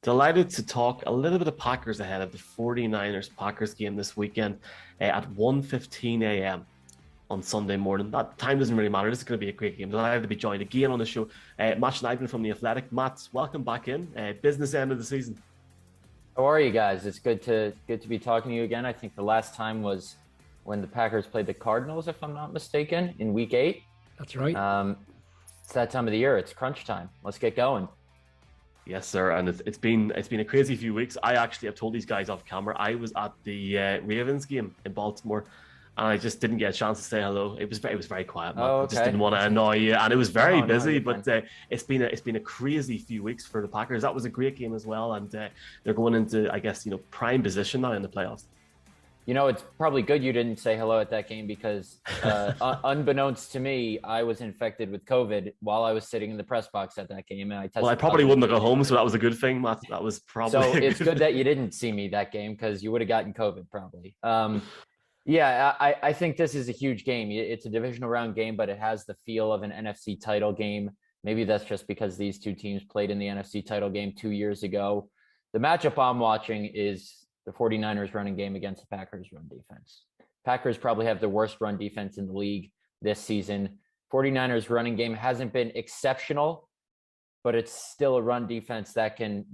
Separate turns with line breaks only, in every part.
Delighted to talk a little bit of Packers ahead of the 49ers Packers game this weekend at 1:15 a.m. on Sunday morning. That time doesn't really matter. This is going to be a great game. Delighted to be joined again on the show. Matt Schneidman from The Athletic. Matt, welcome back in. Business end of the season.
How are you guys? It's good to be talking to you again. I think the last time was when the Packers played the Cardinals, if I'm not mistaken, in Week 8.
That's right.
It's that time of the year. It's crunch time. Let's get going.
Yes, sir. And it's been a crazy few weeks. I actually have told these guys off camera. I was at the Ravens game in Baltimore, and I just didn't get a chance to say hello. It was very quiet. Man.
Okay.
I just didn't want to annoy you, and it was very busy.
No,
but it's been a crazy few weeks for the Packers. That was a great game as well, and they're going into, I guess, prime position now in the playoffs.
It's probably good you didn't say hello at that game because unbeknownst to me, I was infected with COVID while I was sitting in the press box at that game. And I tested.
Well, I probably wouldn't have gone home, so that was a good thing, Matt. That was probably
so it's good that you didn't see me that game because you would have gotten COVID probably. I think this is a huge game. It's a divisional round game, but it has the feel of an NFC title game. Maybe that's just because these two teams played in the NFC title game 2 years ago. The matchup I'm watching is the 49ers running game against the Packers run defense. Packers probably have the worst run defense in the league this season. 49ers running game hasn't been exceptional, but it's still a run defense that can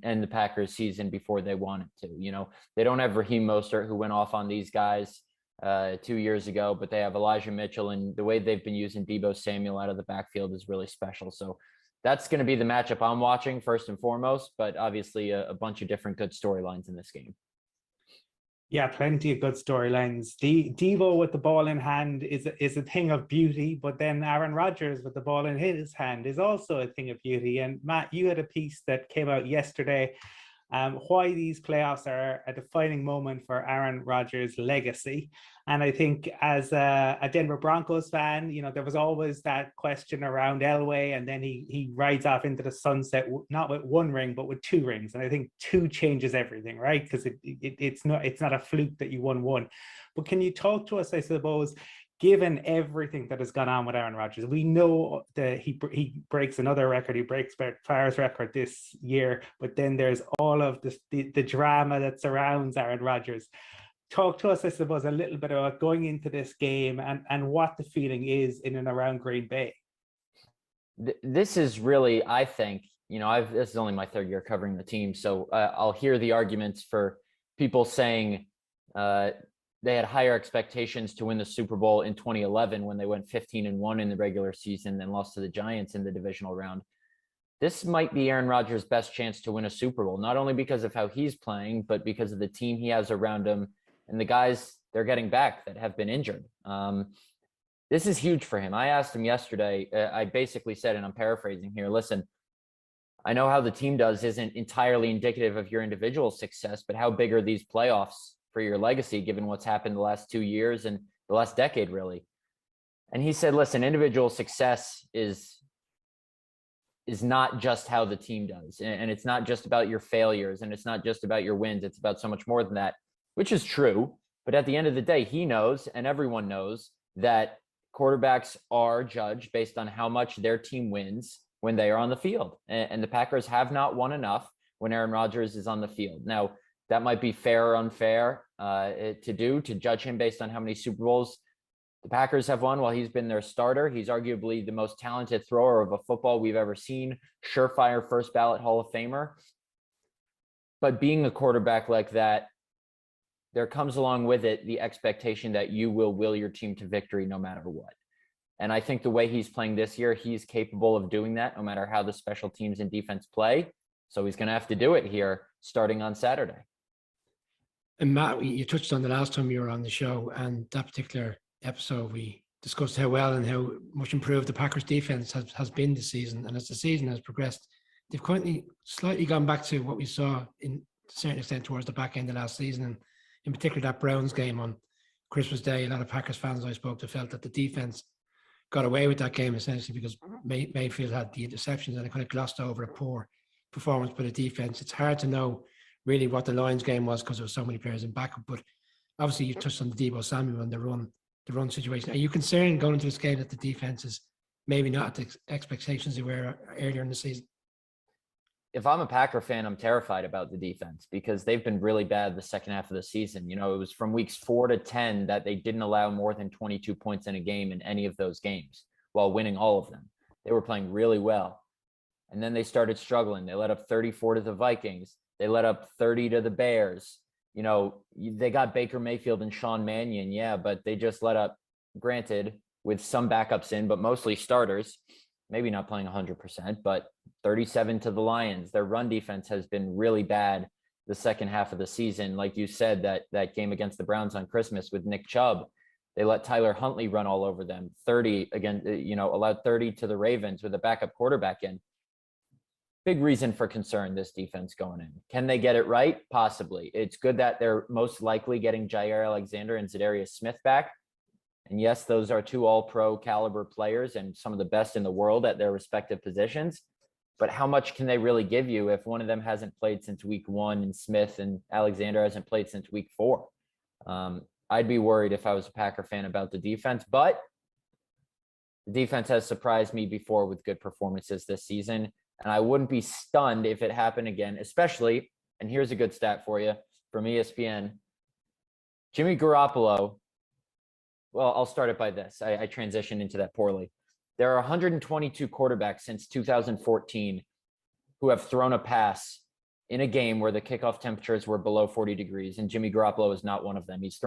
end the Packers season before they want it to. They don't have Raheem Mostert, who went off on these guys 2 years ago, but they have Elijah Mitchell, and the way they've been using Deebo Samuel out of the backfield is really special. So that's going to be the matchup I'm watching first and foremost, but obviously a bunch of different good storylines in this game.
Yeah, plenty of good storylines. Deebo with the ball in hand is a thing of beauty, but then Aaron Rodgers with the ball in his hand is also a thing of beauty. And Matt, you had a piece that came out yesterday, why these playoffs are a defining moment for Aaron Rodgers' legacy. And I think as a Denver Broncos fan, there was always that question around Elway, and then he rides off into the sunset, not with one ring, but with 2 rings. And I think 2 changes everything, right? Because it's not a fluke that you won one. But can you talk to us, I suppose, given everything that has gone on with Aaron Rodgers? We know that he breaks another record. He breaks Favre's record this year, but then there's all of the drama that surrounds Aaron Rodgers. Talk to us, I suppose, a little bit about going into this game and what the feeling is in and around Green Bay.
This is really, I think, this is only my 3rd year covering the team, so I'll hear the arguments for people saying they had higher expectations to win the Super Bowl in 2011 when they went 15-1 in the regular season and lost to the Giants in the divisional round. This might be Aaron Rodgers' best chance to win a Super Bowl, not only because of how he's playing, but because of the team he has around him and the guys they're getting back that have been injured. This is huge for him. I asked him yesterday, I basically said, and I'm paraphrasing here, listen, I know how the team does isn't entirely indicative of your individual success, but how big are these playoffs for your legacy, given what's happened the last 2 years and the last decade, really? And he said, listen, individual success is not just how the team does. And it's not just about your failures, and it's not just about your wins. It's about so much more than that, which is true. But at the end of the day, he knows, and everyone knows, that quarterbacks are judged based on how much their team wins when they are on the field. And the Packers have not won enough when Aaron Rodgers is on the field. Now, that might be fair or unfair to judge him based on how many Super Bowls the Packers have won while he's been their starter. He's arguably the most talented thrower of a football we've ever seen, surefire first ballot Hall of Famer. But being a quarterback like that, there comes along with it the expectation that you will your team to victory no matter what. And I think the way he's playing this year, he's capable of doing that no matter how the special teams and defense play. So he's going to have to do it here starting on Saturday.
And Matt, you touched on the last time you were on the show, and that particular episode, we discussed how well and how much improved the Packers defense has been this season. And as the season has progressed, they've currently slightly gone back to what we saw in a certain extent towards the back end of last season. And in particular, that Browns game on Christmas Day, a lot of Packers fans I spoke to felt that the defense got away with that game essentially because Mayfield had the interceptions and it kind of glossed over a poor performance by the defense. It's hard to know really what the Lions game was because there were so many players in backup, but obviously you touched on the Deebo Samuel and the run situation. Are you concerned going into this game that the defense is maybe not at the expectations they were earlier in the season?
if I'm a Packer fan, I'm terrified about the defense because they've been really bad the second half of the season. You know, it was from weeks 4 to 10 that they didn't allow more than 22 points in a game in any of those games while winning all of them. They were playing really well. And then they started struggling. They let up 34 to the Vikings. They let up 30 to the Bears. You know, they got Baker Mayfield and Sean Mannion, yeah, but they just let up, granted, with some backups in, but mostly starters, maybe not playing 100%, but 37 to the Lions. Their run defense has been really bad the second half of the season. Like you said, that game against the Browns on Christmas with Nick Chubb, they let Tyler Huntley run all over them. 30 again, allowed 30 to the Ravens with a backup quarterback in. Big reason for concern, this defense going in. Can they get it right? Possibly. It's good that they're most likely getting Jair Alexander and Zadarius Smith back. And yes, those are 2 all-pro caliber players and some of the best in the world at their respective positions. But how much can they really give you if one of them hasn't played since week 1 and Smith and Alexander hasn't played since week 4? I'd be worried if I was a Packer fan about the defense, but the defense has surprised me before with good performances this season. And I wouldn't be stunned if it happened again, especially, and here's a good stat for you from ESPN. Jimmy Garoppolo, well, I'll start it by this. I transitioned into that poorly. There are 122 quarterbacks since 2014 who have thrown a pass in a game where the kickoff temperatures were below 40 degrees, and Jimmy Garoppolo is not one of them. He's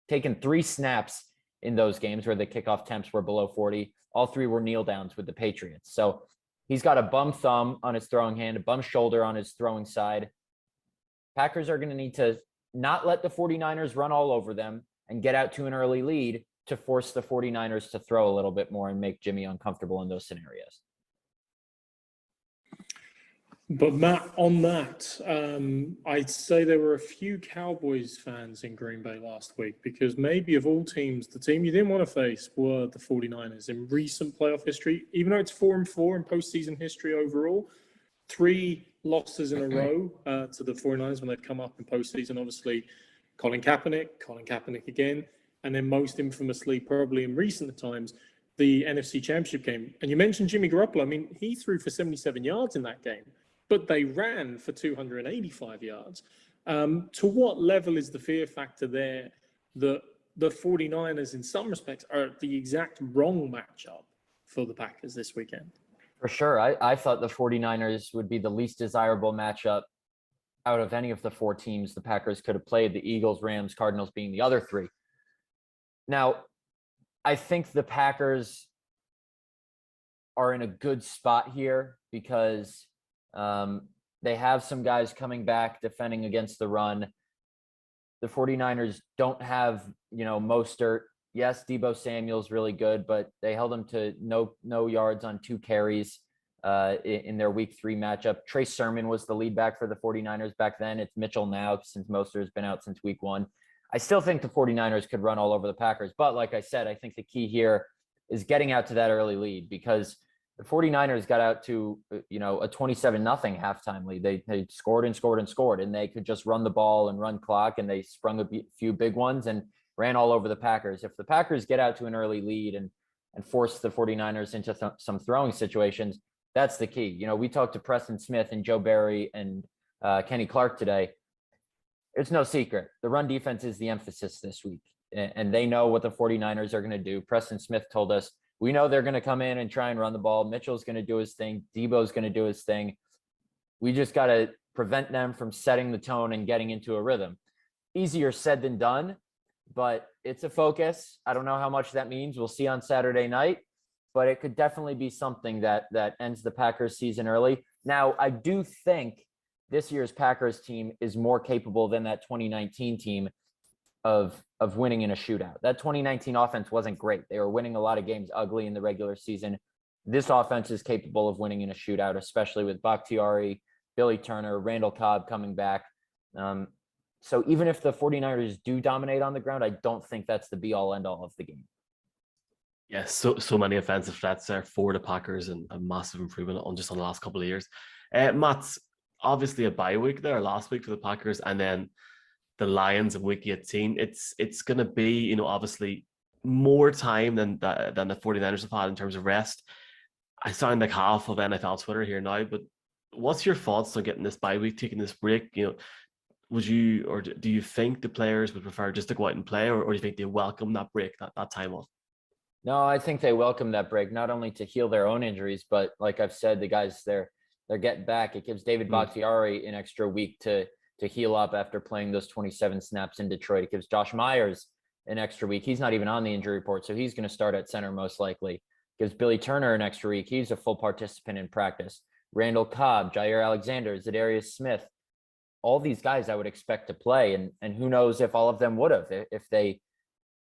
taken 3 snaps in those games where the kickoff temps were below 40. All 3 were kneel downs with the Patriots. So he's got a bum thumb on his throwing hand, a bum shoulder on his throwing side. Packers are going to need to not let the 49ers run all over them and get out to an early lead to force the 49ers to throw a little bit more and make Jimmy uncomfortable in those scenarios.
But Matt, on that, I'd say there were a few Cowboys fans in Green Bay last week because maybe of all teams, the team you didn't want to face were the 49ers in recent playoff history. Even though it's 4-4 in postseason history overall, 3 losses in a row to the 49ers when they've come up in postseason. Obviously, Colin Kaepernick again, and then most infamously, probably in recent times, the NFC Championship game. And you mentioned Jimmy Garoppolo. I mean, he threw for 77 yards in that game, but they ran for 285 yards. To what level is the fear factor there that the 49ers, in some respects, are the exact wrong matchup for the Packers this weekend?
For sure. I thought the 49ers would be the least desirable matchup out of any of the 4 teams the Packers could have played, the Eagles, Rams, Cardinals being the other 3. Now, I think the Packers are in a good spot here because they have some guys coming back defending against the run. The 49ers don't have, Mostert. Yes, Deebo Samuel's really good, but they held him to no yards on 2 carries in their week 3 matchup. Trey Sermon was the lead back for the 49ers back then. It's Mitchell now since Mostert has been out since week 1. I still think the 49ers could run all over the Packers. But like I said, I think the key here is getting out to that early lead because the 49ers got out to, a 27-0 halftime lead. They scored and scored and scored, and they could just run the ball and run clock, and they sprung a few big ones and ran all over the Packers. If the Packers get out to an early lead and force the 49ers into some throwing situations, that's the key. We talked to Preston Smith and Joe Barry and Kenny Clark today. It's no secret. The run defense is the emphasis this week, and they know what the 49ers are going to do. Preston Smith told us, we know they're going to come in and try and run the ball. Mitchell's going to do his thing. Deebo's going to do his thing. We just got to prevent them from setting the tone and getting into a rhythm. Easier said than done, but it's a focus. I don't know how much that means. We'll see on Saturday night, but it could definitely be something that ends the Packers season early. Now, I do think this year's Packers team is more capable than that 2019 team of winning in a shootout. That 2019 offense wasn't great. They were winning a lot of games ugly in the regular season. This offense is capable of winning in a shootout, especially with Bakhtiari, Billy Turner, Randall Cobb coming back. So even if the 49ers do dominate on the ground, I don't think that's the be-all, end-all of the game.
Yes, so many offensive threats there for the Packers and a massive improvement on the last couple of years. Matt's obviously a bye week there last week for the Packers, and then the Lions in week 18. It's going to be, obviously more time than the 49ers have had in terms of rest. I sound like half of NFL Twitter here now, but What's your thoughts on getting this bye week, taking this break? Would you, or do you think the players would prefer just to go out and play, or do you think they welcome that break, that time off?
No, I think they welcome that break, not only to heal their own injuries, but like I've said, the guys they're getting back. It gives David Bakhtiari an extra week to heal up after playing those 27 snaps in Detroit. It gives Josh Myers an extra week. He's not even on the injury report, so he's going to start at center most likely. It gives Billy Turner an extra week. He's a full participant in practice. Randall Cobb, Jair Alexander, Zadarius Smith, all these guys I would expect to play, and who knows if all of them would have if they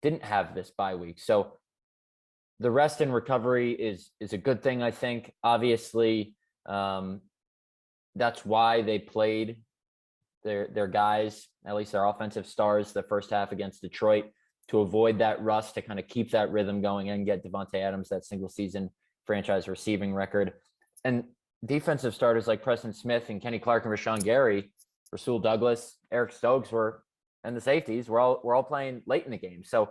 didn't have this bye week. So the rest and recovery is a good thing, I think. Obviously, that's why they played their guys, at least their offensive stars, the first half against Detroit, to avoid that rust, to kind of keep that rhythm going and get Devontae Adams that single season franchise receiving record. And defensive starters like Preston Smith and Kenny Clark and Rashawn Gary, Rasul Douglas, Eric Stokes and the safeties were all playing late in the game. So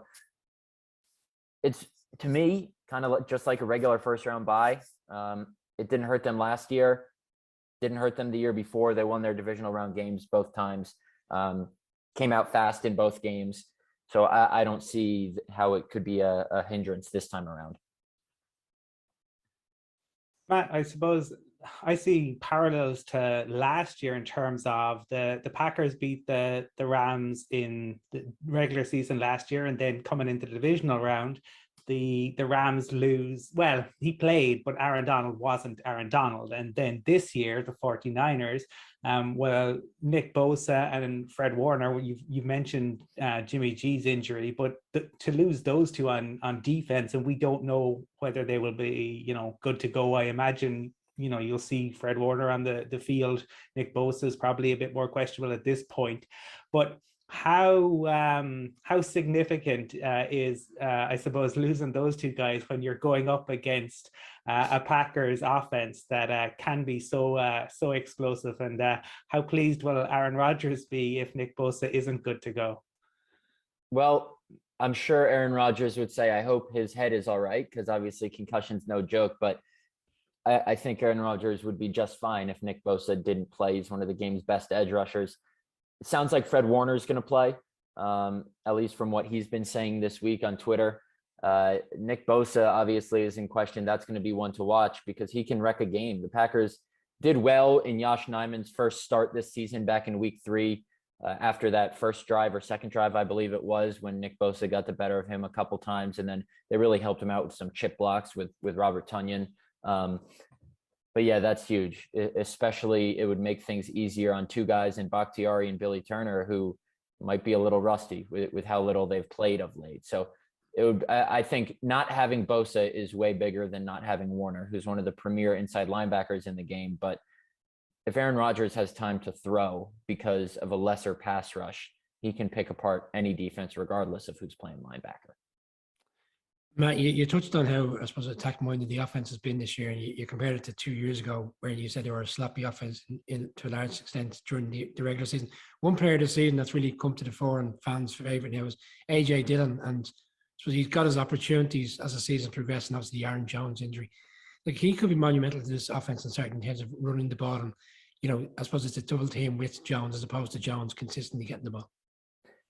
it's, to me, kind of just like a regular first round bye. It didn't hurt them last year. Didn't hurt them the year before. They won their divisional round games both times. Came out fast in both games. So I don't see how it could be a hindrance this time around.
Matt, I suppose I see parallels to last year in terms of the Packers beat the Rams in the regular season last year, and then coming into the divisional round, the Rams lose. Well, he played, but Aaron Donald wasn't Aaron Donald. And then this year, the 49ers, well, Nick Bosa and Fred Warner, you've mentioned Jimmy G's injury, but to lose those two on defense, and we don't know whether they will be, good to go. I imagine, you'll see Fred Warner on the field. Nick Bosa is probably a bit more questionable at this point, but how significant is I suppose losing those two guys when you're going up against a Packers offense that can be so explosive, and how pleased will Aaron Rodgers be if Nick Bosa isn't good to go?
Well, I'm sure Aaron Rodgers would say, I hope his head is all right, because obviously concussion's no joke, but I think Aaron Rodgers would be just fine if Nick Bosa didn't play. He's one of the game's best edge rushers. It sounds like Fred Warner is going to play, at least from what he's been saying this week on Twitter. Nick Bosa obviously is in question. That's going to be one to watch because he can wreck a game. The Packers did well in Josh Nijman's first start this season back in week 3, after that first drive or second drive, I believe it was, when Nick Bosa got the better of him a couple times. And then they really helped him out with some chip blocks with Robert Tonyan. But yeah, that's huge. Especially, it would make things easier on two guys in Bakhtiari and Billy Turner, who might be a little rusty with how little they've played of late. So I think not having Bosa is way bigger than not having Warner, who's one of the premier inside linebackers in the game. But if Aaron Rodgers has time to throw because of a lesser pass rush, he can pick apart any defense regardless of who's playing linebacker.
Matt, you touched on how, I suppose, attack-minded the offense has been this year, and you compared it to 2 years ago, where you said they were a sloppy offense to a large extent during the regular season. One player this season that's really come to the fore and fans' favourite now is A.J. Dillon, and I suppose he's got his opportunities as the season progressed, and obviously the Aaron Jones injury. Like, he could be monumental to this offense in certain terms of running the ball, and, I suppose it's a double team with Jones as opposed to Jones consistently getting the ball.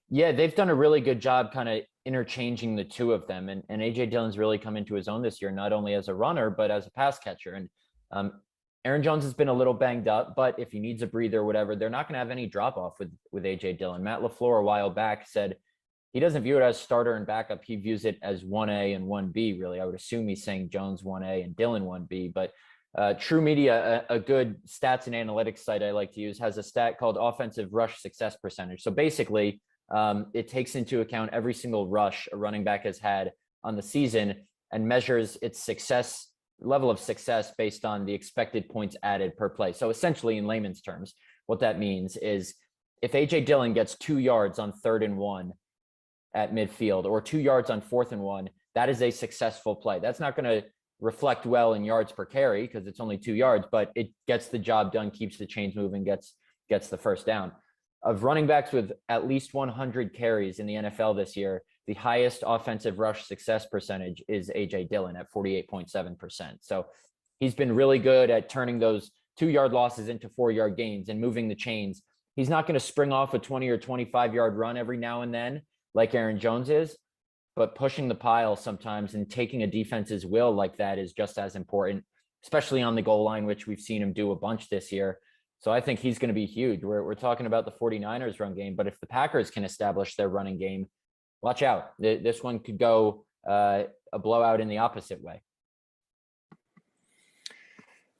Yeah, they've done a really good job kind of interchanging the two of them. And A.J. Dillon's really come into his own this year, not only as a runner, but as a pass catcher. And Aaron Jones has been a little banged up, but if he needs a breather or whatever, they're not going to have any drop-off with A.J. Dillon. Matt LaFleur a while back said he doesn't view it as starter and backup. He views it as 1A and 1B, really. I would assume he's saying Jones 1A and Dillon 1B. But True Media, a good stats and analytics site I like to use, has a stat called Offensiverush success percentage. So basically, it takes into account every single rush a running back has had on the season and measures its level of success based on the expected points added per play. So essentially, in layman's terms, what that means is if A.J. Dillon gets 2 yards on 3rd and 1 at midfield or 2 yards on 4th and 1, that is a successful play. That's not going to reflect well in yards per carry because it's only 2 yards, but it gets the job done, keeps the chains moving, gets the first down. Of running backs with at least 100 carries in the NFL this year, the highest offensive rush success percentage is A.J. Dillon at 48.7%. So he's been really good at turning those 2-yard losses into 4-yard gains and moving the chains. He's not going to spring off a 20 or 25-yard run every now and then like Aaron Jones is, but pushing the pile sometimes and taking a defense's will like that is just as important, especially on the goal line, which we've seen him do a bunch this year. So I think he's going to be huge. We're talking about the 49ers run game, but if the Packers can establish their running game, watch out. This one could go a blowout in the opposite way.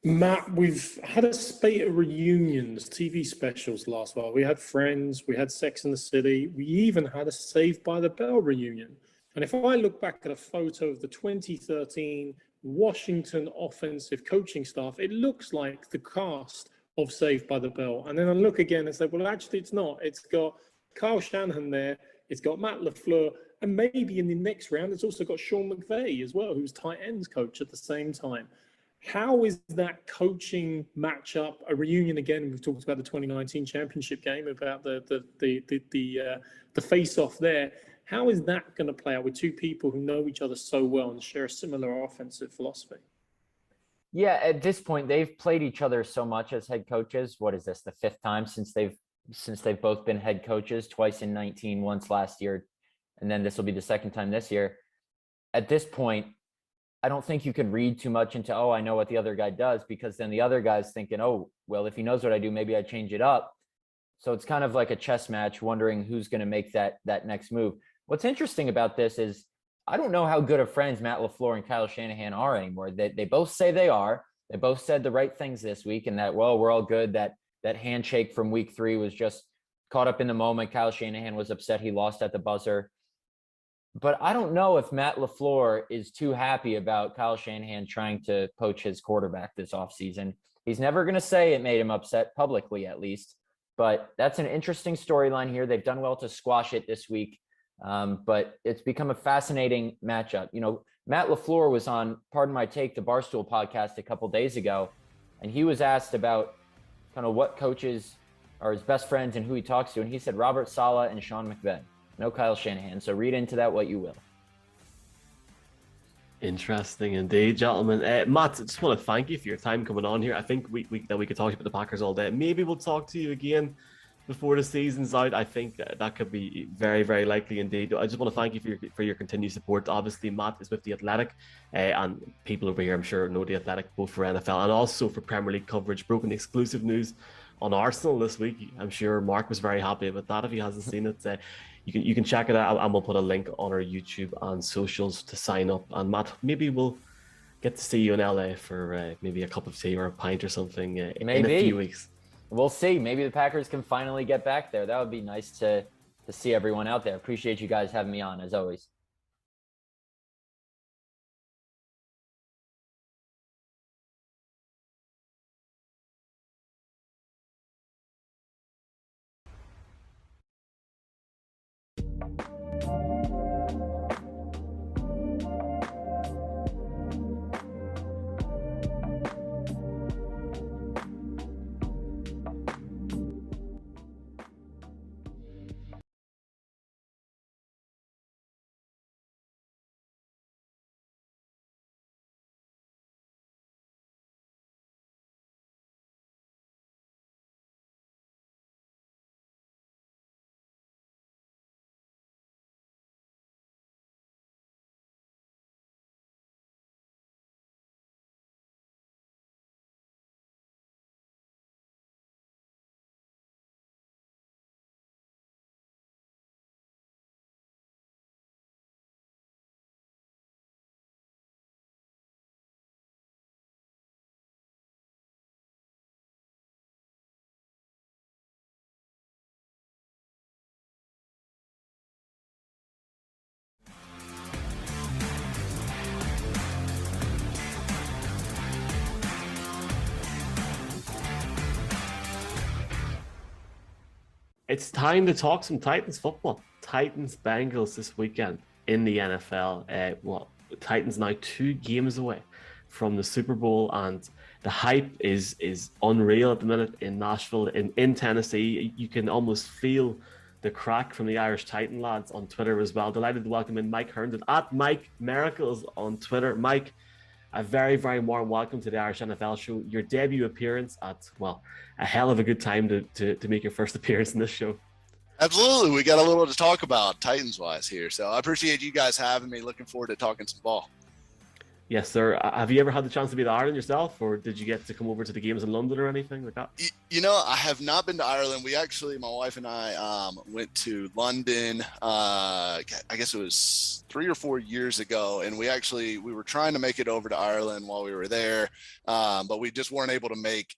Matt, we've had a spate of reunions, TV specials last while. We had Friends, we had Sex and the City, we even had a Saved by the Bell reunion. And if I look back at a photo of the 2013 Washington offensive coaching staff, it looks like the cast of Saved by the Bell. And then I look again and say, well, actually, it's not. It's got Kyle Shanahan there, it's got Matt LaFleur, and maybe in the next round, it's also got Sean McVay as well, who's tight ends coach at the same time. How is that coaching matchup a reunion again? We've talked about the 2019 championship game, about the face-off there. How is that going to play out with two people who know each other so well and share a similar offensive philosophy?
Yeah, at this point, they've played each other so much as head coaches. What is this, the 5th time since they've both been head coaches? Twice in 19, once last year, and then this will be the 2nd time this year. At this point, I don't think you can read too much into, I know what the other guy does, because then the other guy's thinking, well, if he knows what I do, maybe I change it up. So it's kind of like a chess match, wondering who's going to make that next move. What's interesting about this is I don't know how good of friends Matt LaFleur and Kyle Shanahan are anymore. They both say they are. They both said the right things this week, and that, well, we're all good. That handshake from week 3 was just caught up in the moment. Kyle Shanahan was upset he lost at the buzzer. But I don't know if Matt LaFleur is too happy about Kyle Shanahan trying to poach his quarterback this offseason. He's never going to say it made him upset, publicly at least. But that's an interesting storyline here. They've done well to squash it this week. But it's become a fascinating matchup. You know, Matt LaFleur was on, pardon my take, the Barstool podcast a couple days ago, and he was asked about kind of what coaches are his best friends and who he talks to. And he said Robert Saleh and Sean McVay. No Kyle Shanahan. So read into that what you will.
Interesting indeed, gentlemen. Matt, I just want to thank you for your time coming on here. I think we could talk about the Packers all day. Maybe we'll talk to you again before the season's out. I think that could be very, very likely indeed. I just want to thank you for your continued support. Obviously, Matt is with The Athletic, and people over here, I'm sure, know The Athletic, both for NFL and also for Premier League coverage. Broken exclusive news on Arsenal this week. I'm sure Mark was very happy about that if he hasn't seen it. You can check it out, and we'll put a link on our YouTube and socials to sign up. And Matt, maybe we'll get to see you in LA for maybe a cup of tea or a pint or something in a few weeks.
We'll see. Maybe the Packers can finally get back there. That would be nice to see everyone out there. Appreciate you guys having me on, as always.
It's time to talk some Titans football. Titans Bengals this weekend in the NFL. Titans now 2 games away from the Super Bowl, and the hype is unreal at the minute in Nashville, in Tennessee. You can almost feel the crack from the Irish Titan lads on Twitter as well. Delighted to welcome in Mike Herndon at Mike Miracles on Twitter. Mike, a very, very warm welcome to the Irish NFL show. Your debut appearance at, well, a hell of a good time to make your first appearance in this show.
Absolutely. We got a little to talk about Titans-wise here. So I appreciate you guys having me. Looking forward to talking some ball.
Yes, sir. Have you ever had the chance to be to Ireland yourself, or did you get to come over to the games in London or anything like that?
You know, I have not been to Ireland. We actually, my wife and I went to London, I guess it was 3 or 4 years ago. And we were trying to make it over to Ireland while we were there, but we just weren't able to make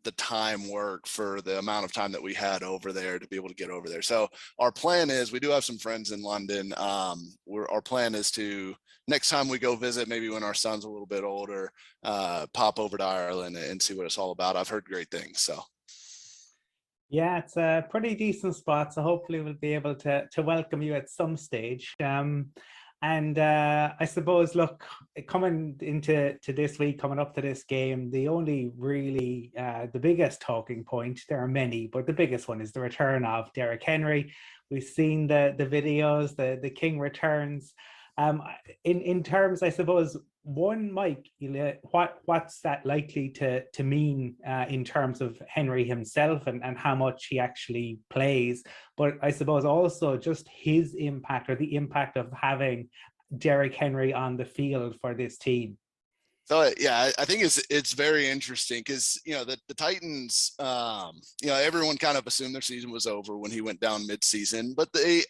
the time work for the amount of time that we had over there to be able to get over there. So our plan is, we do have some friends in London. Our plan is to, next time we go visit, maybe when our son's a little bit older, pop over to Ireland and see what it's all about. I've heard great things. So
yeah, it's a pretty decent spot. So hopefully we'll be able to welcome you at some stage. And I suppose, look, coming into this week, coming up to this game, the only really, the biggest talking point, there are many, but the biggest one is the return of Derrick Henry. We've seen the videos, the King returns. In terms, I suppose, one, Mike, what's that likely to mean in terms of Henry himself and how much he actually plays? But I suppose also just his impact, or the impact of having Derrick Henry on the field for this team.
So yeah, I think it's very interesting because, you know, the Titans, you know, everyone kind of assumed their season was over when he went down mid-season, but they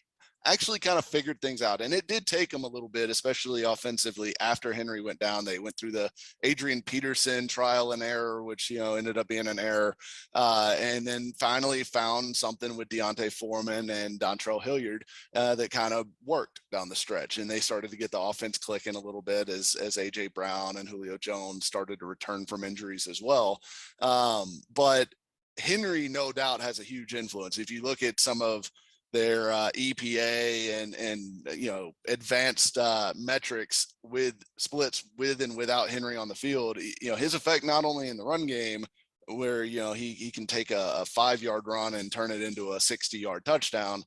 actually kind of figured things out. And it did take them a little bit, especially offensively. After Henry went down, they went through the Adrian Peterson trial and error, which, you know, ended up being an error. And then finally found something with Deontay Foreman and Dontrell Hilliard that kind of worked down the stretch. And they started to get the offense clicking a little bit as AJ Brown and Julio Jones started to return from injuries as well. But Henry, no doubt, has a huge influence. If you look at some of their EPA and you know, advanced metrics with splits with and without Henry on the field, you know, his effect not only in the run game, where, you know, he can take a 5-yard run and turn it into a 60-yard touchdown,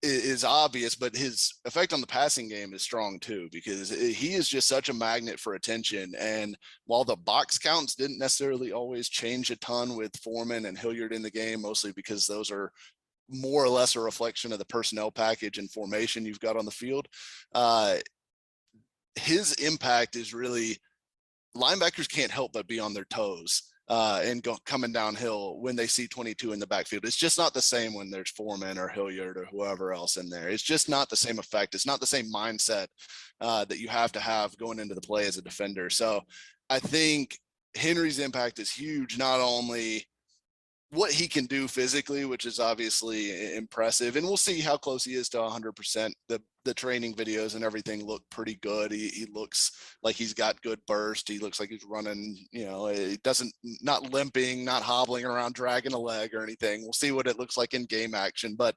is obvious, but his effect on the passing game is strong too, because he is just such a magnet for attention. And while the box counts didn't necessarily always change a ton with Foreman and Hilliard in the game, mostly because those are more or less a reflection of the personnel package and formation you've got on the field, his impact is really, linebackers can't help but be on their toes and coming downhill when they see 22 in the backfield. It's just not the same when there's Foreman or Hilliard or whoever else in there. It's just not the same effect. It's not the same mindset that you have to have going into the play as a defender. So I think Henry's impact is huge, not only what he can do physically, which is obviously impressive. And we'll see how close he is to 100%. The training videos and everything look pretty good. He looks like he's got good burst. He looks like he's running, you know, it not limping, not hobbling around, dragging a leg or anything. We'll see what it looks like in game action. But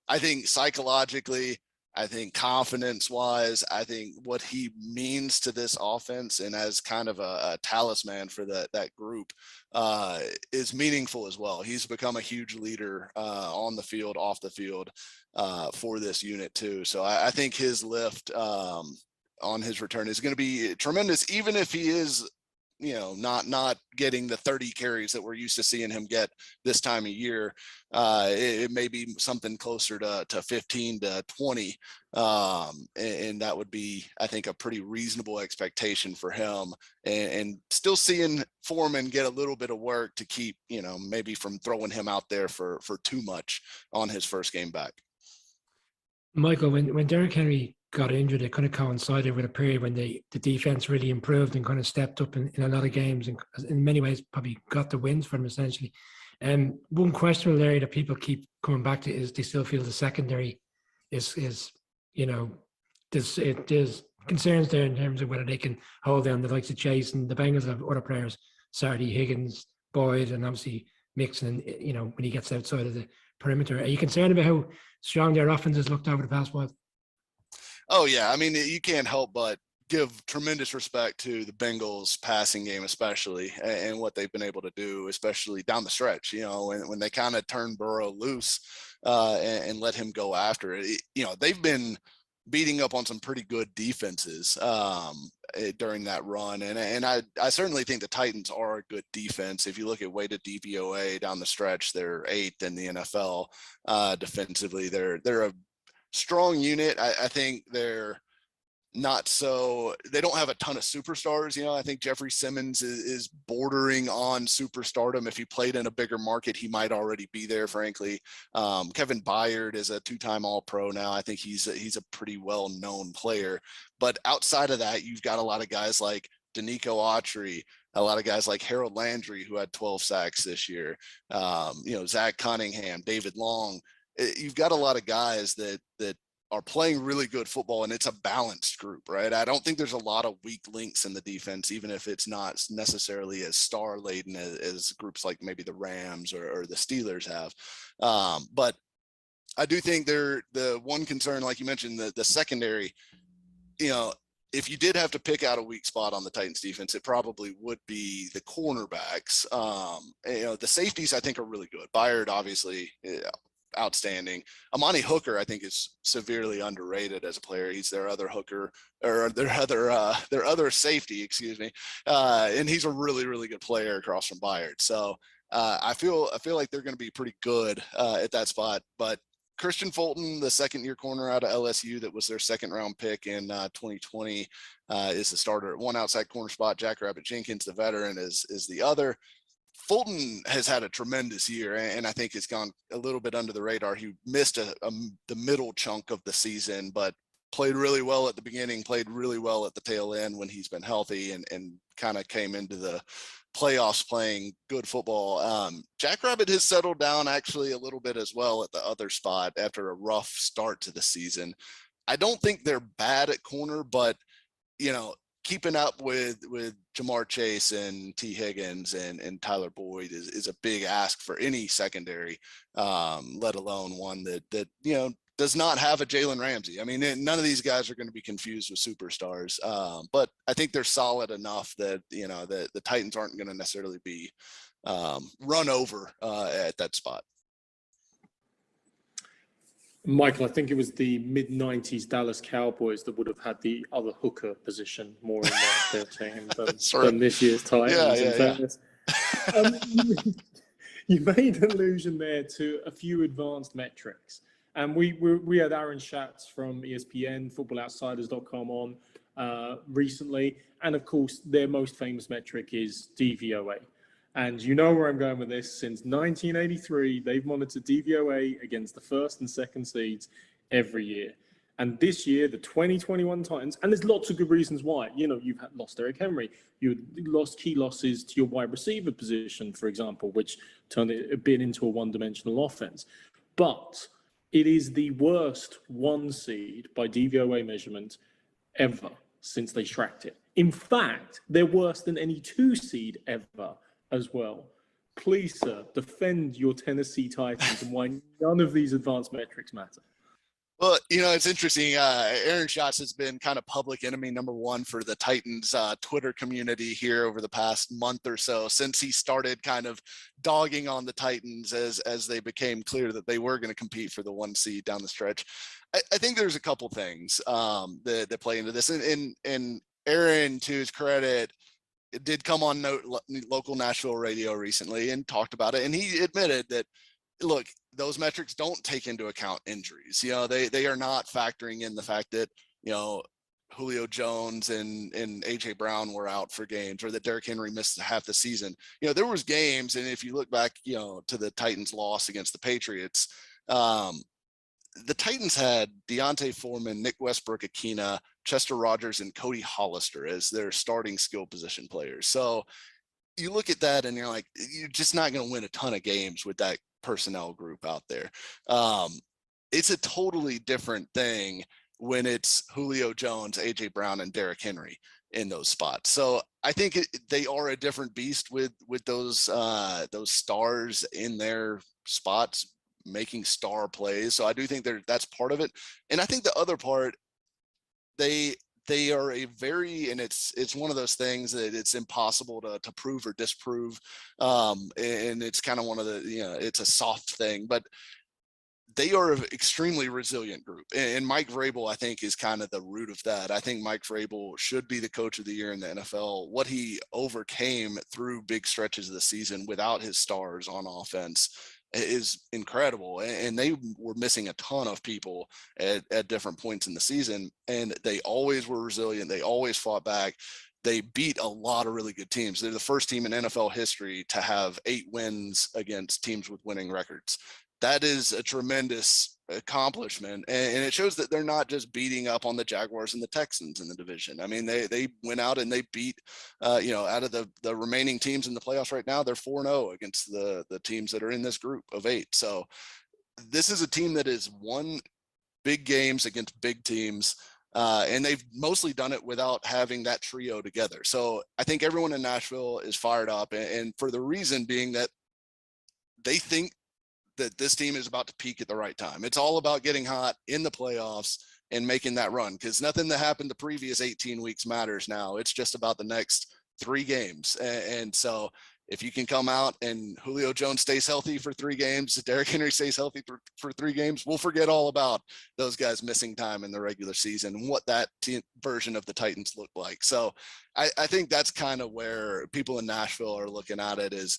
I think psychologically, I think confidence-wise, I think what he means to this offense and as kind of a talisman for that group is meaningful as well. He's become a huge leader on the field, off the field for this unit too. So I think his lift on his return is going to be tremendous, even if he is, you know, not getting the 30 carries that we're used to seeing him get this time of year. It may be something closer to 15 to 20. And that would be, I think, a pretty reasonable expectation for him, and still seeing Foreman get a little bit of work to keep, you know, maybe from throwing him out there for too much on his first game back.
Michael, when Derrick Henry got injured, it kind of coincided with a period when the defense really improved and kind of stepped up in a lot of games, and in many ways probably got the wins for them essentially. And one questionable area that people keep coming back to is they still feel the secondary is you know, there's concerns there in terms of whether they can hold down the likes of Chase, and the Bengals have other players, Sardi, Higgins, Boyd, and obviously Mixon, you know, when he gets outside of the perimeter. Are you concerned about how strong their offense has looked over the past while?
Oh yeah, I mean, you can't help but give tremendous respect to the Bengals passing game, especially, and what they've been able to do, especially down the stretch, you know, when they kind of turn Burrow loose and let him go after it. You know, they've been beating up on some pretty good defenses during that run. And I certainly think the Titans are a good defense. If you look at weighted DVOA down the stretch, they're 8th in the NFL defensively. They're a strong unit. I think they're not so, they don't have a ton of superstars. You know, I think Jeffrey Simmons is bordering on superstardom. If he played in a bigger market, he might already be there, frankly. Kevin Byard is a 2-time All-Pro now. I think he's a pretty well-known player. But outside of that, you've got a lot of guys like Danico Autry, a lot of guys like Harold Landry, who had 12 sacks this year. You know, Zach Cunningham, David Long. You've got a lot of guys that are playing really good football, and it's a balanced group, right? I don't think there's a lot of weak links in the defense, even if it's not necessarily as star laden as groups like maybe the Rams or the Steelers have. But I do think the one concern, like you mentioned, the secondary, you know, if you did have to pick out a weak spot on the Titans defense, it probably would be the cornerbacks. You know, the safeties I think are really good. Byard, obviously, outstanding. Amani Hooker, I think, is severely underrated as a player. He's their other hooker, or their other safety, excuse me. And he's a really, really good player across from Byard. So I feel like they're going to be pretty good at that spot. But Christian Fulton, the second-year corner out of LSU that was their second-round pick in 2020, is the starter at one outside corner spot. Jackrabbit Jenkins, the veteran, is the other. Fulton has had a tremendous year, and I think it's gone a little bit under the radar. He missed the middle chunk of the season, but played really well at the beginning, played really well at the tail end when he's been healthy, and kind of came into the playoffs playing good football. Jackrabbit has settled down actually a little bit as well at the other spot after a rough start to the season. I don't think they're bad at corner, but, you know, keeping up with Jamar Chase and T. Higgins and Tyler Boyd is a big ask for any secondary, let alone one that you know, does not have a Jalen Ramsey. I mean, none of these guys are going to be confused with superstars, but I think they're solid enough that, you know, the Titans aren't going to necessarily be run over at that spot.
Michael, I think it was the mid-90s Dallas Cowboys that would have had the other hooker position more in their team than this year's Titans. Yeah. You made an allusion there to a few advanced metrics. And we had Aaron Schatz from ESPN, FootballOutsiders.com on recently. And, of course, their most famous metric is DVOA. And you know where I'm going with this. Since 1983, they've monitored DVOA against the first and second seeds every year. And this year, the 2021 Titans, and there's lots of good reasons why. You know, you've lost Derrick Henry. You lost key losses to your wide receiver position, for example, which turned it a bit into a one-dimensional offense. But it is the worst 1 seed by DVOA measurement ever since they tracked it. In fact, they're worse than any 2 seed ever as well. Please, sir, defend your Tennessee Titans and why none of these advanced metrics matter.
Well, you know, it's interesting. Aaron Schatz has been kind of public enemy number 1 for the Titans Twitter community here over the past month or so, since he started kind of dogging on the Titans as they became clear that they were going to compete for the 1 seed down the stretch. I think there's a couple things that play into this. And Aaron, to his credit, did come on local Nashville radio recently and talked about it. And he admitted that, look, those metrics don't take into account injuries. You know, they are not factoring in the fact that, you know, Julio Jones and AJ Brown were out for games, or that Derrick Henry missed half the season. You know, there was games, and if you look back, you know, to the Titans' loss against the Patriots, the Titans had Deontay Foreman, Nick Westbrook-Akina, Chester Rogers, and Cody Hollister as their starting skill position players. So you look at that and you're like, you're just not going to win a ton of games with that personnel group out there. It's a totally different thing when it's Julio Jones, AJ Brown, and Derrick Henry in those spots. So I think they are a different beast with those stars in their spots making star plays. So I do think that's part of it. And I think the other part, they are a very, and it's one of those things that it's impossible to prove or disprove. And it's kind of one of the, you know, it's a soft thing, but they are an extremely resilient group. And Mike Vrabel, I think, is kind of the root of that. I think Mike Vrabel should be the coach of the year in the NFL. What he overcame through big stretches of the season without his stars on offense is incredible. And they were missing a ton of people at different points in the season. And they always were resilient. They always fought back. They beat a lot of really good teams. They're the first team in NFL history to have 8 wins against teams with winning records. That is a tremendous accomplishment. And it shows that they're not just beating up on the Jaguars and the Texans in the division. I mean, they went out and they beat, out of the remaining teams in the playoffs right now, they're 4-0 against the teams that are in this group of 8. So this is a team that has won big games against big teams. And they've mostly done it without having that trio together. So I think everyone in Nashville is fired up, and for the reason being that they think that this team is about to peak at the right time. It's all about getting hot in the playoffs and making that run, because nothing that happened the previous 18 weeks matters now. It's just about the next 3 games. And so if you can come out and Julio Jones stays healthy for 3 games, Derrick Henry stays healthy for 3 games, we'll forget all about those guys missing time in the regular season and what that version of the Titans looked like. So I think that's kind of where people in Nashville are looking at it is,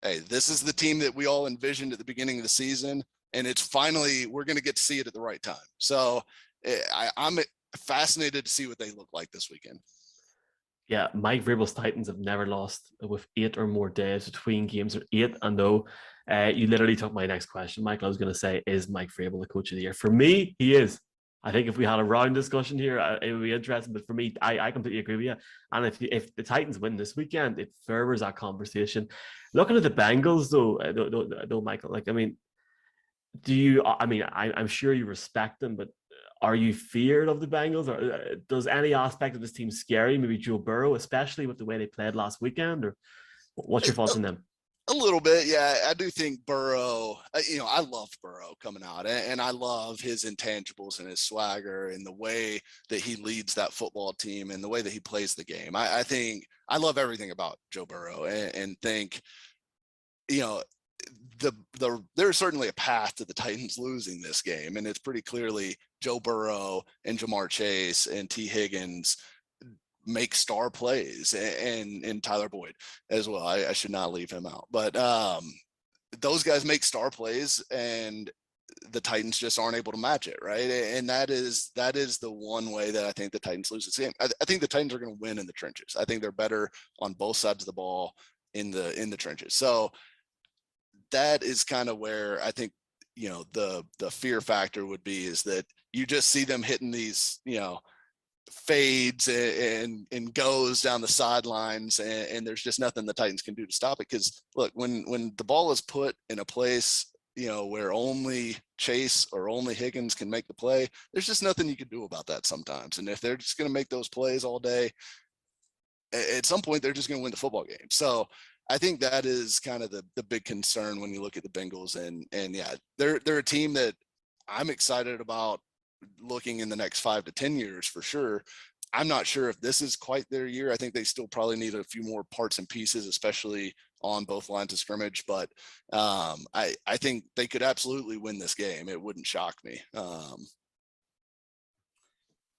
hey, this is the team that we all envisioned at the beginning of the season, and it's finally, we're going to get to see it at the right time. So I'm fascinated to see what they look like this weekend.
Yeah, Mike Vrabel's Titans have never lost with 8 or more days between games, or 8-0. You literally took my next question, Michael. I was going to say, is Mike Vrabel the coach of the year? For me, he is. I think if we had a round discussion here, it would be interesting. But for me, I completely agree with you. And if the Titans win this weekend, it furthers that conversation. Looking at the Bengals, though, Michael, I'm sure you respect them, but are you feared of the Bengals, or does any aspect of this team scare you? Maybe Joe Burrow, especially with the way they played last weekend, or what's your thoughts on them?
A little bit, yeah. I do think Burrow, I love Burrow coming out, and I love his intangibles and his swagger and the way that he leads that football team and the way that he plays the game. I think I love everything about Joe Burrow, and think, there's certainly a path to the Titans losing this game, and it's pretty clearly Joe Burrow and Jamar Chase and T. Higgins make star plays, and Tyler Boyd as well. I should not leave him out, but those guys make star plays, and the Titans just aren't able to match it, right? And that is the one way that I think the Titans lose this game. I think the Titans are going to win in the trenches. I think they're better on both sides of the ball in the trenches. So that is kind of where I think, the fear factor would be, is that you just see them hitting these, fades and goes down the sidelines, and there's just nothing the Titans can do to stop it. Because look, when the ball is put in a place, where only Chase or only Higgins can make the play, there's just nothing you can do about that sometimes. And if they're just going to make those plays all day, at some point they're just going to win the football game. So I think that is kind of the big concern when you look at the Bengals, and yeah, they're a team that I'm excited about looking in the next 5 to 10 years for sure. I'm not sure if this is quite their year. I think they still probably need a few more parts and pieces, especially on both lines of scrimmage. But I think they could absolutely win this game. It wouldn't shock me.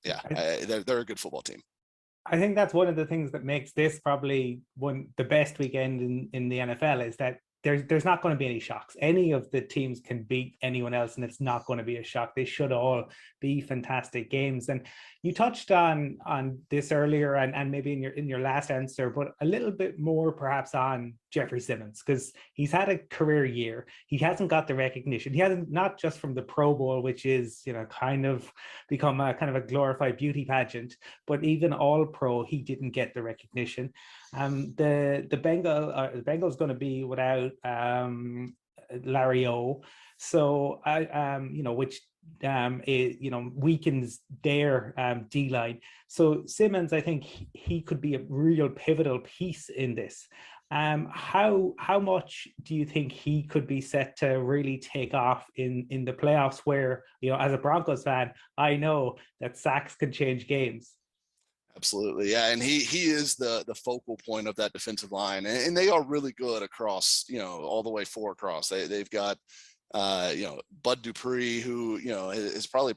They're a good football team.
I think that's one of the things that makes this probably the best weekend in the NFL, is that there's not going to be any shocks. Any of the teams can beat anyone else, and it's not going to be a shock. They should all be fantastic games. And you touched on this earlier, and maybe in your last answer, but a little bit more perhaps on Jeffrey Simmons, because he's had a career year. He hasn't got the recognition. He hasn't, not just from the Pro Bowl, which is kind of become a kind of a glorified beauty pageant, but even All Pro, he didn't get the recognition. The Bengals going to be without Larry O, so which weakens their D-line. So Simmons, I think he could be a real pivotal piece in this. How much do you think he could be set to really take off in the playoffs, where, as a Broncos fan, I know that sacks can change games?
Absolutely. Yeah. And he is the focal point of that defensive line, and they are really good across, all the way 4 across. They've got Bud Dupree, who, has probably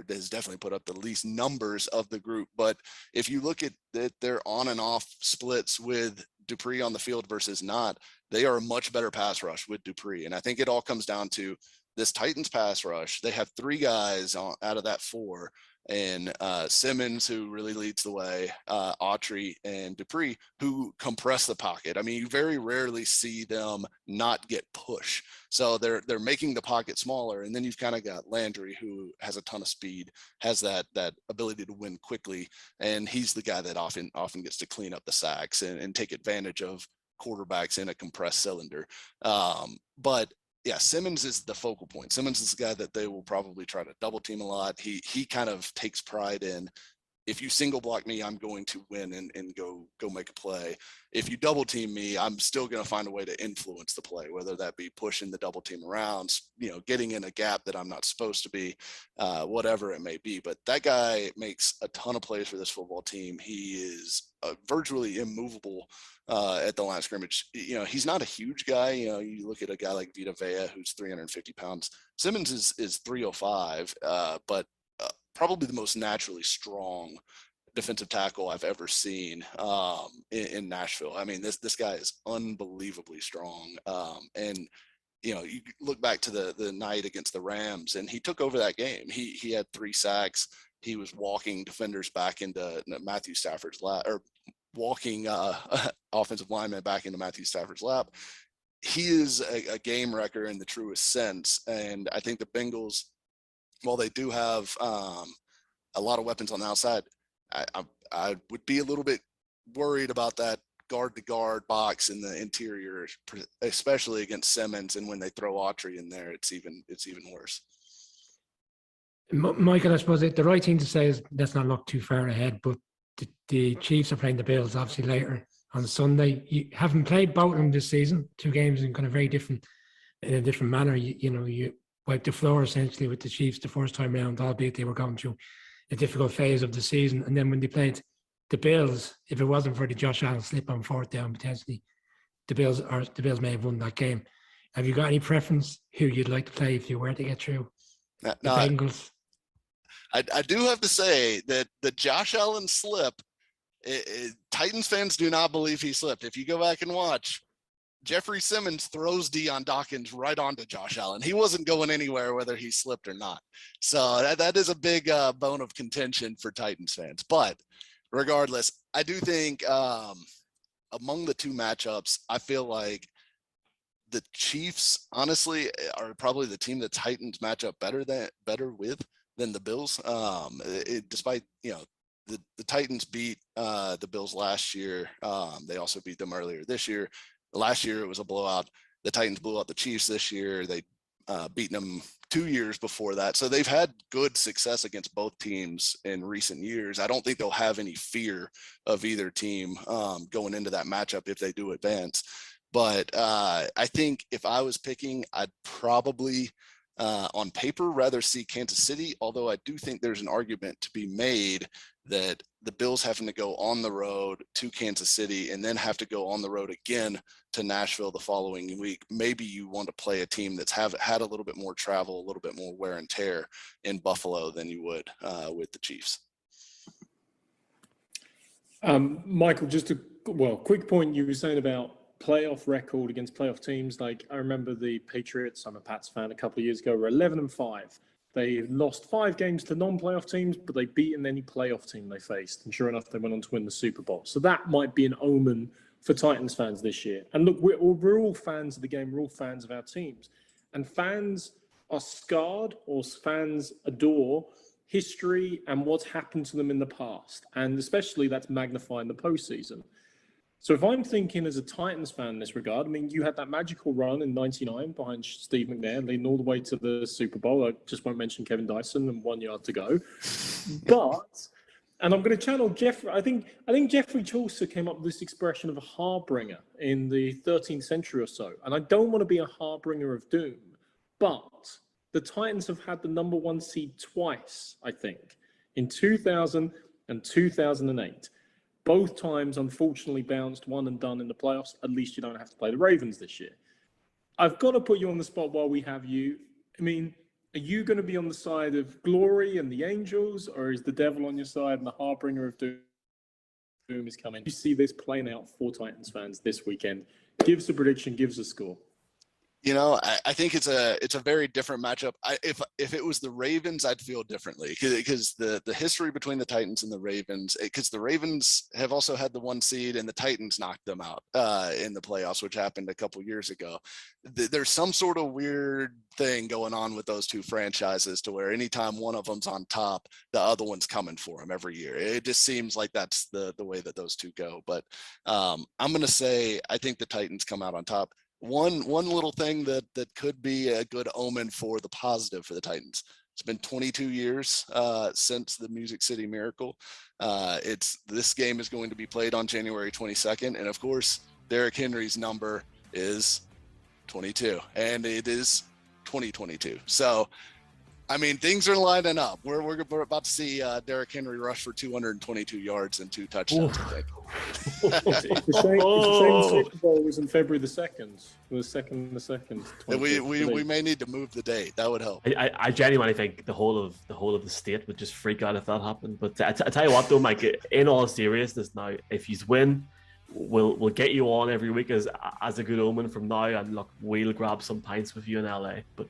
has definitely put up the least numbers of the group. But if you look at their on and off splits with Dupree on the field versus not, they are a much better pass rush with Dupree. And I think it all comes down to this Titans pass rush. They have 3 guys out of that 4, and Simmons, who really leads the way, Autry, and Dupree, who compress the pocket. I mean, you very rarely see them not get push. So they're making the pocket smaller, and then you've kind of got Landry, who has a ton of speed, has that ability to win quickly, and he's the guy that often gets to clean up the sacks and take advantage of quarterbacks in a compressed cylinder. But yeah, Simmons is the focal point. Simmons is the guy that they will probably try to double team a lot. He kind of takes pride in, if you single block me, I'm going to win and go make a play. If you double team me, I'm still going to find a way to influence the play, whether that be pushing the double team around, getting in a gap that I'm not supposed to be, whatever it may be. But that guy makes a ton of plays for this football team. He is virtually immovable at the line of scrimmage. He's not a huge guy. You look at a guy like Vita Vea, who's 350 pounds. Simmons is 305, but probably the most naturally strong defensive tackle I've ever seen in Nashville. I mean, this guy is unbelievably strong. And you look back to the night against the Rams, and he took over that game. He had 3 sacks. He was walking defenders back into Matthew Stafford's lap, or walking offensive lineman back into Matthew Stafford's lap. He is a game wrecker in the truest sense. And I think the Bengals, while they do have a lot of weapons on the outside, I would be a little bit worried about that guard-to-guard box in the interior, especially against Simmons. And when they throw Autry in there, it's even worse.
Michael, I suppose the right thing to say is let's not look too far ahead, but the Chiefs are playing the Bills obviously later on Sunday. You haven't played both of them this season, 2 games in kind of in a different manner. You wiped the floor essentially with the Chiefs the first time around, albeit they were going through a difficult phase of the season. And then when they played the Bills, if it wasn't for the Josh Allen slip on 4th down, potentially the Bills may have won that game. Have you got any preference who you'd like to play if you were to get through the Bengals?
I do have to say that the Josh Allen slip, Titans fans do not believe he slipped. If you go back and watch, Jeffrey Simmons throws Deion Dawkins right onto Josh Allen. He wasn't going anywhere whether he slipped or not. So that is a big bone of contention for Titans fans. But regardless, I do think among the 2 matchups, I feel like the Chiefs, honestly, are probably the team the Titans match up better with than the Bills. Despite, the Titans beat the Bills last year. They also beat them earlier this year. Last year, it was a blowout. The Titans blew out the Chiefs this year. They beaten them 2 years before that. So they've had good success against both teams in recent years. I don't think they'll have any fear of either team going into that matchup if they do advance. But I think if I was picking, I'd probably on paper rather see Kansas City, although I do think there's an argument to be made that the Bills having to go on the road to Kansas City and then have to go on the road again to Nashville the following week, maybe you want to play a team that's had a little bit more travel, a little bit more wear and tear in Buffalo than you would with the Chiefs.
Michael, just quick point you were saying about playoff record against playoff teams. Like, I remember the Patriots, I'm a Pats fan, a couple of years ago, were 11-5. They lost 5 games to non-playoff teams, but they beaten any playoff team they faced. And sure enough, they went on to win the Super Bowl. So that might be an omen for Titans fans this year. And look, we're all fans of the game. We're all fans of our teams. And fans are scarred, or fans adore history and what's happened to them in the past. And especially that's magnifying the postseason. So if I'm thinking as a Titans fan in this regard, I mean, you had that magical run in '99 behind Steve McNair, leading all the way to the Super Bowl. I just won't mention Kevin Dyson and 1 yard to go. And I'm going to channel Jeffrey. I think Geoffrey Chaucer came up with this expression of a harbinger in the 13th century or so. And I don't want to be a harbinger of doom, but the Titans have had the number 1 seed twice, I think, in 2000 and 2008. Both times, unfortunately, bounced one and done in the playoffs. At least you don't have to play the Ravens this year. I've got to put you on the spot while we have you. I mean, are you going to be on the side of glory and the angels, or is the devil on your side and the harbinger of doom is coming? You see this playing out for Titans fans this weekend. Give us a prediction, give us a score.
You know, I think it's a very different matchup. If it was the Ravens, I'd feel differently because the history between the Titans and the Ravens, because the Ravens have also had the 1 seed and the Titans knocked them out in the playoffs, which happened a couple years ago. There's some sort of weird thing going on with those two franchises to where anytime one of them's on top, the other one's coming for them every year. It just seems like that's the way that those two go. But I'm going to say I think the Titans come out on top. One little thing that could be a good omen for the positive for the Titans. It's been 22 years since the Music City Miracle. This game is going to be played on January 22nd, and of course, Derrick Henry's number is 22, and it is 2022. So, I mean, things are lining up. We're about to see Derrick Henry rush for 222 yards and 2 touchdowns. I think.
It's a shame the Super Bowl was in February the 2nd. The second.
We may need to move the date. That would help.
I genuinely think the whole of the state would just freak out if that happened. But I tell you what, though, Mike, in all seriousness, now if you win, we'll get you on every week as a good omen from now, and look, we'll grab some pints with you in LA. But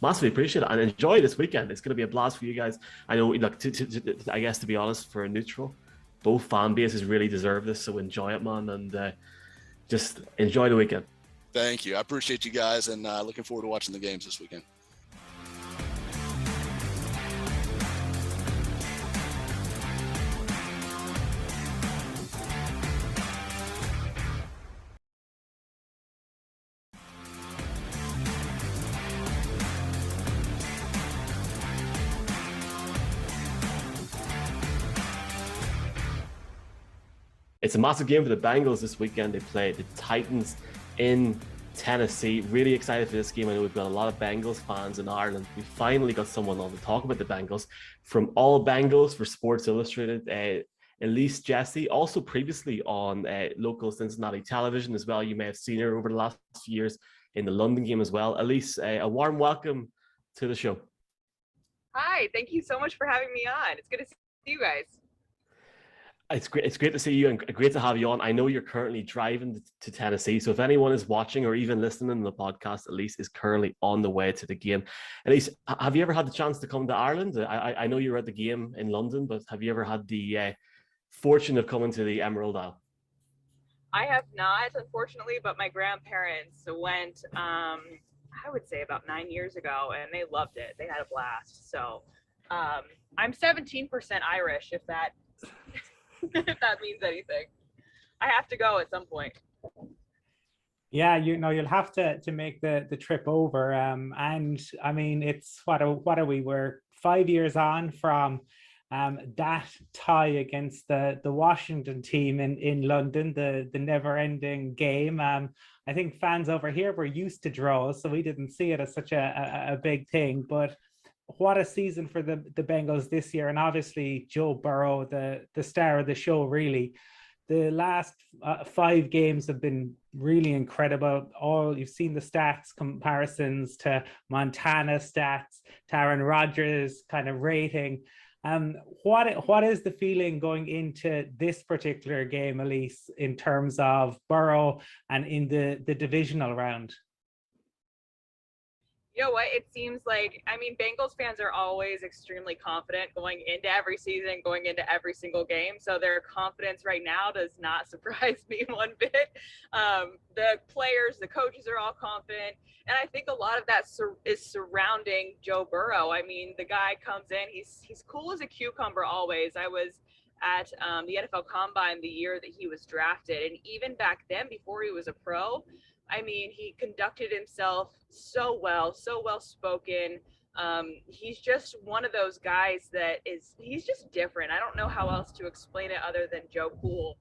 massively appreciate it and enjoy this weekend. It's going to be a blast for you guys. I know, look, I guess to be honest, for a neutral, both fan bases really deserve this, so enjoy it, man, and just enjoy the weekend.
Thank you. I appreciate you guys, and looking forward to watching the games this weekend.
It's a massive game for the Bengals this weekend. They play the Titans in Tennessee. Really excited for this game. I know we've got a lot of Bengals fans in Ireland. We finally got someone on to talk about the Bengals from All Bengals for Sports Illustrated. Elise Jesse, also previously on local Cincinnati television as well. You may have seen her over the last few years in the London game as well. Elise, a warm welcome to the show.
Hi, thank you so much for having me on. It's good to see you guys.
It's great to see you and great to have you on. I know you're currently driving to Tennessee, so if anyone is watching or even listening to the podcast, Elise is currently on the way to the game. Elise, have you ever had the chance to come to Ireland? I know you were at the game in London, but have you ever had the fortune of coming to the Emerald Isle?
I have not, unfortunately, but my grandparents went, I would say about 9 years ago, and they loved it. They had a blast. So I'm 17% Irish, if that if that means anything. I have to go at some point.
Yeah, you'll have to make the trip over. And I mean, it's what are we? We're 5 years on from that tie against the Washington team in London, the never-ending game. I think fans over here were used to draws, so we didn't see it as such a big thing. But what a season for the Bengals this year, and obviously Joe Burrow, the star of the show, really. The last 5 games have been really incredible. You've seen the stats comparisons to Montana stats, to Aaron Rodgers kind of rating. What is the feeling going into this particular game, Elise, in terms of Burrow and in the divisional round?
You know what? It seems like, I mean, Bengals fans are always extremely confident going into every season, going into every single game. So their confidence right now does not surprise me one bit. The players, the coaches are all confident. And I think a lot of that is surrounding Joe Burrow. I mean, the guy comes in, he's cool as a cucumber always. I was at the NFL Combine the year that he was drafted. And even back then, before he was a pro, I mean, he conducted himself so well spoken. He's just one of those guys he's just different. I don't know how else to explain it other than Joe Cool.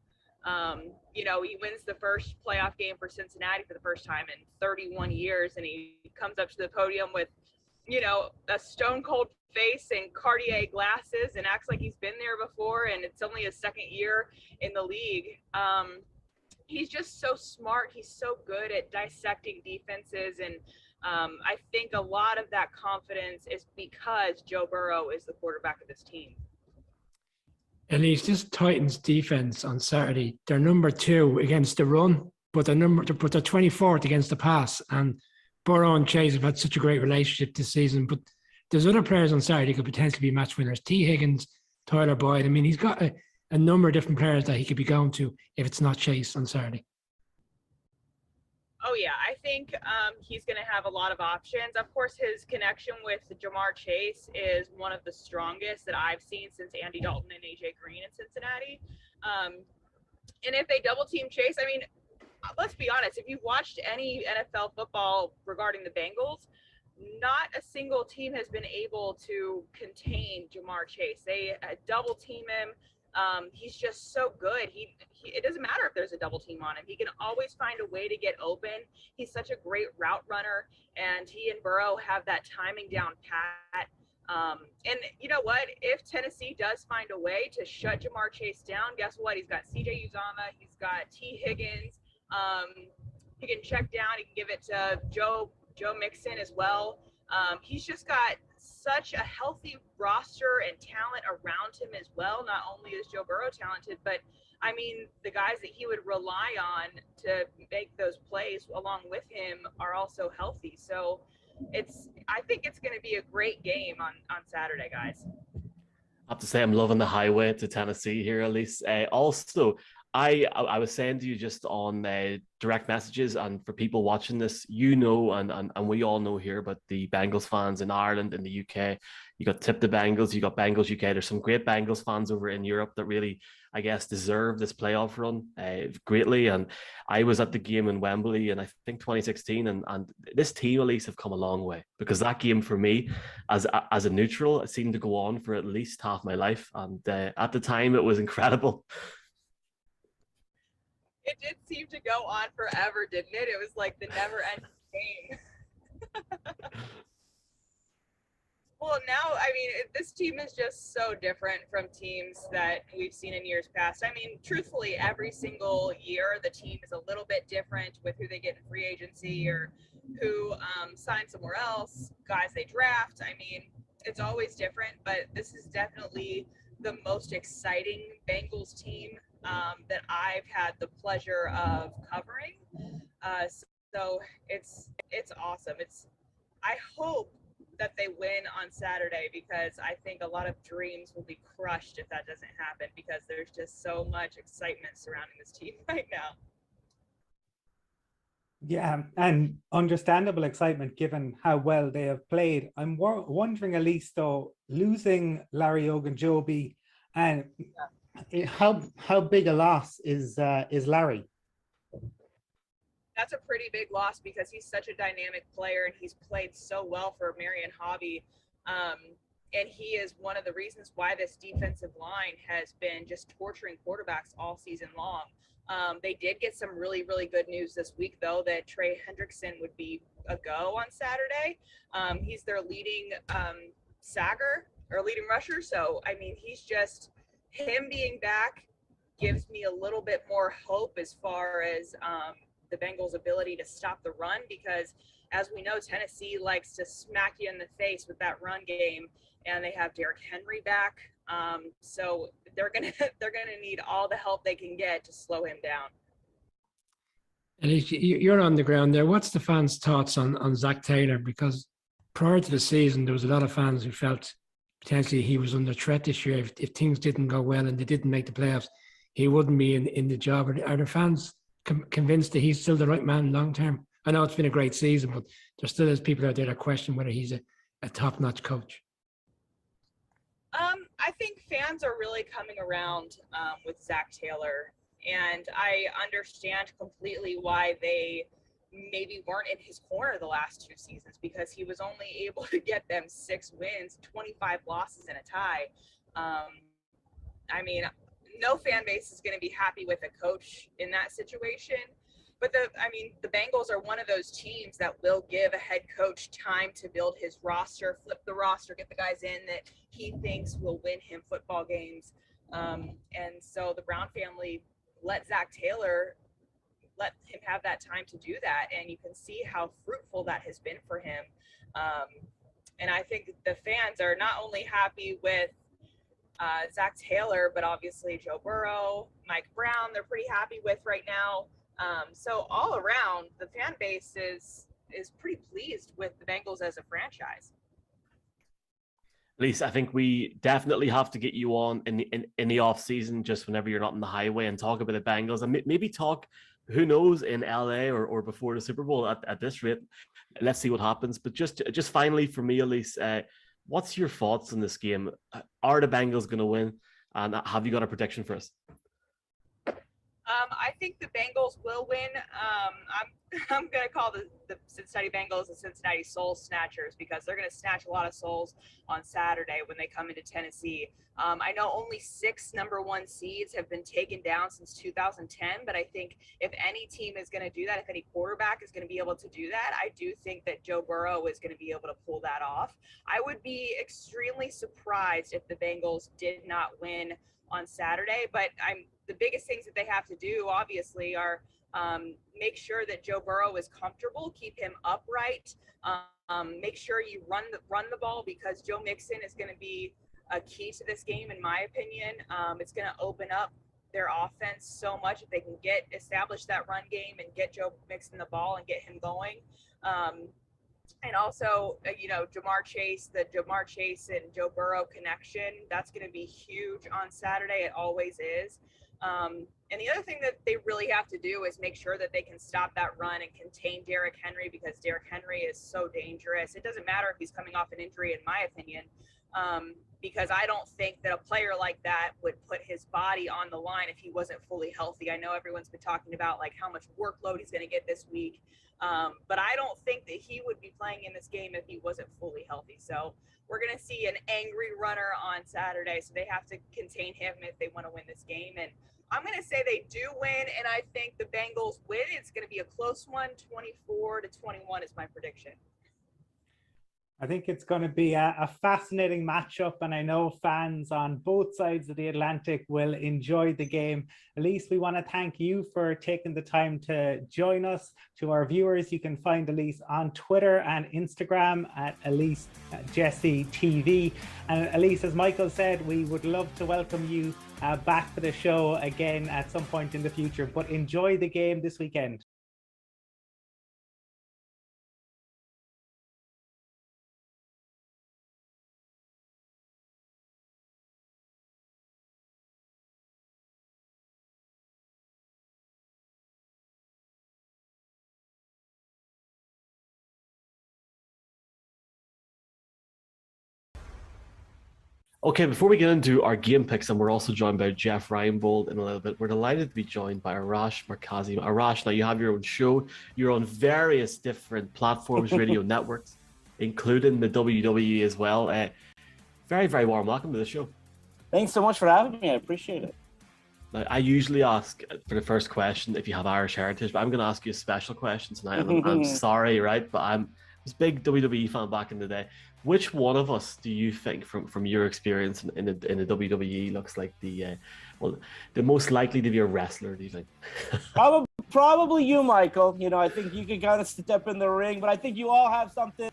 He wins the first playoff game for Cincinnati for the first time in 31 years. And he comes up to the podium with, a stone cold face and Cartier glasses and acts like he's been there before. And it's only his second year in the league. he's just so smart. He's so good at dissecting defenses. And I think a lot of that confidence is because Joe Burrow is the quarterback of this team.
At least this Titans defense on Saturday, they're number 2 against the run, but they're 24th against the pass. And Burrow and Chase have had such a great relationship this season. But there's other players on Saturday who could potentially be match winners. T. Higgins, Tyler Boyd. I mean, he's got a number of different players that he could be going to if it's not Chase on Saturday.
Oh, yeah. I think he's going to have a lot of options. Of course, his connection with Jamar Chase is one of the strongest that I've seen since Andy Dalton and A.J. Green in Cincinnati. And if they double team Chase, I mean, let's be honest. If you've watched any NFL football regarding the Bengals, not a single team has been able to contain Jamar Chase. They double team him. He's just so good. It doesn't matter if there's a double team on him. He can always find a way to get open. He's such a great route runner, and he and Burrow have that timing down pat. And you know what? If Tennessee does find a way to shut Jamar Chase down, guess what? He's got C.J. Uzomah. He's got T. Higgins. He can check down. He can give it to Joe Mixon as well. He's just got such a healthy roster and talent around him as well. Not only is Joe Burrow talented, but I mean, the guys that he would rely on to make those plays along with him are also healthy. So I think it's going to be a great game on Saturday, guys.
I have to say, I'm loving the highway to Tennessee here, Elise. Also, I was saying to you just on direct messages, and for people watching this, and we all know here, but the Bengals fans in Ireland, in the UK, you got Tip the Bengals, you got Bengals UK. There's some great Bengals fans over in Europe that really, I guess, deserve this playoff run greatly. And I was at the game in Wembley in, I think, 2016, and this team, at least, have come a long way, because that game for me, as a neutral, it seemed to go on for at least half my life. And at the time, it was incredible.
It did seem to go on forever, didn't it? It was like the never-ending game. Well, now, I mean, this team is just so different from teams that we've seen in years past. I mean, truthfully, every single year, the team is a little bit different with who they get in free agency or who signs somewhere else, guys they draft. I mean, it's always different, but this is definitely the most exciting Bengals team that I've had the pleasure of covering. So it's awesome. I hope that they win on Saturday, because I think a lot of dreams will be crushed if that doesn't happen, because there's just so much excitement surrounding this team right now.
Yeah, and understandable excitement given how well they have played. I'm wondering, Elise, though, losing Larry Ogunjobi, and how big a loss is Larry?
That's a pretty big loss, because he's such a dynamic player and he's played so well for Marion Hobby. And he is one of the reasons why this defensive line has been just torturing quarterbacks all season long. They did get some really, really good news this week, though, that Trey Hendrickson would be a go on Saturday. He's their leading leading rusher. So, I mean, him being back gives me a little bit more hope as far as the Bengals' ability to stop the run, because as we know, Tennessee likes to smack you in the face with that run game, and they have Derrick Henry back. So they're gonna need all the help they can get to slow him down.
And you're on the ground there. What's the fans' thoughts on Zach Taylor? Because prior to the season, there was a lot of fans who felt potentially he was under threat this year. If things didn't go well and they didn't make the playoffs, he wouldn't be in the job. Are the fans convinced that he's still the right man long term? I know it's been a great season, but there still is people out there that question whether he's a top-notch coach.
I think fans are really coming around with Zach Taylor, and I understand completely why they maybe weren't in his corner the last 2 seasons, because he was only able to get them 6 wins, 25 losses, and a tie. I mean, no fan base is going to be happy with a coach in that situation. But the Bengals are one of those teams that will give a head coach time to build his roster, flip the roster, get the guys in that he thinks will win him football games. And so the Brown family let Zach Taylor let him have that time to do that. And you can see how fruitful that has been for him. And I think the fans are not only happy with Zach Taylor, but obviously Joe Burrow, Mike Brown, they're pretty happy with right now. So all around, the fan base is pretty pleased with the Bengals as a franchise.
Lisa, I think we definitely have to get you on in the off season, just whenever you're not on the highway, and talk about the Bengals, and maybe talk, who knows, in LA or before the Super Bowl at this rate. Let's see what happens. But just finally for me, Elise, what's your thoughts on this game? Are the Bengals going to win? And have you got a prediction for us?
I think the Bengals will win. I'm going to call the Cincinnati Bengals the Cincinnati Soul Snatchers, because they're going to snatch a lot of souls on Saturday when they come into Tennessee. I know only 6 number 1 seeds have been taken down since 2010, but I think if any team is going to do that, if any quarterback is going to be able to do that, I do think that Joe Burrow is going to be able to pull that off. I would be extremely surprised if the Bengals did not win on Saturday, but the biggest things that they have to do, obviously, are make sure that Joe Burrow is comfortable, keep him upright, make sure you run the ball, because Joe Mixon is going to be a key to this game, in my opinion. It's going to open up their offense so much if they can establish that run game and get Joe Mixon the ball and get him going. And also, Jamar Chase and Joe Burrow connection, that's going to be huge on Saturday. It always is. And the other thing that they really have to do is make sure that they can stop that run and contain Derrick Henry, because Derrick Henry is so dangerous. It doesn't matter if he's coming off an injury, in my opinion, because I don't think that a player like that would put his body on the line if he wasn't fully healthy. I know everyone's been talking about like how much workload he's going to get this week, but I don't think that he would be playing in this game if he wasn't fully healthy. So we're going to see an angry runner on Saturday, so they have to contain him if they want to win this game. And I'm going to say they do win, and I think the Bengals win. It's going to be a close one, 24-21 is my prediction.
I think it's going to be a fascinating matchup, and I know fans on both sides of the Atlantic will enjoy the game. Elise, we want to thank you for taking the time to join us. To our viewers, you can find Elise on Twitter and Instagram at Elise Jessie TV. And Elise, as Michael said, we would love to welcome you back to the show again at some point in the future, but enjoy the game this weekend.
Okay, before we get into our game picks, and we're also joined by Jeff Reinbold in a little bit, we're delighted to be joined by Arash Markazi. Arash, now you have your own show. You're on various different platforms, radio networks, including the WWE as well. Very, very warm welcome to the show.
Thanks so much for having me. I appreciate it.
Now, I usually ask for the first question if you have Irish heritage, but I'm going to ask you a special question tonight. And I'm sorry, right? But I was a big WWE fan back in the day. Which one of us do you think, from your experience in the WWE, looks like the most likely to be a wrestler? Do you think?
Probably you, Michael. I think you can kind of step in the ring, but I think you all have something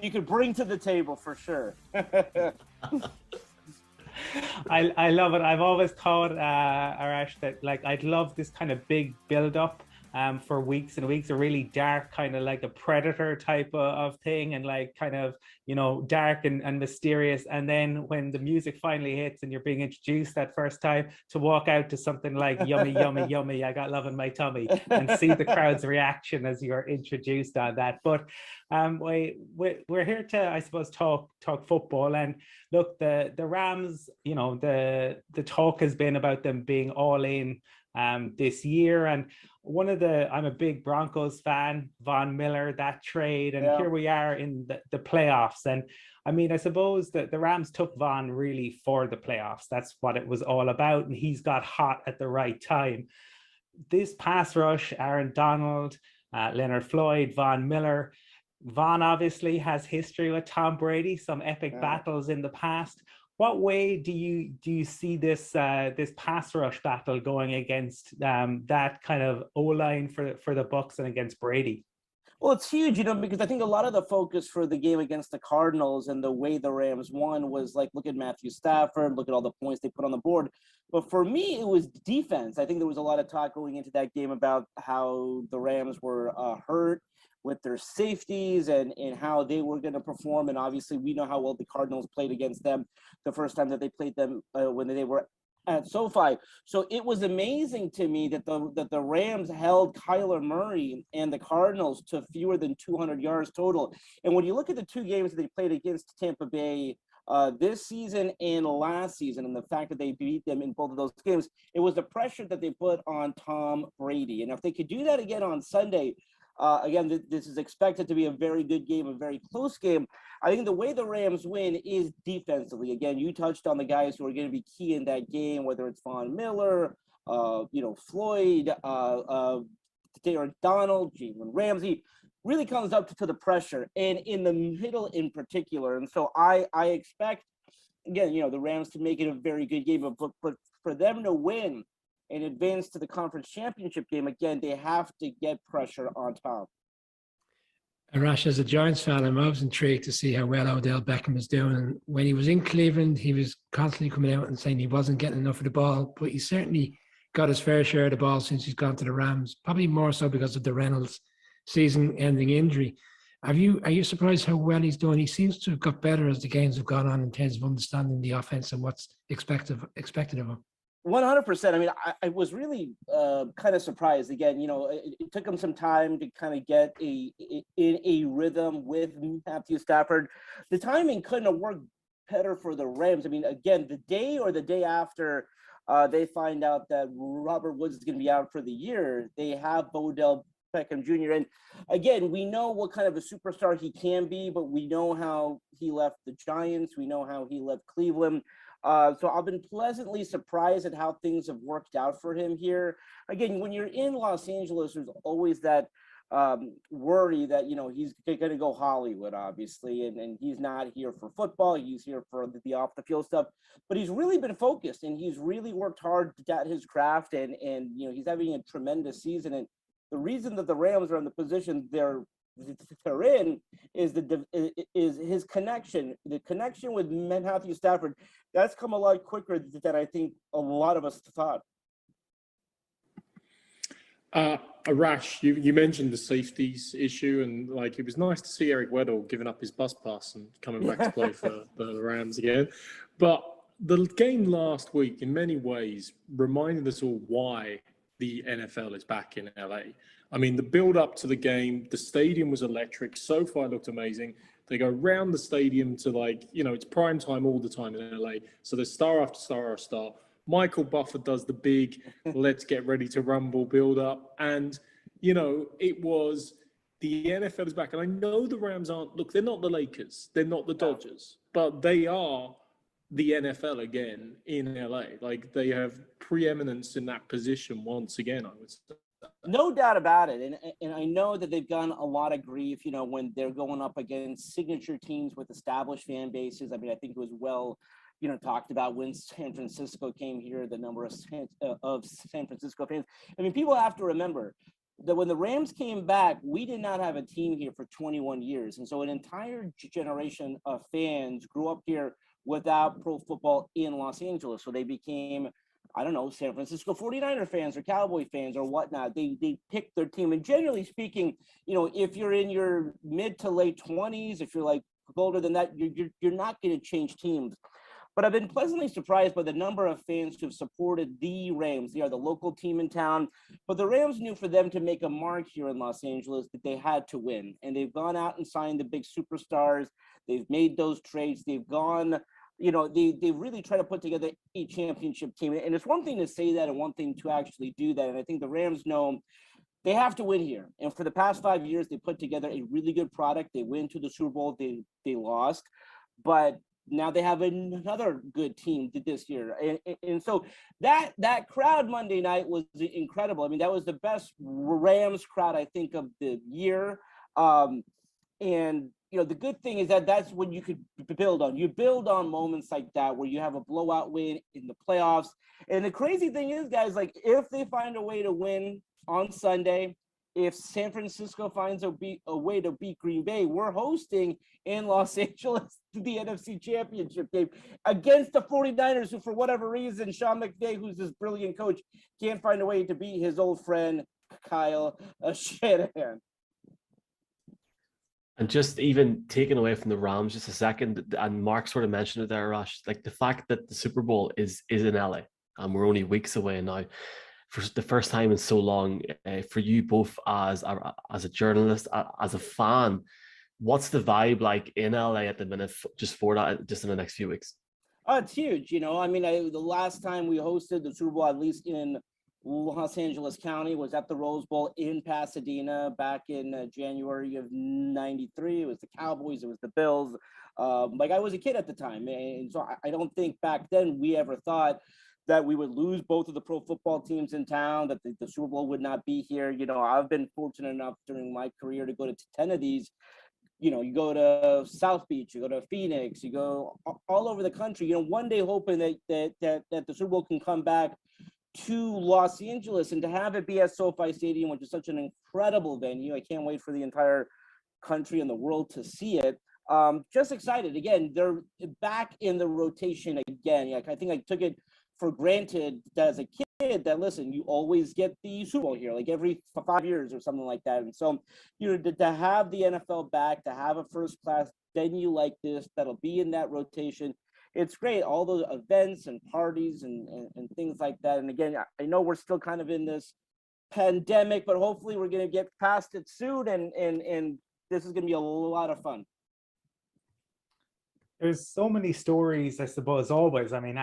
you could bring to the table for sure.
I love it. I've always thought, Arash, that I'd love this kind of big build-up for weeks and weeks, a really dark kind of like a Predator type of thing, and kind of dark and mysterious, and then when the music finally hits and you're being introduced that first time, to walk out to something like yummy yummy yummy, I got love in my tummy, and see the crowd's reaction as you're introduced on that. But we're here to, I suppose, talk football. And look, the Rams, the talk has been about them being all in this year, and I'm a big Broncos fan, Von Miller, that trade, and here we are in the playoffs. And I mean, I suppose that the Rams took Von really for the playoffs. That's what it was all about, and he's got hot at the right time. This pass rush, Aaron Donald, Leonard Floyd, Von Miller. Von obviously has history with Tom Brady, some epic battles in the past. What way do you see this this pass rush battle going against that kind of O-line for the Bucs and against Brady?
Well, it's huge, because I think a lot of the focus for the game against the Cardinals and the way the Rams won was like, look at Matthew Stafford, look at all the points they put on the board. But for me, it was defense. I think there was a lot of talk going into that game about how the Rams were hurt with their safeties and how they were going to perform. And obviously, we know how well the Cardinals played against them the first time that they played them when they were at SoFi. So it was amazing to me that the Rams held Kyler Murray and the Cardinals to fewer than 200 yards total. And when you look at the two games that they played against Tampa Bay this season and last season, and the fact that they beat them in both of those games, it was the pressure that they put on Tom Brady. And if they could do that again on Sunday, again, this is expected to be a very good game, a very close game. I think the way the Rams win is defensively. Again, you touched on the guys who are going to be key in that game, whether it's Von Miller, Floyd, Derrick Donald, Jalen Ramsey. Really comes up to the pressure, and in the middle in particular. And so I expect, again, the Rams to make it a very good game, but for them to win and advance to the conference championship game, again, they have to get pressure on top.
And Rash, as a Giants fan, I'm always intrigued to see how well Odell Beckham is doing. And when he was in Cleveland, he was constantly coming out and saying he wasn't getting enough of the ball, but he certainly got his fair share of the ball since he's gone to the Rams, probably more so because of the Reynolds season-ending injury. Are you surprised how well he's doing? He seems to have got better as the games have gone on in terms of understanding the offense and what's expected of him.
100%. I mean, I was really kind of surprised. Again, it took him some time to kind of get in a rhythm with Matthew Stafford. The timing couldn't have worked better for the Rams. I mean, again, the day after they find out that Robert Woods is going to be out for the year, they have Odell Beckham Jr. And again, we know what kind of a superstar he can be, but we know how he left the Giants. We know how he left Cleveland. So I've been pleasantly surprised at how things have worked out for him here. Again, when you're in Los Angeles, there's always that worry that, he's going to go Hollywood, obviously, and he's not here for football. He's here for the off the field stuff, but he's really been focused and he's really worked hard at his craft and he's having a tremendous season. And the reason that the Rams are in the position they're in is his connection. The connection with Matthew Stafford, that's come a lot quicker than I think a lot of us thought.
Arash, you mentioned the safeties issue, and it was nice to see Eric Weddle giving up his bus pass and coming back to play for the Rams again. But the game last week, in many ways, reminded us all why the NFL is back in LA. I mean, the build up to the game, the stadium was electric. SoFi looked amazing. They go around the stadium to it's prime time all the time in LA. So there's star after star after star. Michael Buffer does the big, let's get ready to rumble build up. And, it was the NFL is back. And I know the Rams they're not the Lakers. They're not the Dodgers, but they are the NFL again in LA. They have preeminence in that position once again, I would say.
No doubt about it. And I know that they've gotten a lot of grief, when they're going up against signature teams with established fan bases. I mean, I think it was well, talked about when San Francisco came here, the number of San Francisco fans. I mean, people have to remember that when the Rams came back, we did not have a team here for 21 years. And so an entire generation of fans grew up here without pro football in Los Angeles. So they became, San Francisco 49er fans or Cowboy fans or whatnot. They picked their team. And generally speaking, if you're in your mid to late 20s, if you're older than that, you're not going to change teams. But I've been pleasantly surprised by the number of fans who have supported the Rams. They are the local team in town. But the Rams knew for them to make a mark here in Los Angeles that they had to win. And they've gone out and signed the big superstars. They've made those trades. They've gone, they really try to put together a championship team. And it's one thing to say that and one thing to actually do that. And I think the Rams know they have to win here. And for the past 5 years, they put together a really good product. They went to the Super Bowl. They lost. But now they have another good team this year. And so that crowd Monday night was incredible. I mean, that was the best Rams crowd, I think, of the year. And the good thing is that that's what you could build on. You build on moments like that where you have a blowout win in the playoffs. And the crazy thing is, guys, like if they find a way to win on Sunday, if San Francisco finds a way to beat Green Bay, we're hosting in Los Angeles the NFC Championship game against the 49ers, who for whatever reason, Sean McVay, who's this brilliant coach, can't find a way to beat his old friend Kyle Shanahan.
And just even taking away from the Rams just a second, and Mark sort of mentioned it there, Rush, like the fact that the Super Bowl is in LA and we're only weeks away now, for the first time in so long, for you both as a journalist, as a fan, what's the vibe like in LA at the minute, just for that, just in the next few weeks?
Oh, it's huge. I mean, the last time we hosted the Super Bowl, at least in Los Angeles County, was at the Rose Bowl in Pasadena back in January of '93. It was the Cowboys, it was the Bills. Like I was a kid at the time, and so I don't think back then we ever thought that we would lose both of the pro football teams in town, that the Super Bowl would not be here. I've been fortunate enough during my career to go to 10 of these. You go to South Beach, you go to Phoenix, you go all over the country, one day hoping that the Super Bowl can come back to Los Angeles, and to have it be at SoFi Stadium, which is such an incredible venue. I can't wait for the entire country and the world to see it. Just excited. Again, they're back in the rotation again. I think I took it for granted that as a kid that, listen, you always get the Super Bowl here, like every 5 years or something like that. And so, to have the NFL back, to have a first-class venue like this that'll be in that rotation, it's great. All those events and parties and things like that. And again, I know we're still kind of in this pandemic, but hopefully we're going to get past it soon. And this is going to be a lot of fun.
There's so many stories, I suppose, always. I mean,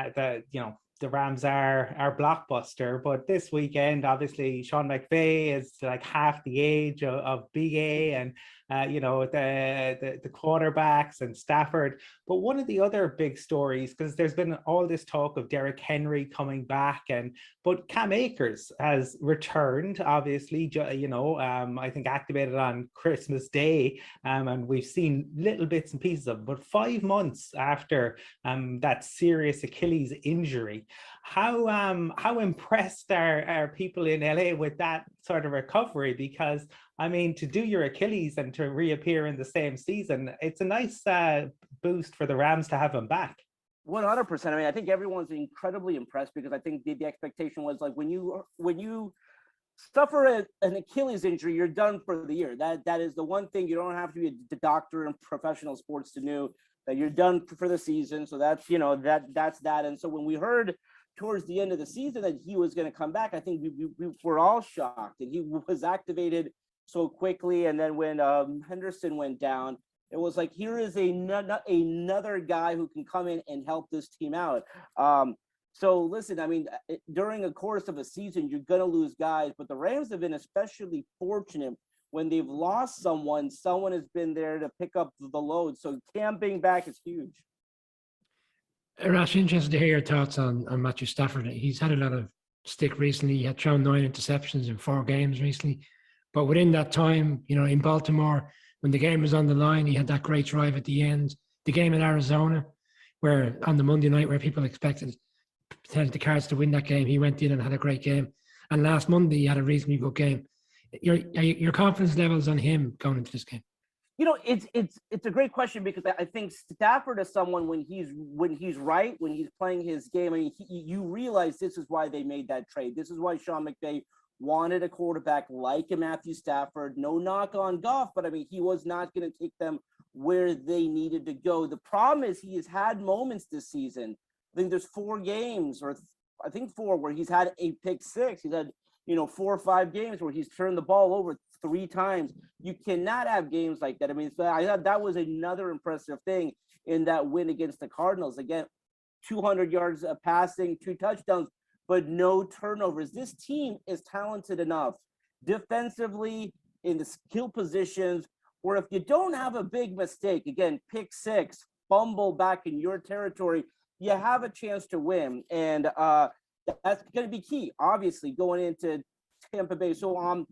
the Rams are blockbuster, but this weekend, obviously, Sean McVay is like half the age of Big A, and the quarterbacks and Stafford. But one of the other big stories, because there's been all this talk of Derrick Henry coming back, but Cam Akers has returned, obviously, I think activated on Christmas Day, and we've seen little bits and pieces of it. But 5 months after that serious Achilles injury, how impressed are people in LA with that sort of recovery? Because I mean, to do your Achilles and to reappear in the same season, it's a nice boost for the Rams to have him back.
100%. I mean, I think everyone's incredibly impressed, because I think the expectation was like when you suffer an Achilles injury, you're done for the year. That is the one thing. You don't have to be a doctor in professional sports to know that you're done for the season. So that's that's that. And so when we heard towards the end of the season that he was going to come back, I think we were all shocked, and he was activated so quickly. And then when Henderson went down, it was like, here is another guy who can come in and help this team out. So listen, I mean, during a course of a season, you're going to lose guys, but the Rams have been especially fortunate when they've lost someone has been there to pick up the load. So Cam being back is huge.
Rash, interested to hear your thoughts on Matthew Stafford. He's had a lot of stick recently. He had thrown 9 interceptions in 4 games recently. But within that time, in Baltimore, when the game was on the line, he had that great drive at the end. The game in Arizona, where on the Monday night, where people expected the Cards to win that game, he went in and had a great game. And last Monday, he had a reasonably good game. Your confidence levels on him going into this game?
It's a great question, because I think Stafford is someone when he's right, when he's playing his game. I mean, you realize this is why they made that trade. This is why Sean McVay wanted a quarterback like a Matthew Stafford. No knock on Goff, but I mean, he was not going to take them where they needed to go. The problem is he has had moments this season. I think there's 4 games, or I think 4, where he's had a pick six. He's had 4 or 5 games where he's turned the ball over 3 times. You cannot have games like that. I mean, so I thought that was another impressive thing in that win against the Cardinals. Again, 200 yards of passing, 2 touchdowns, but no turnovers. This team is talented enough defensively in the skill positions where if you don't have a big mistake, again, pick six, fumble back in your territory, you have a chance to win. And that's going to be key, obviously, going into Tampa Bay. So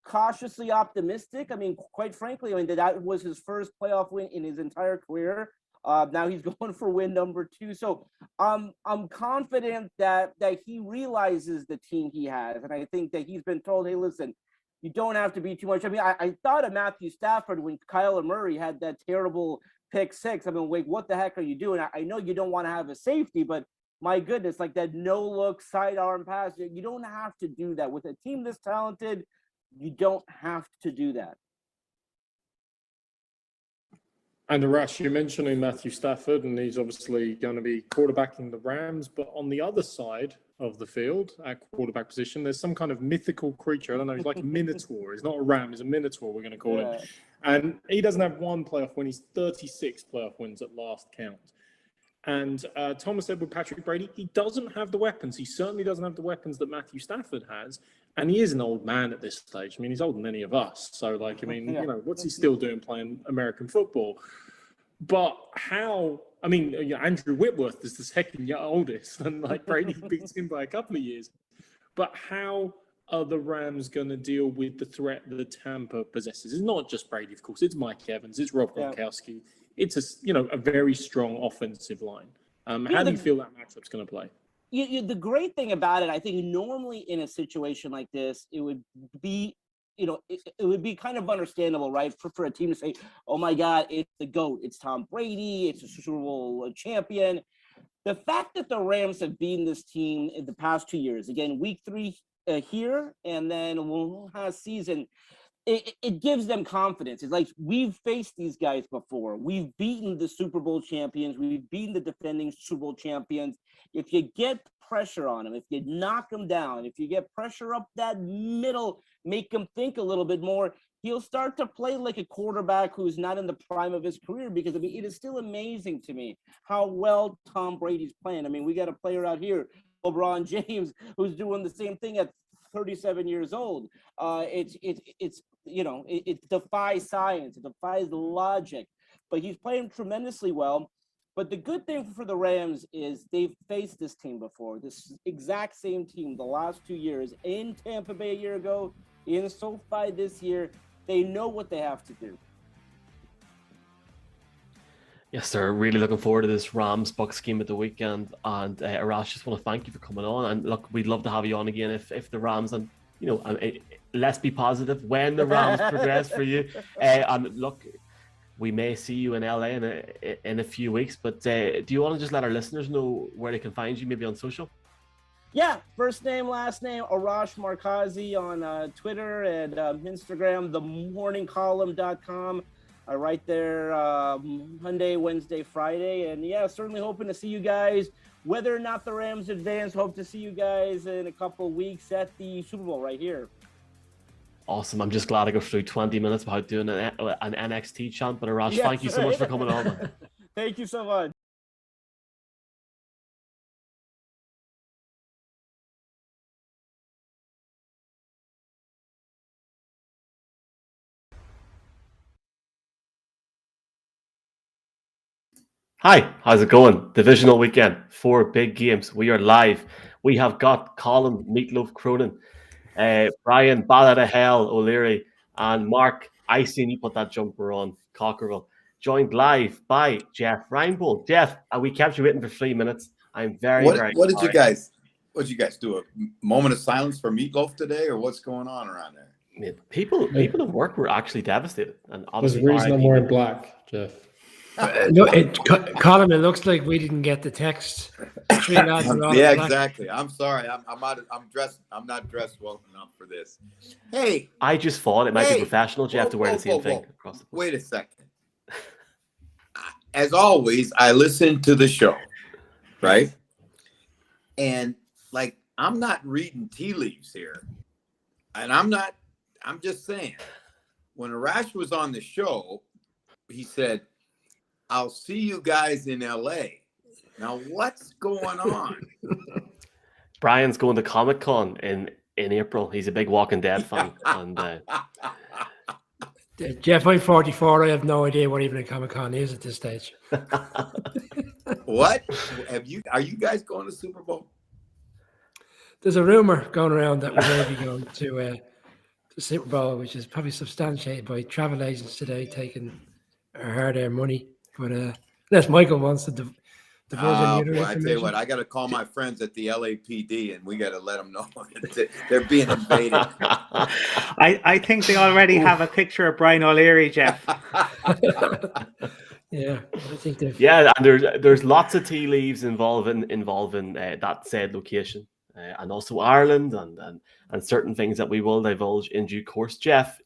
cautiously optimistic. I mean, quite frankly, I mean, that was his first playoff win in his entire career. Now he's going for win number 2. So I'm confident that he realizes the team he has. And I think that he's been told, hey, listen, you don't have to be too much. I mean, I thought of Matthew Stafford when Kyler Murray had that terrible pick 6. I mean, wait, what the heck are you doing? I know you don't want to have a safety, but my goodness, like that no-look sidearm pass, you don't have to do that. With a team this talented, you don't have to do that.
And Arash, you're mentioning Matthew Stafford, and he's obviously going to be quarterbacking the Rams. But on the other side of the field, at quarterback position, there's some kind of mythical creature. I don't know. He's like a minotaur. He's not a ram. He's a minotaur, we're going to call him. And he doesn't have one playoff win. He's 36 playoff wins at last count. And Thomas said with Patrick Brady, he doesn't have the weapons. He certainly doesn't have the weapons that Matthew Stafford has. And he is an old man at this stage. I mean, he's older than any of us. So, like, I mean, you know, what's he still doing playing American football? But how, I mean, you know, Andrew Whitworth is the second oldest, and like Brady beats him by a couple of years. But how are the Rams going to deal with the threat that Tampa possesses? It's not just Brady, of course. It's Mike Evans. It's Rob Gronkowski. It's a very strong offensive line. How do you feel that matchup's going to play?
The great thing about it, I think normally in a situation like this, it would be, you know, it would be kind of understandable, right? For a team to say, oh my God, it's the GOAT. It's Tom Brady. It's a Super Bowl champion. The fact that the Rams have beaten this team in the past 2 years, again, week 3 here, and then last season, it gives them confidence. It's like, we've faced these guys before. We've beaten the Super Bowl champions. We've beaten the defending Super Bowl champions. If you get pressure on them, if you knock them down, if you get pressure up that middle, make him think a little bit more, he'll start to play like a quarterback who's not in the prime of his career. Because I mean, it is still amazing to me how well Tom Brady's playing. I mean, we got a player out here, LeBron James, who's doing the same thing at 37 years old. It's you know, it defies science, it defies logic, but he's playing tremendously well. But the good thing for the Rams is they've faced this team before, this exact same team the last 2 years, in Tampa Bay a year ago, in SoFi this year. They know what they have to do.
Yes, sir. Really looking forward to this Rams-Bucks game at the weekend. And Arash, just want to thank you for coming on. And look, we'd love to have you on again if the Rams, and you know, let's be positive when the Rams progress for you. And look, we may see you in LA in a few weeks. But do you want to just let our listeners know where they can find you, maybe on social?
Yeah, first name, last name, Arash Markazi on Twitter and Instagram, themorningcolumn.com. Right there, Monday, Wednesday, Friday. And yeah, certainly hoping to see you guys. Whether or not the Rams advance, hope to see you guys in a couple of weeks at the Super Bowl right here.
Awesome. I'm just glad I got through 20 minutes without doing an NXT chant. But Arash, thank you so much for coming on.
Thank you so much.
Hi, how's it going? Divisional weekend, 4 big games. We are live. We have got Colin Meatloaf Cronin, Brian Ball out of Hell O'Leary, and Mark, I seen you put that jumper on, Cockerville, joined live by Jeff Reinbold. Jeff, we kept you waiting for 3 minutes. I'm very
What
sorry.
did you guys do? A moment of silence for Meatloaf today, or what's going on around there?
I mean, people at work were actually devastated. And
There's a
obviously,
reason I'm wearing black, Jeff.
No, Colin, it looks like we didn't get the text.
Yeah, exactly. I'm sorry. I'm dressed. I'm not dressed well enough for this. Hey,
I just thought it might be professional, Jeff, to wear the same thing across the board.
Wait a second. As always, I listen to the show, right? And like, I'm not reading tea leaves here, and I'm just saying. When Arash was on the show, he said, I'll see you guys in LA. Now, what's going on?
Brian's going to Comic-Con in April. He's a big Walking Dead fan. And
Jeff, I'm 44. I have no idea what even a Comic-Con is at this stage.
What? Are you guys going to Super Bowl?
There's a rumor going around that we may be going to the Super Bowl, which is probably substantiated by travel agents today taking our hard-earned money. But unless Michael wants to divulge any other
Boy, I tell you
information.
what, I got to call my friends at the LAPD and we got to let them know that they're being invaded.
I think they already have a picture of Brian O'Leary, Jeff.
Yeah, I think they've.
Yeah, and there's lots of tea leaves involving that said location, and also Ireland and certain things that we will divulge in due course. Jeff,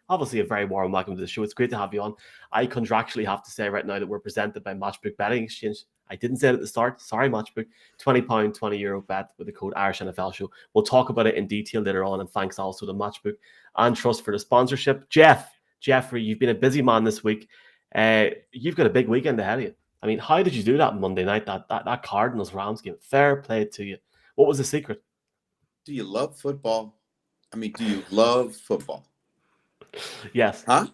obviously a very warm welcome to the show. It's great to have you on. I contractually have to say right now that we're presented by Matchbook Betting Exchange. I didn't say it at the start. Sorry, Matchbook. £20, €20 bet with the code Irish NFL Show. We'll talk about it in detail later on. And thanks also to Matchbook and Trust for the sponsorship. Jeffrey, you've been a busy man this week. You've got a big weekend ahead of you. I mean, how did you do that Monday night? That Cardinals Rams game. Fair play to you. What was the secret?
Do you love football? I mean, do you love football?
Yes.
Huh?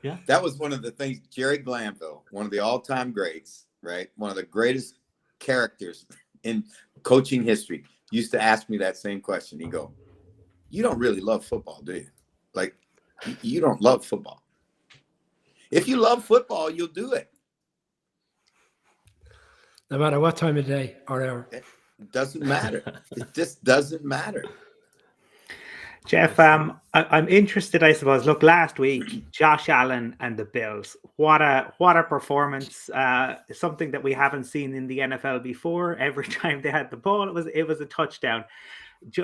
Yeah.
That was one of the things. Jerry Glanville, one of the all-time greats, right? One of the greatest characters in coaching history, used to ask me that same question. He'd go, "You don't really love football, do you? Like, you don't love football. If you love football, you'll do it.
No matter what time of day or hour.
It doesn't matter. It just doesn't matter."
Jeff, I'm interested, I suppose. Look, last week, Josh Allen and the Bills. What a performance! Something that we haven't seen in the NFL before. Every time they had the ball, it was a touchdown.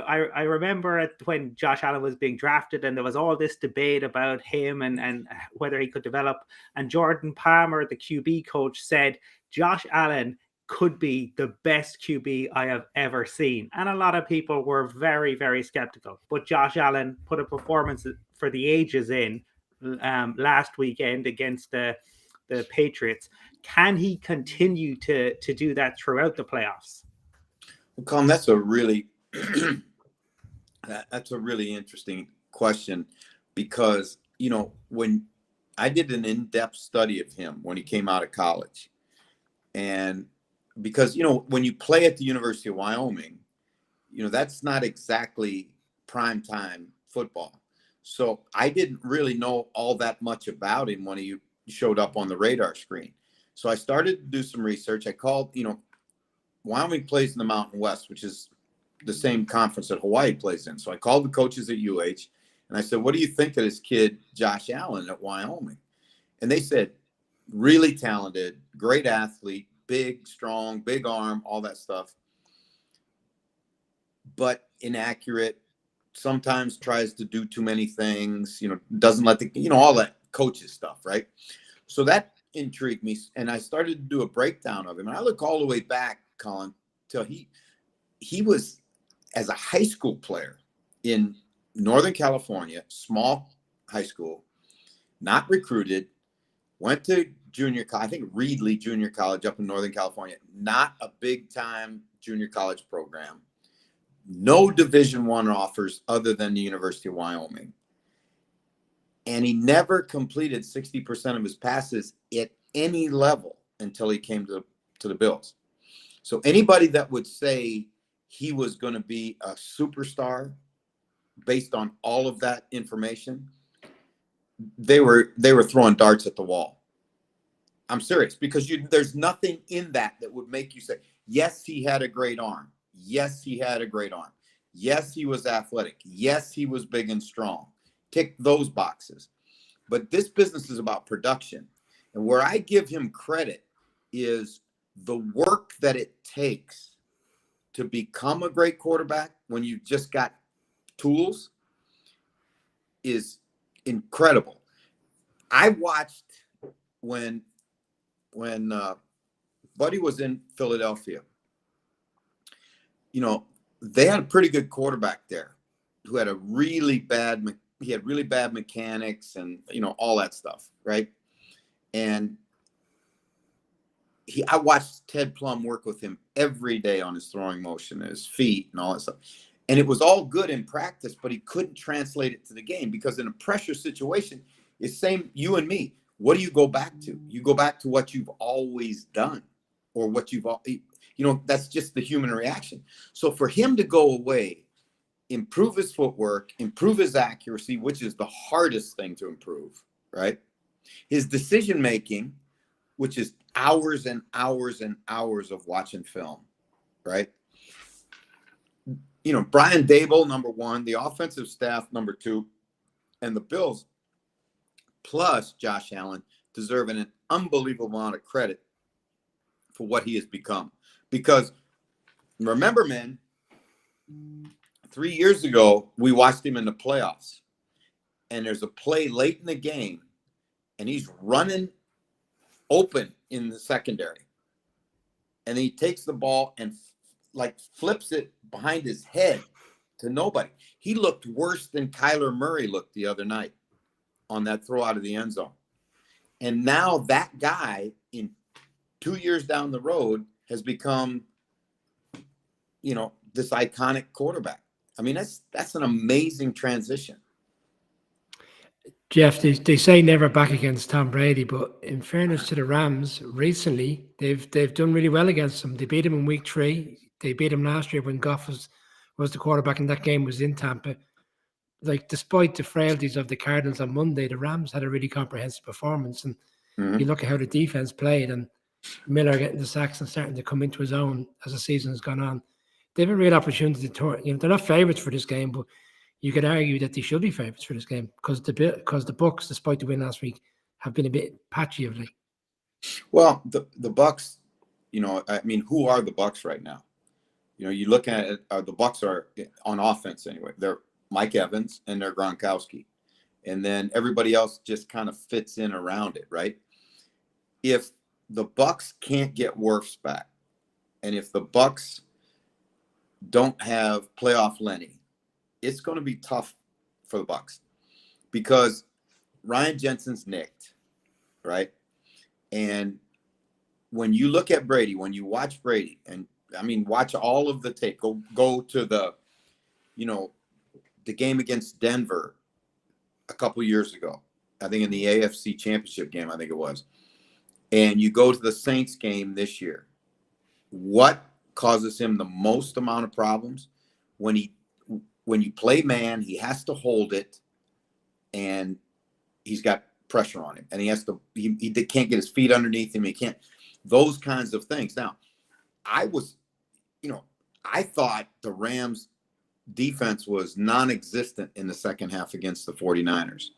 I remember it when Josh Allen was being drafted, and there was all this debate about him and whether he could develop. And Jordan Palmer, the QB coach, said Josh Allen could be the best QB I have ever seen. And a lot of people were very, very skeptical. But Josh Allen put a performance for the ages in last weekend against the Patriots. Can he continue to do that throughout the playoffs?
Well, Colin, that's a really interesting question, because, when I did an in-depth study of him when he came out of college, and because, when you play at the University of Wyoming, that's not exactly primetime football. So I didn't really know all that much about him when he showed up on the radar screen. So I started to do some research. I called, Wyoming plays in the Mountain West, which is the same conference that Hawaii plays in. So I called the coaches at UH and I said, "What do you think of this kid, Josh Allen, at Wyoming?" And they said, "Really talented, great athlete, big, strong, big arm, all that stuff, but inaccurate, sometimes tries to do too many things, doesn't let all that coaches stuff," right? So that intrigued me. And I started to do a breakdown of him. And I look all the way back, Colin, till he was, as a high school player in Northern California, small high school, not recruited, went to junior college, I think Reedley Junior College up in Northern California, not a big time junior college program, no Division I offers other than the University of Wyoming. And he never completed 60% of his passes at any level until he came to the Bills. So anybody that would say he was going to be a superstar based on all of that information, they were throwing darts at the wall. I'm serious, because there's nothing in that would make you say, yes, he had a great arm. Yes, he had a great arm. Yes, he was athletic. Yes, he was big and strong. Tick those boxes. But this business is about production. And where I give him credit is the work that it takes to become a great quarterback when you've just got tools is incredible. I watched when Buddy was in Philadelphia, they had a pretty good quarterback there who had really bad mechanics and, all that stuff. Right. And I watched Ted Plum work with him every day on his throwing motion and his feet and all that stuff. And it was all good in practice, but he couldn't translate it to the game, because in a pressure situation, it's same you and me. What do you go back to? You go back to what you've always done, or what that's just the human reaction. So for him to go away improve his footwork, improve his accuracy, which is the hardest thing to improve, right? His decision making, which is hours and hours and hours of watching film, right? You know, Brian Dable, number one, the offensive staff, number two, and the Bills, plus Josh Allen, deserve an unbelievable amount of credit for what he has become. Because remember, man, 3 years ago, we watched him in the playoffs, and there's a play late in the game, and he's running open in the secondary. And he takes the ball and like flips it behind his head to nobody. He looked worse than Kyler Murray looked the other night on that throw out of the end zone. And now that guy, in 2 years down the road, has become, you know, this iconic quarterback. I mean, that's an amazing transition.
Jeff, they say never back against Tom Brady, but in fairness to the Rams, recently they've done really well against them. They beat him in week 3. They beat him last year when Goff was the quarterback, and that game was in Tampa. Like, despite the frailties of the Cardinals on Monday, the Rams had a really comprehensive performance. And you look at how the defense played, and Miller getting the sacks and starting to come into his own as the season has gone on. They have a real opportunity to, you know, they're not favourites for this game, but you could argue that they should be favourites for this game because the Bucks, despite the win last week, have been a bit patchy of late.
Well, the Bucks, you know, I mean, who are the Bucks right now? You know, you look at it, the Bucks are on offense anyway. They're Mike Evans and they're Gronkowski, and then everybody else just kind of fits in around it, right? If the Bucks can't get Wirfs back, and if the Bucks don't have playoff Lenny, it's going to be tough for the Bucks because Ryan Jensen's nicked, right? And when you look at Brady, when you watch Brady, and I mean, watch all of the tape, go to the, you know, the game against Denver a couple years ago, I think in the AFC Championship game, I think it was, and you go to the Saints game this year. What causes him the most amount of problems? When you play man, he has to hold it, and he's got pressure on him, and he can't get his feet underneath him. He can't, those kinds of things. Now, I thought the Rams defense was non-existent in the second half against the 49ers,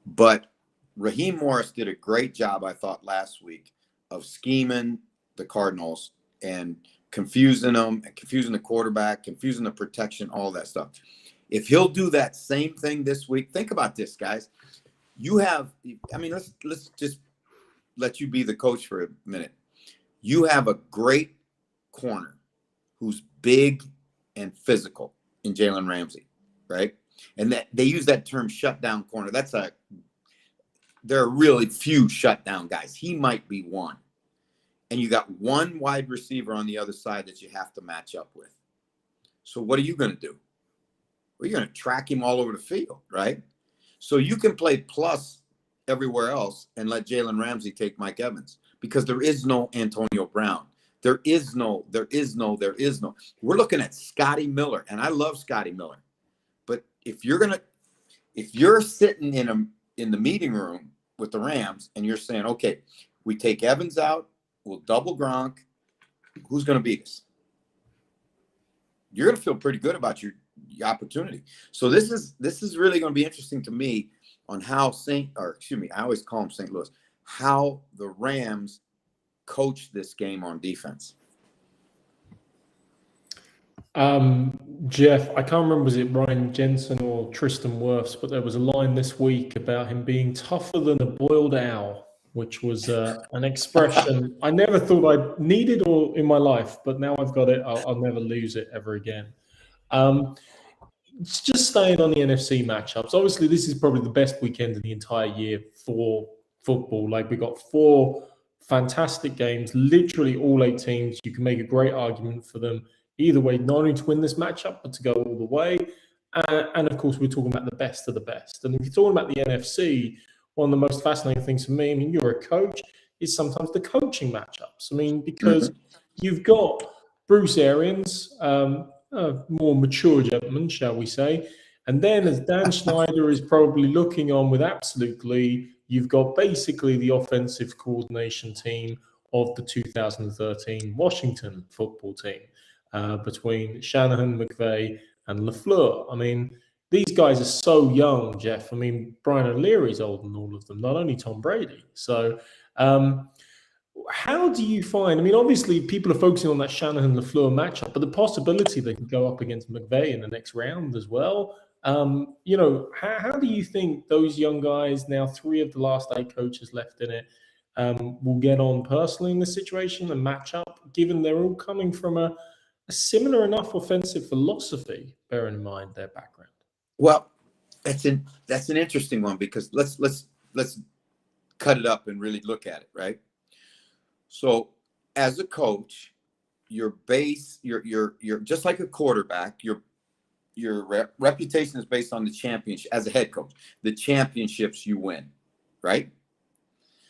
but Raheem Morris did a great job, I thought, last week of scheming the Cardinals and confusing them and confusing the quarterback, confusing the protection, all that stuff. If he'll do that same thing this week, think about this, guys. You have, I mean, let's just let you be the coach for a minute. You have a great corner who's big and physical in Jalen Ramsey, right? And that they use that term shutdown corner. There are really few shutdown guys. He might be one. And you got one wide receiver on the other side that you have to match up with. So what are you going to do? Well, you're going to track him all over the field, right? So you can play plus everywhere else and let Jalen Ramsey take Mike Evans because there is no Antonio Brown. There is no. We're looking at Scotty Miller, and I love Scotty Miller. But if you're sitting in the meeting room with the Rams and you're saying, okay, we take Evans out, we'll double Gronk, who's going to beat us? You're going to feel pretty good about your opportunity. So this is really going to be interesting to me on how I always call them St. Louis, how the Rams coach this game on defense.
Jeff, I can't remember, was it Ryan Jensen or Tristan Wirfs, but there was a line this week about him being tougher than a boiled owl, which was an expression I never thought I'd needed in my life, but now I've got it. I'll never lose it ever again. Just staying on the NFC matchups. Obviously, this is probably the best weekend of the entire year for football. Like, we got 4 fantastic games, literally all 8 teams. You can make a great argument for them either way, not only to win this matchup, but to go all the way. And of course, we're talking about the best of the best. And if you're talking about the NFC, one of the most fascinating things for me, I mean, you're a coach, is sometimes the coaching matchups. I mean, because you've got Bruce Arians, more mature gentleman, shall we say. And then as Dan Snyder is probably looking on with absolute glee, you've got basically the offensive coordination team of the 2013 Washington football team between Shanahan, McVay, and LaFleur. I mean, these guys are so young, Jeff. I mean, Brian O'Leary's older than all of them, not only Tom Brady. So how do you find, I mean, obviously people are focusing on that Shanahan-LaFleur matchup, but the possibility they can go up against McVay in the next round as well. How do you think those young guys, now 3 of the last 8 coaches left in it, will get on personally in this situation and match up, given they're all coming from a similar enough offensive philosophy, bearing in mind their background?
Well, that's an interesting one, because let's cut it up and really look at it, right? So as a coach, your base, you're just like a quarterback, your reputation is based on the championship. As a head coach, the championships you win, right?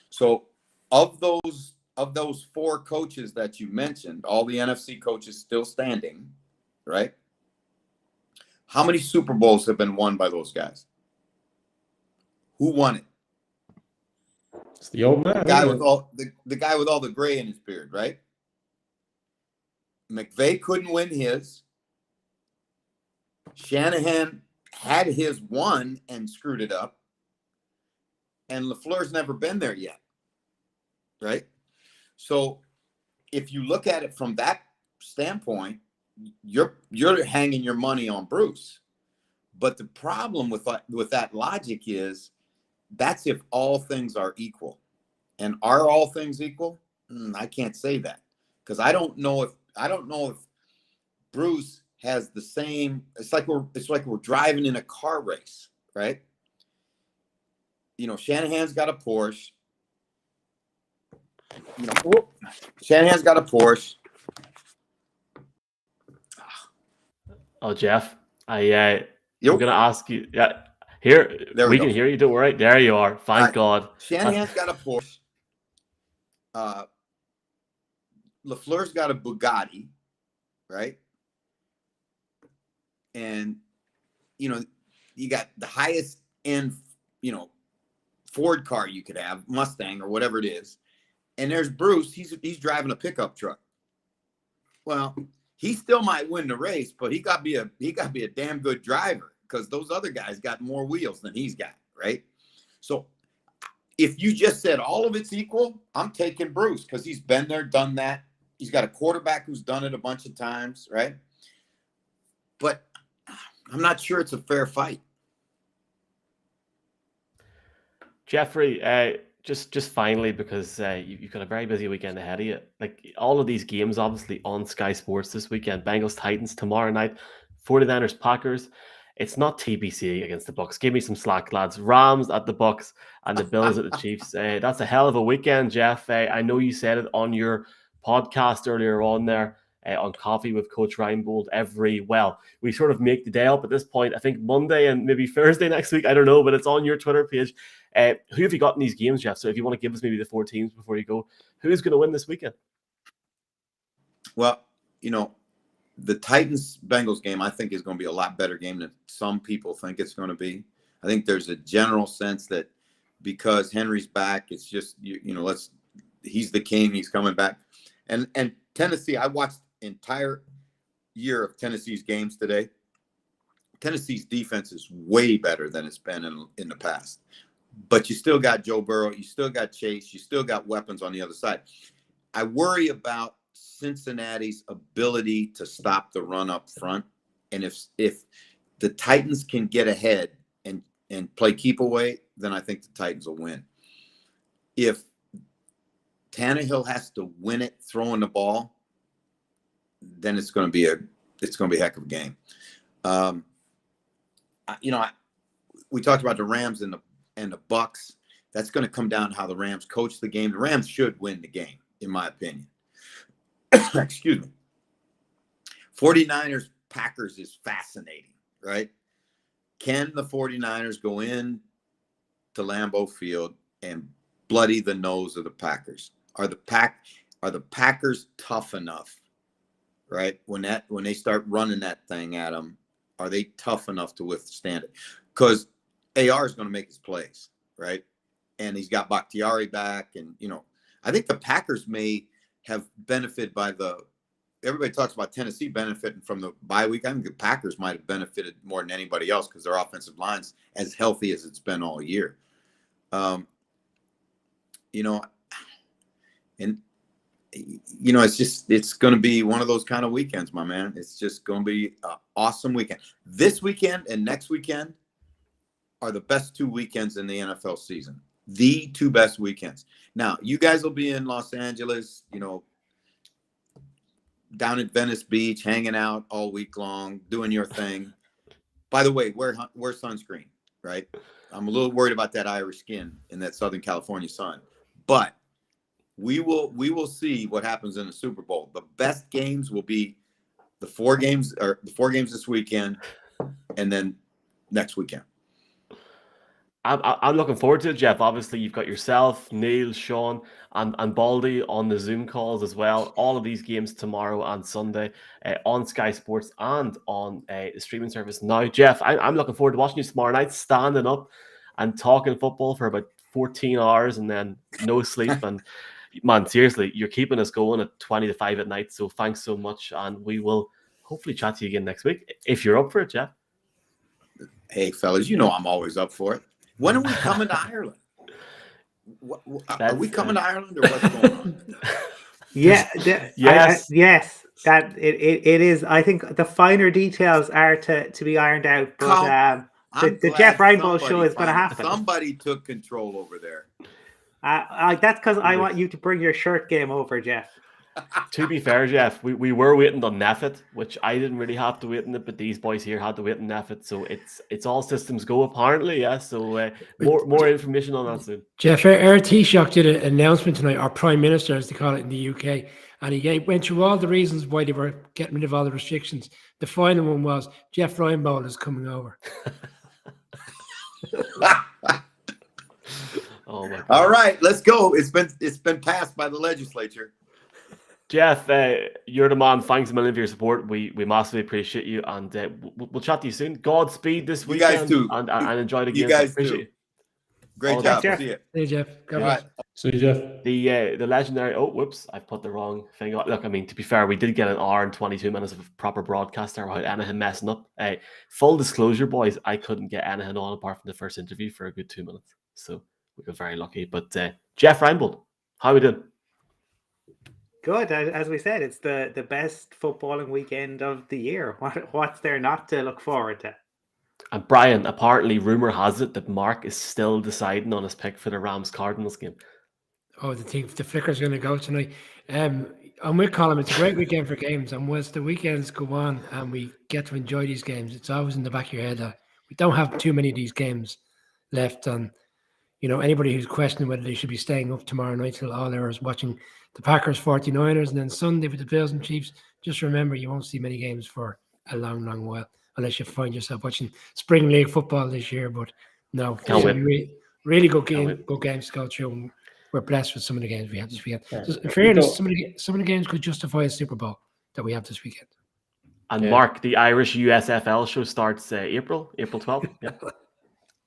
So of those 4 coaches that you mentioned, all the NFC coaches still standing, right? How many Super Bowls have been won by those guys? Who won it?
It's the old man.
The guy with all the gray in his beard, right? McVay couldn't win his. Shanahan had his one and screwed it up. And LaFleur's never been there yet, right? So if you look at it from that standpoint, you're hanging your money on Bruce. But the problem with that logic is that's if all things are equal. And are all things equal? I can't say that, because I don't know if Bruce has the same. It's like we're driving in a car race, right? Shanahan's got a Porsche. Shanahan's got a Porsche.
Oh, Jeff, I'm
Yep.
gonna ask you. Yeah, here
There
we
we
can
go.
hear you. Don't worry. There you are. Thank
All right.
God.
Shanahan's got a Porsche. LaFleur's got a Bugatti, right? And you got the highest end, Ford car you could have, Mustang or whatever it is. And there's Bruce. He's driving a pickup truck. Well, he still might win the race, but he got to be a damn good driver, because those other guys got more wheels than he's got, right? So if you just said all of it's equal, I'm taking Bruce, because he's been there, done that. He's got a quarterback who's done it a bunch of times, right? But I'm not sure it's a fair fight.
Jeffrey, just finally, because you've got a very busy weekend ahead of you. Like, all of these games, obviously on Sky Sports this weekend. Bengals Titans tomorrow night, 49ers Packers. It's not TBC against the Bucks. Give me some slack, lads. Rams at the Bucks and the Bills at the Chiefs. That's a hell of a weekend, Jeff. I know you said it on your podcast earlier on there, on Coffee with Coach Reinbold. We sort of make the day up at this point. I think Monday and maybe Thursday next week. I don't know, but it's on your Twitter page. Who have you got in these games, Jeff? So if you want to give us maybe the 4 teams before you go, who's going to win this weekend?
Well, the Titans-Bengals game, I think, is going to be a lot better game than some people think it's going to be. I think there's a general sense that because Henry's back, it's just, he's the king, he's coming back. And Tennessee, I watched the entire year of Tennessee's games today. Tennessee's defense is way better than it's been in the past. But you still got Joe Burrow, you still got Chase, you still got weapons on the other side. I worry about Cincinnati's ability to stop the run up front. And if the Titans can get ahead and play keep away, then I think the Titans will win. If Tannehill has to win it throwing the ball, then it's going to be a heck of a game. We talked about the Rams and the Bucks. That's going to come down to how the Rams coach the game. The Rams should win the game, in my opinion. Excuse me. 49ers Packers is fascinating, right? Can the 49ers go in to Lambeau Field and bloody the nose of the Packers? Are the Packers tough enough right? When they start running that thing at them, are they tough enough to withstand it? Because AR is going to make his plays, right? And he's got Bakhtiari back, and I think the Packers may have benefited by everybody talks about Tennessee benefiting from the bye week. I think the Packers might have benefited more than anybody else because their offensive line's as healthy as it's been all year. It's going to be one of those kind of weekends, my man. It's just going to be an awesome weekend. This weekend and next weekend are the best 2 weekends in the NFL season. The 2 best weekends. Now, you guys will be in Los Angeles, down at Venice Beach, hanging out all week long, doing your thing. By the way, wear sunscreen, right? I'm a little worried about that Irish skin in that Southern California sun. But we will see what happens in the Super Bowl. The best games will be the 4 games this weekend and then next weekend.
I'm looking forward to it, Jeff. Obviously, you've got yourself, Neil, Sean, and Baldy on the Zoom calls as well. All of these games tomorrow and Sunday on Sky Sports and on the streaming service now. Jeff, I'm looking forward to watching you tomorrow night, standing up and talking football for about 14 hours and then no sleep. And man, seriously, you're keeping us going at 20 to 5 at night. So thanks so much. And we will hopefully chat to you again next week if you're up for it, Jeff.
Hey, fellas, I'm always up for it. When are we coming to Ireland? Are we coming to Ireland, or what's going on?
Yes.
Yes.
That it is. I think the finer details are to be ironed out. But the Jeff Reinbold show is going to happen.
Somebody took control over there.
That's because I want you to bring your shirt game over, Jeff.
To be fair, Jeff, we were waiting on Neffet, which I didn't really have to wait on it, but these boys here had to wait on Neffet. So it's all systems go apparently, yeah. So more information on that soon.
Jeff, our Taoiseach did an announcement tonight, our Prime Minister, as they call it in the UK, and he went through all the reasons why they were getting rid of all the restrictions. The final one was Jeff Reinbold is coming over.
Oh my God.
All right, let's go. It's been passed by the legislature.
Jeff, you're the man. Thanks a million for your support. We massively appreciate you, and we'll chat to you soon. Godspeed this weekend.
You guys too.
And enjoy the game.
You guys
appreciate
too.
You.
Great job. See you.
Hey, Jeff.
All right.
See you, Jeff.
The legendary. Oh, whoops! I've put the wrong thing on. Look, I mean, to be fair, we did get an hour and 22 minutes of proper broadcast there without anything messing up. Full disclosure, boys, I couldn't get anything on apart from the first interview for a good 2 minutes, so we were very lucky. But Jeff Reinbold, how are we doing?
Good. As we said, it's the best footballing weekend of the year. What's there not to look forward to?
And Brian, apparently, rumor has it that Mark is still deciding on his pick for the Rams-Cardinals game.
Oh, the Flicker's going to go tonight. I'm with Colin. It's a great weekend for games. And once the weekends go on and we get to enjoy these games, it's always in the back of your head that we don't have too many of these games left. And, anybody who's questioning whether they should be staying up tomorrow night till all hours watching the Packers 49ers and then Sunday with the Bills and Chiefs, just remember you won't see many games for a long, long while unless you find yourself watching Spring League football this year. But no, really good games to go through. And we're blessed with some of the games we have this weekend. In fairness, some of the games could justify a Super Bowl that we have this weekend.
And Mark, the Irish USFL show starts April 12th. Yeah.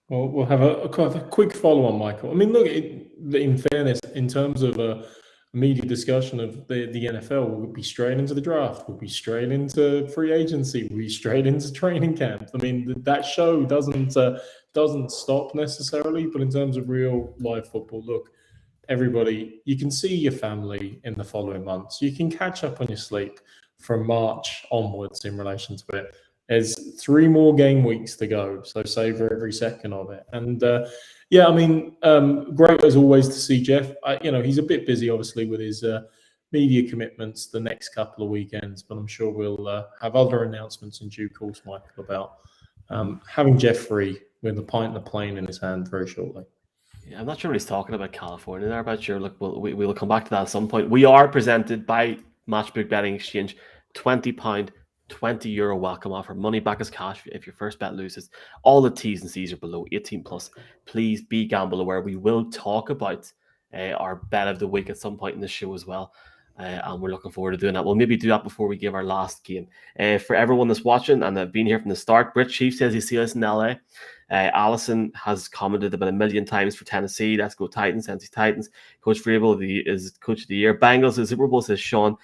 Well, we'll have a quick follow-on, Michael. I mean, look, in fairness, in terms of a media discussion of the NFL, we'll be straight into the draft. We'll be straight into free agency. We'll be straight into training camp. I mean, that show doesn't stop necessarily, but in terms of real live football, look, everybody, you can see your family in the following months. You can catch up on your sleep from March onwards in relation to it. There's 3 more game weeks to go, so savor every second of it. And great as always to see Jeff. He's a bit busy, obviously, with his media commitments the next couple of weekends, but I'm sure we'll have other announcements in due course, Michael, about having Jeff free with a pint and a plane in his hand very shortly.
Yeah, I'm not sure what he's talking about California there, but sure, look, we will come back to that at some point. We are presented by Matchbook Betting Exchange, £20, €20 welcome offer. Money back as cash if your first bet loses. All the T's and C's are below. 18 plus. Please be gamble aware. We will talk about our bet of the week at some point in the show as well. And we're looking forward to doing that. We'll maybe do that before we give our last game. For everyone that's watching and have been here from the start, Brit Chief says he sees us in LA. Allison has commented about 1 million times for Tennessee. Let's go Titans, Tennessee Titans. Coach Vrabel is Coach of the Year. Bengals is Super Bowl, says Sean.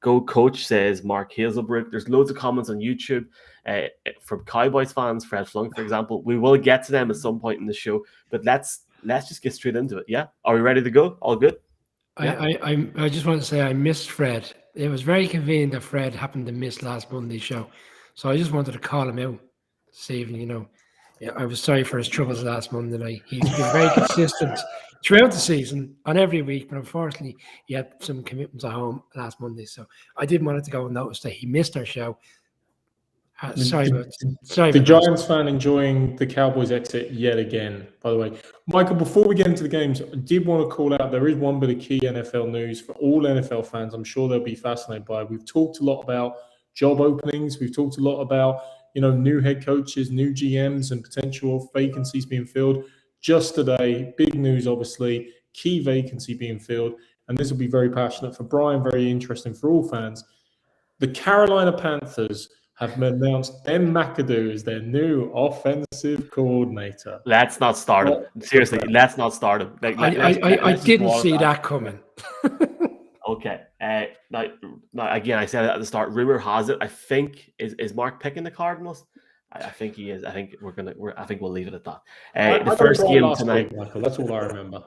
Go Coach, says Mark Hazelbrook. There's loads of comments on YouTube from Cowboys fans, Fred Flunk, for example. We will get to them at some point in the show, but let's just get straight into it. Yeah? Are we ready to go? All good?
Yeah. I just want to say I missed Fred. It was very convenient that Fred happened to miss last Monday's show. So I just wanted to call him out this evening, Yeah, I was sorry for his troubles last Monday night. He's been very consistent throughout the season on every week, but unfortunately he had some commitments at home last Monday. So I did want to go and notice that he missed our show. Sorry about
the Giants fan enjoying the Cowboys exit yet again, by the way. Michael, before we get into the games, I did want to call out there is one bit of key NFL news for all NFL fans. I'm sure they'll be fascinated by. We've talked a lot about job openings. We've talked a lot about, new head coaches, new GMs, and potential vacancies being filled. Just today, big news, obviously, key vacancy being filled. And this will be very passionate for Brian, very interesting for all fans. The Carolina Panthers have announced Ben McAdoo as their new offensive coordinator.
Let's not start him. Seriously, let's not start him.
I didn't see that coming.
Okay. Now, again, I said it at the start. Rumor has it. I think is Mark picking the Cardinals. I think he is. I think I think we'll leave it at that. The first game tonight,
Michael. That's all I remember.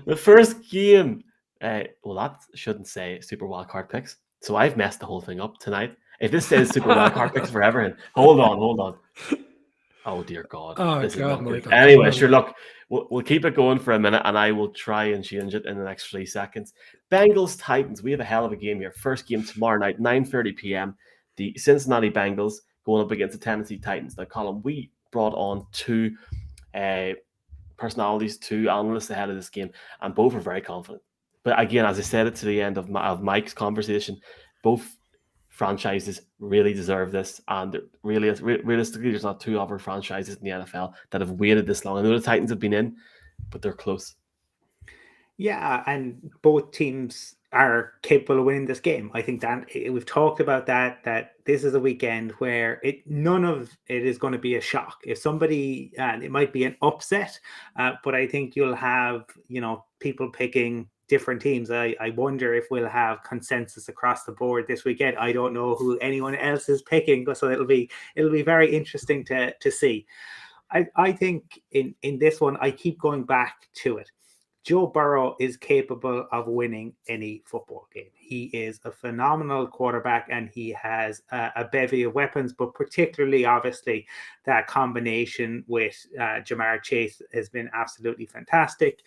The first game. Well, that shouldn't say Super Wildcard picks. So I've messed the whole thing up tonight. If this says Super Wildcard picks forever, and hold on. Oh dear God! This is not good. Anyway, sure. Look, we'll keep it going for a minute, and I will try and change it in the next 3 seconds. Bengals Titans. We have a hell of a game here. First game tomorrow night, 9:30 p.m. The Cincinnati Bengals going up against the Tennessee Titans. Now, Colin, we brought on two personalities, two analysts ahead of this game, and both are very confident. But again, as I said it to the end of Mike's conversation, both franchises really deserve this, and realistically, there's not two other franchises in the NFL that have waited this long. I know the Titans have been in, but they're close.
Yeah, and both teams are capable of winning this game. I think that we've talked about that this is a weekend where none of it is going to be a shock. If somebody, it might be an upset, but I think you'll have people picking different teams. I wonder if we'll have consensus across the board this weekend. I don't know who anyone else is picking, so it'll be very interesting to see. I think in this one, I keep going back to it. Joe Burrow is capable of winning any football game. He is a phenomenal quarterback, and he has a bevy of weapons, but particularly, obviously, that combination with Jamar Chase has been absolutely fantastic.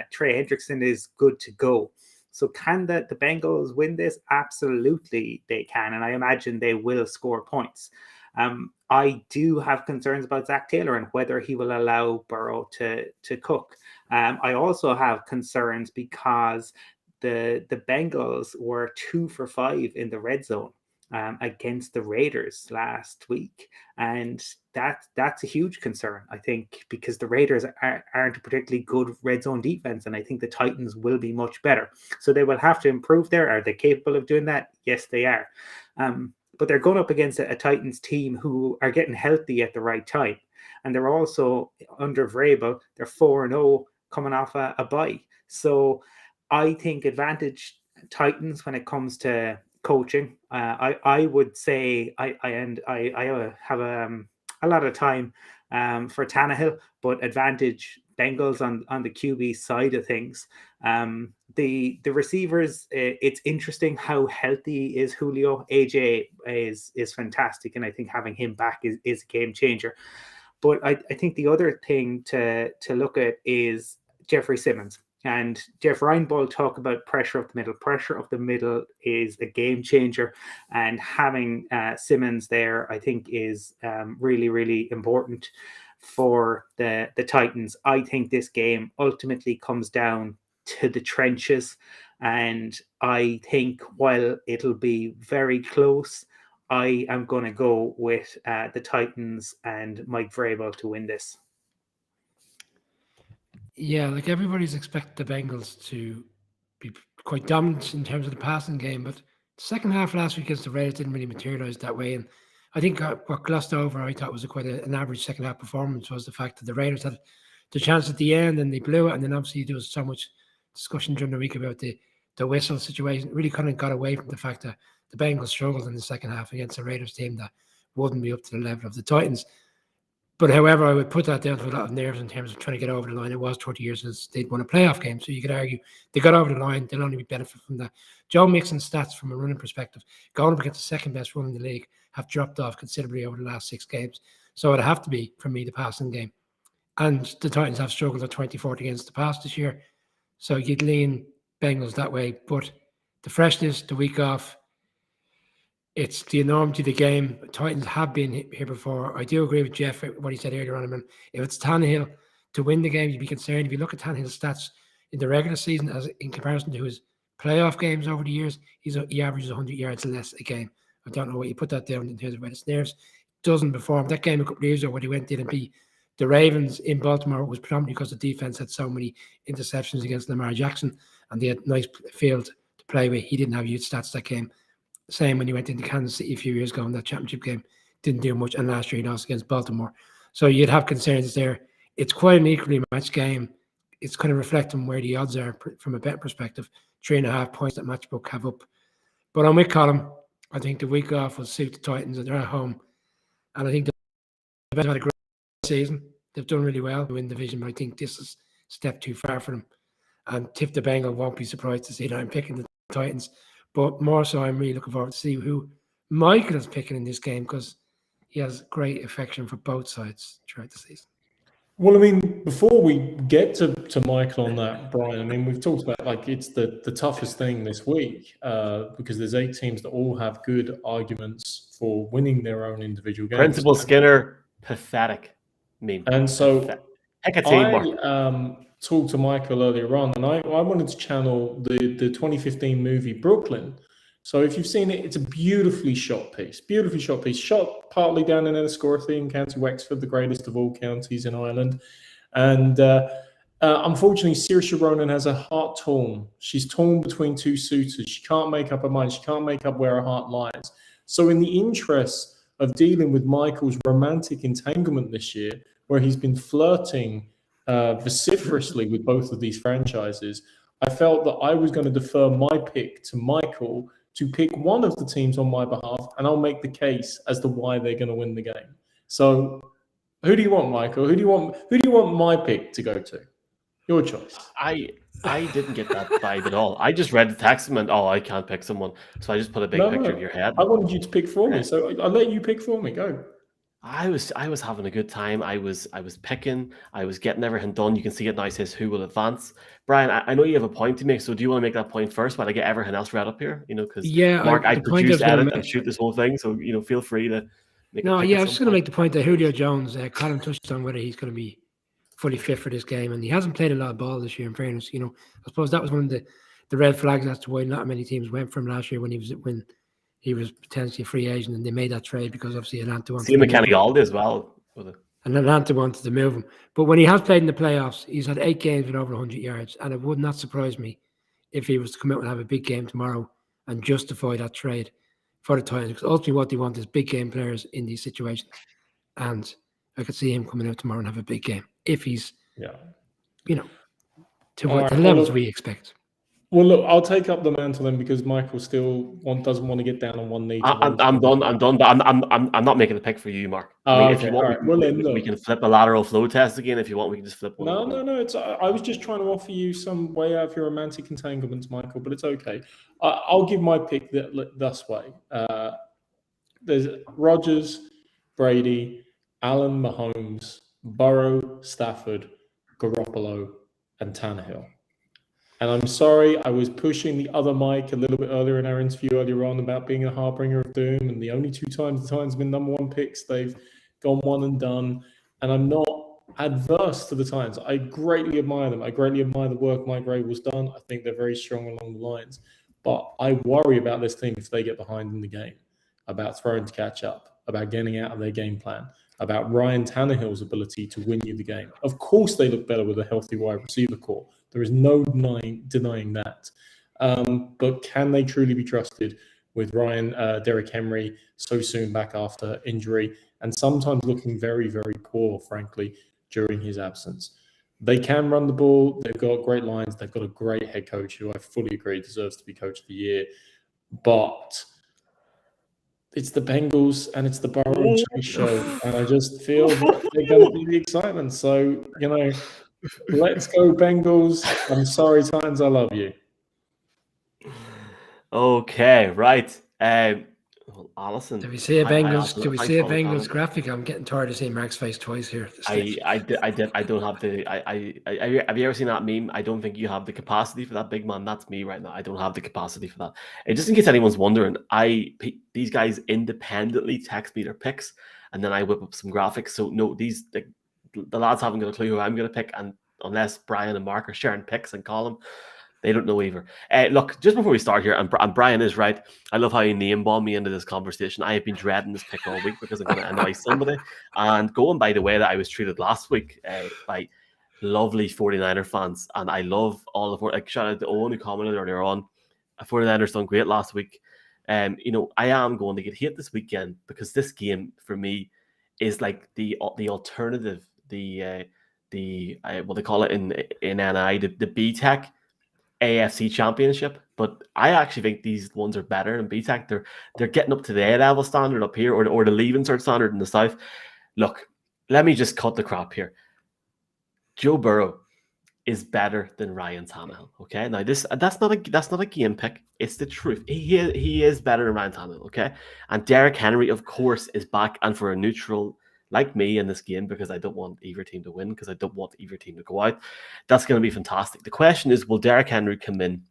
Trey Hendrickson is good to go. So can the Bengals win this? Absolutely they can, and I imagine they will score points. I do have concerns about Zach Taylor and whether he will allow Burrow to cook. I also have concerns because the Bengals were 2 for 5 in the red zone against the Raiders last week, and that's a huge concern, I think, because the Raiders aren't a particularly good red zone defense, and I think the Titans will be much better. So they will have to improve there. Are they capable of doing that? Yes, they are. But they're going up against a Titans team who are getting healthy at the right time. And they're also, under Vrabel, they're 4-0 coming off a bye. So I think advantage Titans when it comes to coaching. I would say I have a lot of time for Tannehill, but advantage Bengals on the QB side of things. The receivers, it's interesting how healthy is Julio. AJ is fantastic, and I think having him back is a game changer. But I think the other thing to look at is Jeffrey Simmons. And Jeff Reinbold talk about pressure up the middle. Pressure up the middle is a game changer, and having Simmons there, I think, is really, really important for the Titans. I think this game ultimately comes down to the trenches, and I think while it'll be very close, I am going to go with the Titans and Mike Vrabel to win this.
Yeah, like everybody's expected the Bengals to be quite dominant in terms of the passing game, but the second half last week against the Raiders didn't really materialize that way. And I think what glossed over, I thought was an average second half performance, was the fact that the Raiders had the chance at the end and they blew it. And then obviously there was so much discussion during the week about the whistle situation. It really kind of got away from the fact that the Bengals struggled in the second half against the Raiders team that wouldn't be up to the level of the Titans. But however, I would put that down to a lot of nerves in terms of trying to get over the line. It was 30 years since they'd won a playoff game. So you could argue they got over the line. They'll only benefit from that. Joe Mixon's stats from a running perspective, going up against the second best run in the league, have dropped off considerably over the last 6 games. So it'd have to be, for me, the passing game. And the Titans have struggled at 24 against the pass this year. So you'd lean Bengals that way. But the freshness, the week off, it's the enormity of the game. Titans have been here before. I do agree with Jeff, what he said earlier on. I mean, if it's Tannehill to win the game, you'd be concerned. If you look at Tannehill's stats in the regular season as in comparison to his playoff games over the years, he averages 100 yards less a game. I don't know what you put that down in terms of where his nerves. Doesn't perform. That game a couple of years ago where they went in and beat the Ravens in Baltimore was predominantly because the defense had so many interceptions against Lamar Jackson and they had nice field to play with. He didn't have huge stats that game. Same when he went into Kansas City a few years ago in that championship game. Didn't do much. And last year he lost against Baltimore. So you'd have concerns there. It's quite an equally matched game. It's kind of reflecting where the odds are from a bet perspective. 3.5 points that Matchbook have up. But I'm with Colin. I think the week off will suit the Titans and they're at home. And I think the Bengals had a great season. They've done really well to win the division, but I think this is a step too far for them. And Tip the Bengal won't be surprised to see that I'm picking the Titans. But more so, I'm really looking forward to see who Michael is picking in this game because he has great affection for both sides throughout the season.
Well, I mean, before we get to Michael on that, Brian, I mean, we've talked about like it's the toughest thing this week because there's 8 teams that all have good arguments for winning their own individual games.
Principal Skinner, pathetic.
And so
heck a team,
I talked to Michael earlier on, and I wanted to channel the 2015 movie Brooklyn. So if you've seen it, it's a beautifully shot piece, shot partly down in Enniscorthy in County Wexford, the greatest of all counties in Ireland. And unfortunately, Saoirse Ronan has her heart torn. She's torn between 2 suitors. She can't make up her mind. She can't make up where her heart lies. So in the interest of dealing with Michael's romantic entanglement this year, where he's been flirting vociferously with both of these franchises, I felt that I was going to defer my pick to Michael to pick one of the teams on my behalf, and I'll make the case as to why they're going to win the game. So, who do you want, Michael? Who do you want my pick to go to? Your choice.
I didn't get that vibe at all. I just read the text and went, "Oh, I can't pick someone," so I just put a big picture of your head.
I wanted you to pick for me, so I'll let you pick for me. Go.
I was having a good time. I was picking. I was getting everything done. You can see it now. It says who will advance. Brian, I know you have a point to make. So do you want to make that point first while I get everything else read up here? You know, because Mark, I produce, edit, and shoot this whole thing. So feel free to. Make
I was just going to make the point that Julio Jones, Colin touched on whether he's going to be fully fit for this game, and he hasn't played a lot of ball this year. In fairness, I suppose that was one of the red flags as to why not many teams went from last year when he was potentially a free agent, and they made that trade because obviously Atlanta wanted.
See McKenny Aldi as well.
And Atlanta wanted to move him, but when he has played in the playoffs, he's had 8 games with over 100 yards, and it would not surprise me if he was to come out and have a big game tomorrow and justify that trade for the Titans. Because ultimately, what they want is big game players in these situations, and I could see him coming out tomorrow and have a big game if he's, to the levels we expect.
Well, look, I'll take up the mantle then because Michael still doesn't want to get down on one knee.
I'm done, but I'm not making the pick for you, Mark. If you want, we can flip a lateral flow test again. If you want, we can just flip one.
No. I was just trying to offer you some way out of your romantic entanglements, Michael, but it's okay. I'll give my pick this way. There's Rodgers, Brady, Allen, Mahomes, Burrow, Stafford, Garoppolo, and Tannehill. And I'm sorry, I was pushing the other mic a little bit earlier in our interview earlier on about being a harbinger of doom. And the only 2 times the Titans have been number 1 picks, they've gone one and done. And I'm not adverse to the Titans. I greatly admire them. I greatly admire the work Mike Vrabel's done. I think they're very strong along the lines. But I worry about this team if they get behind in the game, about throwing to catch up, about getting out of their game plan. about Ryan Tannehill's ability to win you the game. Of course, they look better with a healthy wide receiver core. There is no denying that. But can they truly be trusted with Derrick Henry so soon back after injury and sometimes looking very, very poor, frankly, during his absence? They can run the ball. They've got great lines. They've got a great head coach who I fully agree deserves to be coach of the year. But it's the Bengals and it's the Burrow and Chase show. And I just feel that they're going to be the excitement. So, let's go Bengals. I'm sorry, Titans. I love you.
Okay, right. Alison.
Do we see a Bengals graphic? I'm getting tired of seeing Mark's face twice here.
I don't have the. Have you ever seen that meme? I don't think you have the capacity for that, big man. That's me right now. I don't have the capacity for that. And just in case anyone's wondering, these guys independently text me their picks, and then I whip up some graphics. So no, the lads haven't got a clue who I'm going to pick, and unless Brian and Mark are sharing picks and call them, they don't know either. Look, just before we start here, and Brian is right. I love how you name-bomb me into this conversation. I have been dreading this pick all week because I'm going to annoy somebody. And going by the way that I was treated last week by lovely 49er fans, and I love all of it. Shout out to Owen who commented earlier on. 49ers done great last week. I am going to get hit this weekend because this game for me is like the alternative, what they call it in NI, the B-Tech AFC Championship, but I actually think these ones are better than BTEC. They're getting up to the A-level standard up here, or the Leaving Cert standard in the South. Look, let me just cut the crap here. Joe Burrow is better than Ryan Tannehill. Okay, now that's not a game pick. It's the truth. He is better than Ryan Tannehill. Okay, and Derrick Henry, of course, is back, and for a neutral like me in this game, because I don't want either team to win, because I don't want either team to go out. That's going to be fantastic. The question is, will Derrick Henry come in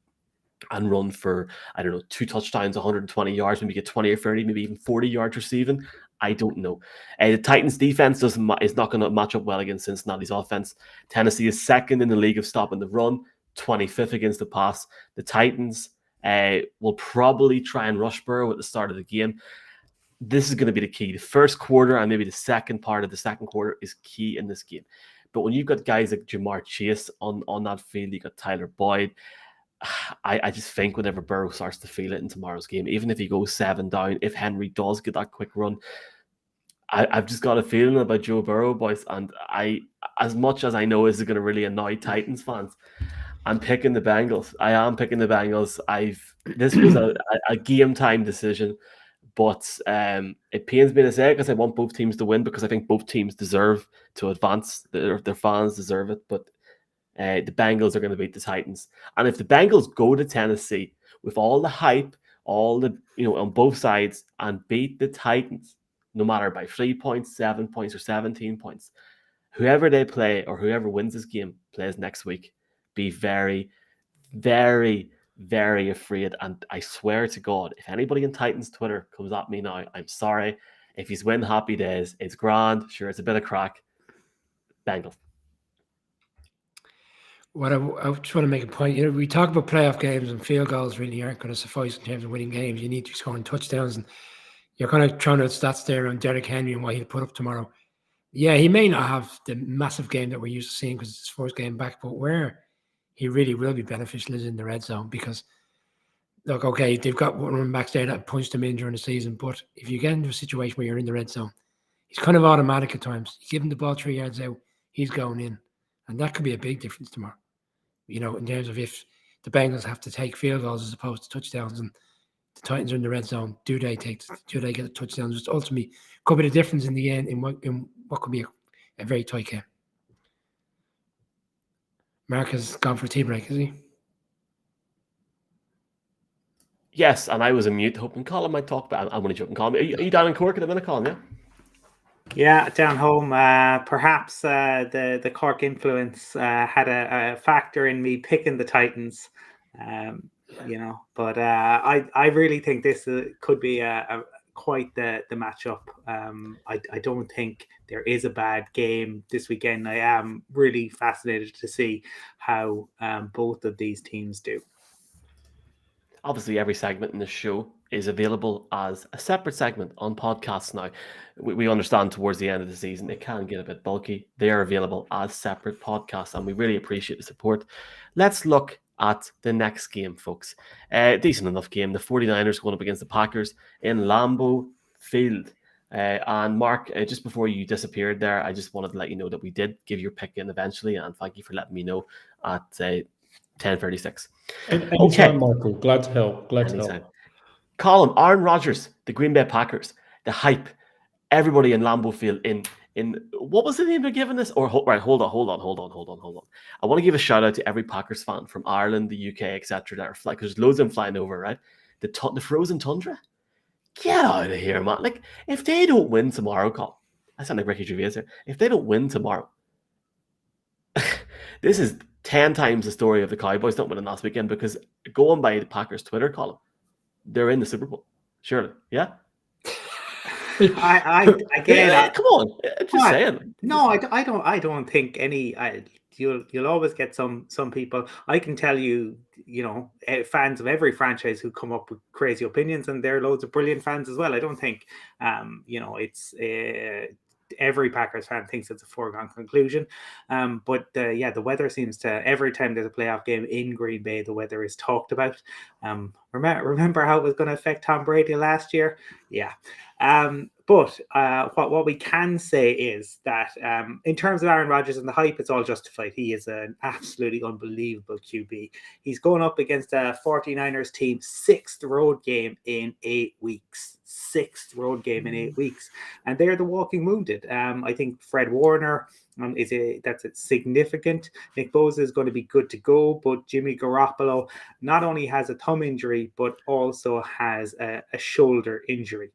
and run for, 2 touchdowns, 120 yards, maybe get 20 or 30, maybe even 40 yards receiving? I don't know. The Titans defense is not going to match up well against Cincinnati's offense. Tennessee is second in the league of stopping the run, 25th against the pass. The Titans will probably try and rush Burrow at the start of the game. This is going to be the key. The first quarter and maybe the second part of the second quarter is key in this game. But when you've got guys like Jamar Chase on that field, you got Tyler Boyd. I just think whenever Burrow starts to feel it in tomorrow's game, even if he goes 7 down, if Henry does get that quick run, I've just got a feeling about Joe Burrow, boys. And as much as I know this is going to really annoy Titans fans, I'm picking the Bengals. I am picking the Bengals. This was a game time decision. But it pains me to say it because I want both teams to win, because I think both teams deserve to advance. Their fans deserve it. But the Bengals are going to beat the Titans. And if the Bengals go to Tennessee with all the hype, all the, on both sides, and beat the Titans, no matter by 3 points, 7 points, or 17 points, whoever they play or whoever wins this game plays next week, be very, very, very afraid. And I swear to God, if anybody in Titans Twitter comes at me now, I'm sorry. If he's win, happy days. It's grand. Sure, it's a bit of crack. Bengals.
What I just want to make a point. We talk about playoff games, and field goals really aren't going to suffice in terms of winning games. You need to be scoring touchdowns, and you're kind of throwing out stats there on Derrick Henry and what he'll put up tomorrow. Yeah, he may not have the massive game that we're used to seeing because it's his first game back, but where he really will be beneficial is in the red zone, because, look, okay, they've got one running backs there that punched them in during the season, but if you get into a situation where you're in the red zone, he's kind of automatic at times. You give him the ball 3 yards out, he's going in, and that could be a big difference tomorrow. In terms of if the Bengals have to take field goals as opposed to touchdowns, and the Titans are in the red zone, do they get a touchdown? Just ultimately could be the difference in the end in what could be a very tight game. Mark has gone for a tea break, is he?
Yes, and I was a mute, hoping Colin might talk, but I'm going to joke and Colin. Are you down in Cork at the minute, Colin?
Yeah, down home. Perhaps the Cork influence had a factor in me picking the Titans. But I really think this could be quite the matchup. I don't think there is a bad game this weekend. I am really fascinated to see how both of these teams do.
obviously every segment in the show is available as a separate segment on podcasts now. We understand towards the end of the season it can get a bit bulky. They are available as separate podcasts, and we really appreciate the support. Let's look at the next game, folks. Decent enough game. The 49ers going up against the Packers in Lambeau Field. And Mark, just before you disappeared there, I just wanted to let you know that we did give your pick in eventually, and thank you for letting me know at 10:36.
Anytime, Michael. Glad to help. Glad to help.
Colin, Aaron Rodgers, the Green Bay Packers, the hype, everybody in Lambeau Field in what was the name they're giving this? Hold on. I want to give a shout out to every Packers fan from Ireland, the UK, etc. that are flying, because there's loads of them flying over, right? The frozen tundra. Get out of here, man. Like, if they don't win tomorrow, Colin, I sound like Ricky Gervais here. If they don't win tomorrow, this is 10 times the story of the Cowboys not winning last weekend, because going by the Packers Twitter column, they're in the Super Bowl. Surely. Yeah?
I again,
come on. Just saying.
No, I don't think any. You'll always get some people. I can tell you, fans of every franchise who come up with crazy opinions, and there are loads of brilliant fans as well. I don't think, it's every Packers fan thinks it's a foregone conclusion. But the weather seems to, every time there's a playoff game in Green Bay, the weather is talked about. Remember how it was going to affect Tom Brady last year? Yeah. But what we can say is that in terms of Aaron Rodgers and the hype, it's all justified. He is an absolutely unbelievable QB. He's going up against a 49ers team, 6th road game in 8 weeks. 6th road game in 8 weeks. And they're the walking wounded. I think Fred Warner that's significant. Nick Bosa is going to be good to go, but Jimmy Garoppolo not only has a thumb injury, but also has a shoulder injury.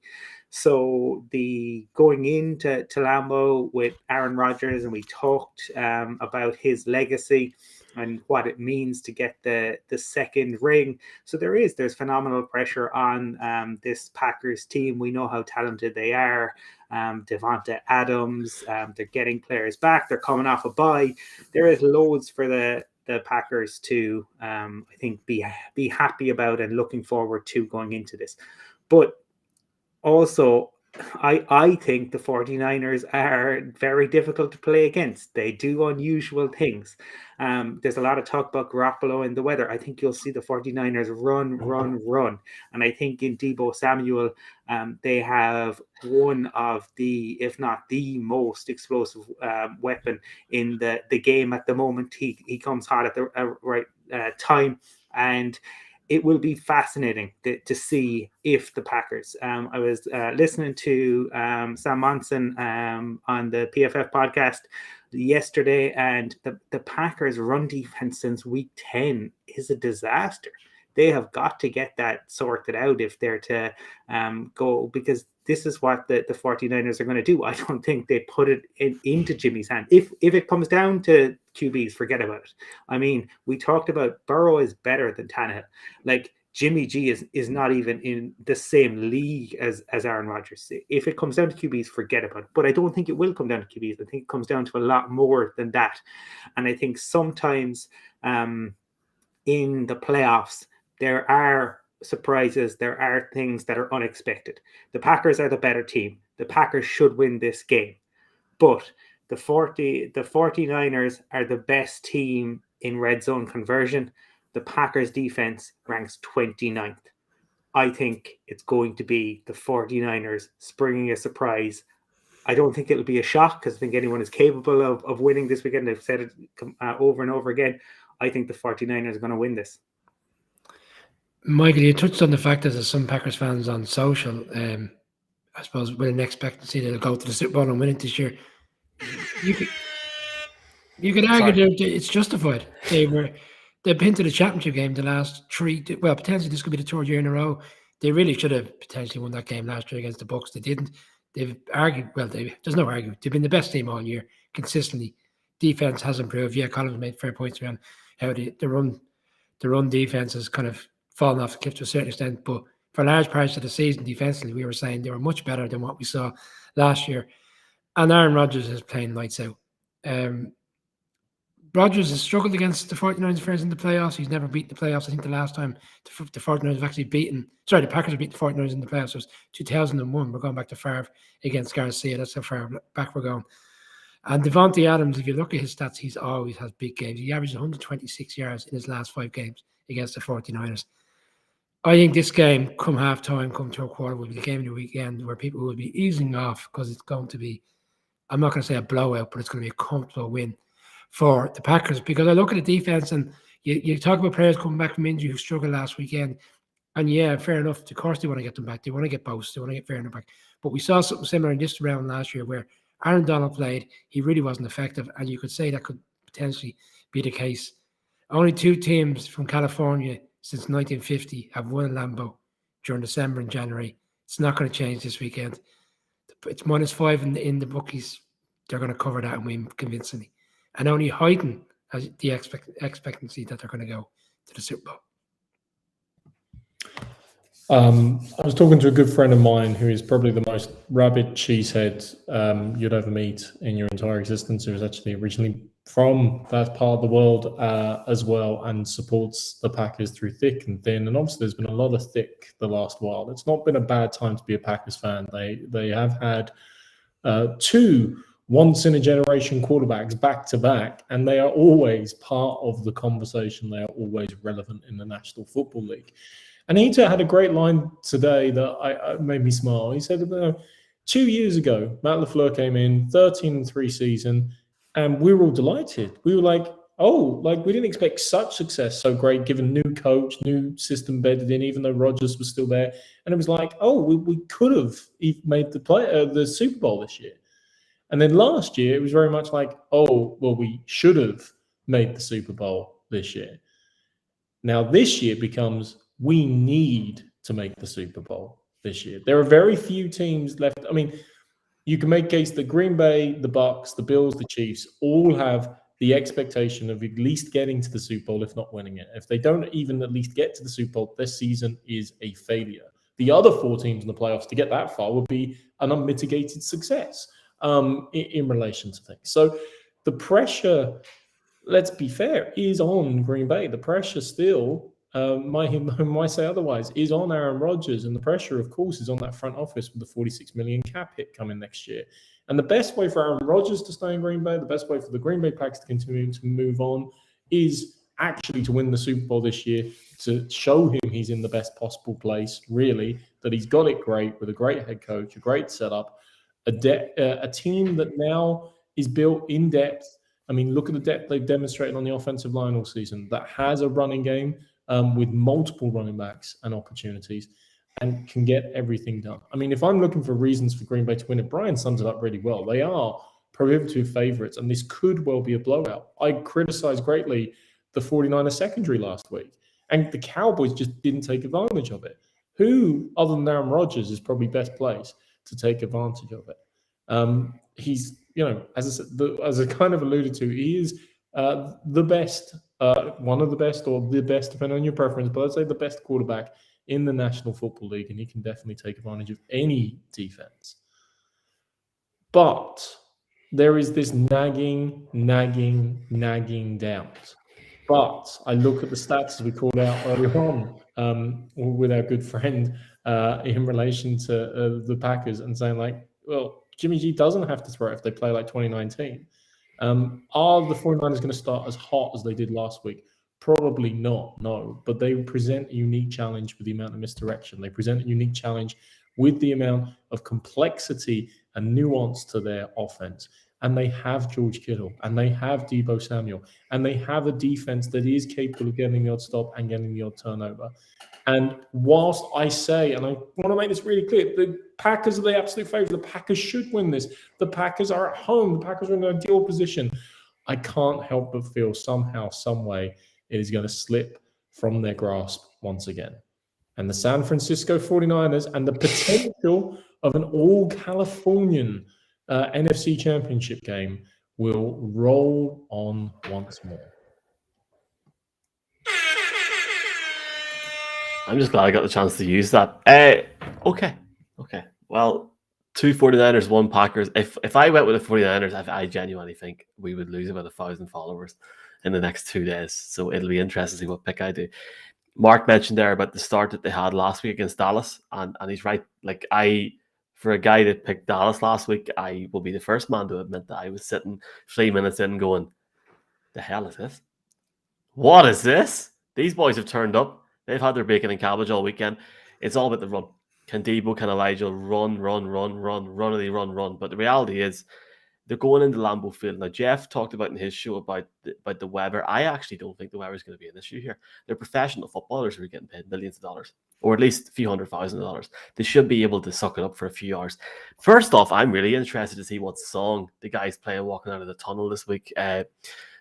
So the going into Lambeau with Aaron Rodgers, and we talked about his legacy and what it means to get the second ring. So there's phenomenal pressure on this Packers team. We know how talented they are. Devonta Adams, they're getting players back. They're coming off a bye. There is loads for the Packers to, I think, be happy about and looking forward to going into this. But also, I think the 49ers are very difficult to play against. They do unusual things. There's a lot of talk about Garoppolo and the weather. I think you'll see the 49ers run. And I think in Deebo Samuel, they have one of the, if not the most explosive weapon in the game at the moment. He comes hot at the right time. And it will be fascinating to see if the Packers. I was listening to Sam Monson on the PFF podcast yesterday, and the Packers' run defense since week 10 is a disaster. They have got to get that sorted out if they're to go, because this is what the 49ers are going to do. I don't think they put it into Jimmy's hand. If it comes down to QBs, forget about it. I mean, we talked about Burrow is better than Tannehill. Like, Jimmy G is not even in the same league as Aaron Rodgers. If it comes down to QBs, forget about it. But I don't think it will come down to QBs. I think it comes down to a lot more than that. And I think sometimes in the playoffs, there are surprises. There are things that are unexpected. The Packers are the better team. The Packers should win this game. But the 49ers are the best team in red zone conversion. The Packers defense ranks 29th. I think it's going to be the 49ers springing a surprise. I don't think it'll be a shock, because I think anyone is capable of winning this weekend. They've said it over and over again. I think the 49ers are going to win this.
Michael, you touched on the fact that there's some Packers fans on social, I suppose, with an expectancy they'll go to the Super Bowl and win it this year. You could argue that it's justified. They've been to the championship game the last three. Well, potentially this could be the third year in a row. They really should have potentially won that game last year against the Bucs. They didn't. They've argued. Well, there's no argument. They've been the best team all year consistently. Defense has improved. Yeah, Colin's made fair points around how the run defense has kind of fallen off the cliff to a certain extent. But for large parts of the season, defensively, we were saying they were much better than what we saw last year. And Aaron Rodgers is playing lights out. Rodgers has struggled against the 49ers friends in the playoffs. He's never beaten the playoffs. I think the last time the 49ers have actually beaten, the Packers have beaten the 49ers in the playoffs was 2001. We're going back to Favre against Garcia. That's how far back we're going. And Devontae Adams, if you look at his stats, he's always has big games. He averaged 126 yards in his last 5 games against the 49ers. I think this game, come halftime, come third quarter, will be the game of the weekend where people will be easing off because it's going to be, I'm not going to say a blowout, but it's going to be a comfortable win for the Packers. Because I look at the defense and you talk about players coming back from injury who struggled last weekend. And yeah, fair enough. Of course, they want to get them back. They want to get Bosa. They want to get Fairner back. But we saw something similar in this round last year where Aaron Donald played. He really wasn't effective. And you could say that could potentially be the case. Only 2 teams from California since 1950 have won Lambeau during December and January. It's not going to change this weekend. It's -5 in the bookies. They're going to cover that and win convincingly. And only Huyton has the expectancy that they're going to go to the Super Bowl.
I was talking to a good friend of mine who is probably the most rabid cheesehead you'd ever meet in your entire existence, who is actually originally from that part of the world as well, and supports the Packers through thick and thin. And obviously there's been a lot of thick the last while. It's not been a bad time to be a Packers fan. They have had 2 once-in-a-generation quarterbacks back-to-back, and they are always part of the conversation. They are always relevant in the National Football League. And he had a great line today that made me smile. He said, 2 years ago, Matt LaFleur came in, 13-3 season, and we were all delighted. We were like, oh, like we didn't expect such success so great, given new coach, new system bedded in, even though Rodgers was still there. And it was like, oh, we could have made the Super Bowl this year. And then last year, it was very much like, oh, well, we should have made the Super Bowl this year. Now this year becomes, we need to make the Super Bowl this year. There are very few teams left. I mean, you can make a case that Green Bay, the Bucs, the Bills, the Chiefs all have the expectation of at least getting to the Super Bowl, if not winning it. If they don't even at least get to the Super Bowl, their season is a failure. The other 4 teams in the playoffs to get that far would be an unmitigated success in relation to things. So the pressure, let's be fair, is on Green Bay. The pressure still, might say otherwise, is on Aaron Rodgers, and the pressure, of course, is on that front office with the $46 million cap hit coming next year. And the best way for Aaron Rodgers to stay in Green Bay, the best way for the Green Bay Packers to continue to move on, is actually to win the Super Bowl this year, to show him he's in the best possible place, really, that he's got it great with a great head coach, a great setup, a team that now is built in depth. I mean, look at the depth they've demonstrated on the offensive line all season, that has a running game with multiple running backs and opportunities, and can get everything done. I mean, if I'm looking for reasons for Green Bay to win it, Brian sums it up really well. They are prohibitive favorites, and this could well be a blowout. I criticized greatly the 49ers secondary last week, and the Cowboys just didn't take advantage of it. Who, other than Aaron Rodgers, is probably best placed to take advantage of it? He's, as I kind of alluded to, he is the best, one of the best, or the best, depending on your preference, but I'd say the best quarterback in the National Football League, and he can definitely take advantage of any defense. But there is this nagging doubt. But I look at the stats, as we called out earlier on with our good friend in relation to the Packers, and saying like, well, Jimmy G doesn't have to throw if they play like 2019. Are the 49ers going to start as hot as they did last week? Probably not, no. But they present a unique challenge with the amount of misdirection. They present a unique challenge with the amount of complexity and nuance to their offense. And they have George Kittle, and they have Deebo Samuel, and they have a defense that is capable of getting the odd stop and getting the odd turnover. And whilst I say, and I want to make this really clear, the Packers are the absolute favorite. The Packers should win this. The Packers are at home. The Packers are in an ideal position. I can't help but feel somehow, some way, it is going to slip from their grasp once again. And the San Francisco 49ers and the potential of an all-Californian NFC Championship game will roll on once more.
I'm just glad I got the chance to use that. Okay. Well, 2 49ers, 1 Packers. If I went with the 49ers, I genuinely think we would lose about 1,000 followers. in the next 2 days. So it'll be interesting to see what pick I do. Mark mentioned there about the start that they had last week against Dallas, and he's right. Like, for a guy that picked Dallas last week, I will be the first man to admit that I was sitting 3 minutes in going, the hell is this? What is this? These boys have turned up. They've had their bacon and cabbage all weekend. It's all about the run. Can Debo, can Elijah run? But the reality is, they're going into Lambeau Field. Now, Jeff talked about in his show about the weather. I actually don't think the weather is going to be an issue here. They're professional footballers who are getting paid millions of dollars, or at least a few $100,000. They should be able to suck it up for a few hours. First off, I'm really interested to see what song the guys playing walking out of the tunnel this week.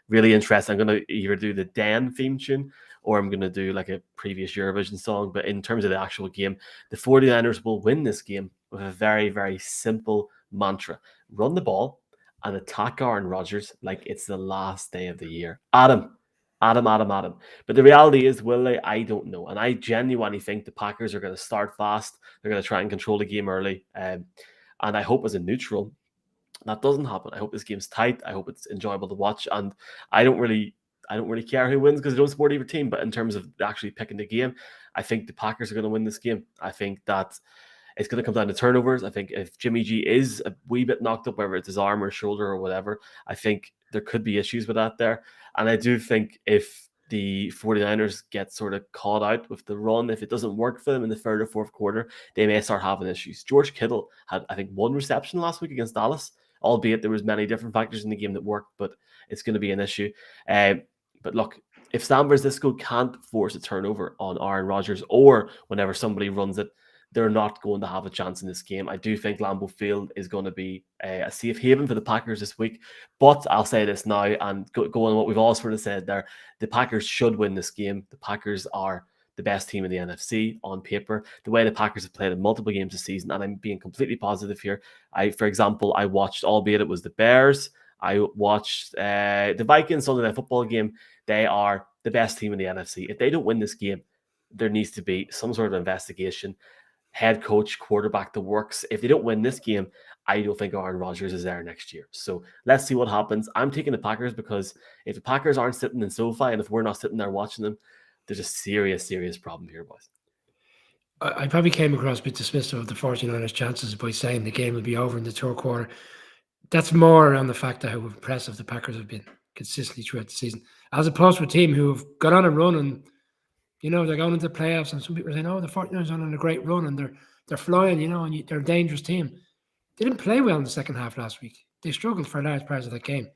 Really interesting. I'm going to either do the Den theme tune or I'm going to do like a previous Eurovision song. But in terms of the actual game, the 49ers will win this game with a very, very simple mantra. Run the ball and attack Aaron Rodgers like it's the last day of the year. Adam. But the reality is, will they? I don't know. And I genuinely think the Packers are going to start fast. They're going to try and control the game early. And I hope as a neutral, that doesn't happen. I hope this game's tight. I hope it's enjoyable to watch. And I don't really care who wins because I don't support either team. But in terms of actually picking the game, I think the Packers are going to win this game. I think that it's going to come down to turnovers. I think if Jimmy G is a wee bit knocked up, whether it's his arm or shoulder or whatever, I think there could be issues with that there. And I do think if the 49ers get sort of caught out with the run, if it doesn't work for them in the third or fourth quarter, they may start having issues. George Kittle had, I think, 1 reception last week against Dallas, albeit there was many different factors in the game that worked, but it's going to be an issue. But look, if San Francisco can't force a turnover on Aaron Rodgers or whenever somebody runs it, they're not going to have a chance in this game. I do think Lambeau Field is going to be a safe haven for the Packers this week. But I'll say this now, and go on what we've all sort of said there, the Packers should win this game. The Packers are the best team in the NFC on paper. The way the Packers have played in multiple games this season, and I'm being completely positive here. For example, I watched, albeit it was the Bears, I watched the Vikings Sunday Night Football game. They are the best team in the NFC. If they don't win this game, there needs to be some sort of investigation. Head coach, quarterback, the works. If they don't win this game, I don't think Aaron Rodgers is there next year. So let's see what happens. I'm taking the Packers because if the Packers aren't sitting in SoFi and if we're not sitting there watching them, there's a serious, serious problem here, boys.
I probably came across a bit dismissive of the 49ers' chances by saying the game will be over in the third quarter. That's more around the fact that how impressive the Packers have been consistently throughout the season, as opposed to a team who have got on a run and, you know, they're going into the playoffs, and some people are saying, oh, the 49ers are on a great run and they're flying, you know, and they're a dangerous team. They didn't play well in the second half last week. They struggled for large parts of that game.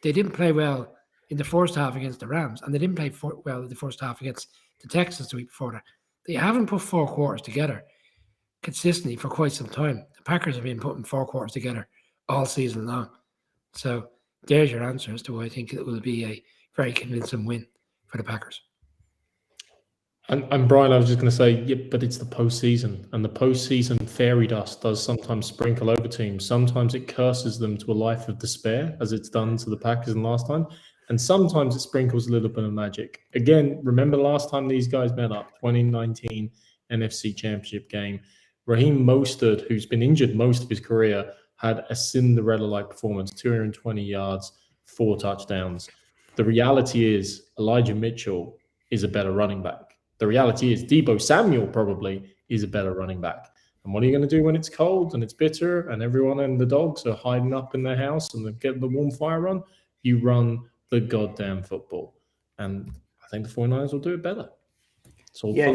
They didn't play well in the first half against the Rams, and they didn't play well in the first half against the Texans the week before that. They haven't put 4 quarters together consistently for quite some time. The Packers have been putting 4 quarters together all season long. So there's your answer as to why I think it will be a very convincing win for the Packers.
And Brian, I was just going to say, yeah, but it's the postseason, and the postseason fairy dust does sometimes sprinkle over teams. Sometimes it curses them to a life of despair, as it's done to the Packers in last time, and sometimes it sprinkles a little bit of magic. Again, remember last time these guys met up, 2019 NFC Championship game. Raheem Mostert, who's been injured most of his career, had a Cinderella-like performance, 220 yards, 4 touchdowns. The reality is Elijah Mitchell is a better running back. The reality is Deebo Samuel probably is a better running back. And what are you going to do when it's cold and it's bitter and everyone and the dogs are hiding up in their house and they're getting the warm fire on? You run the goddamn football. And I think the 49ers will do it better. So
yeah,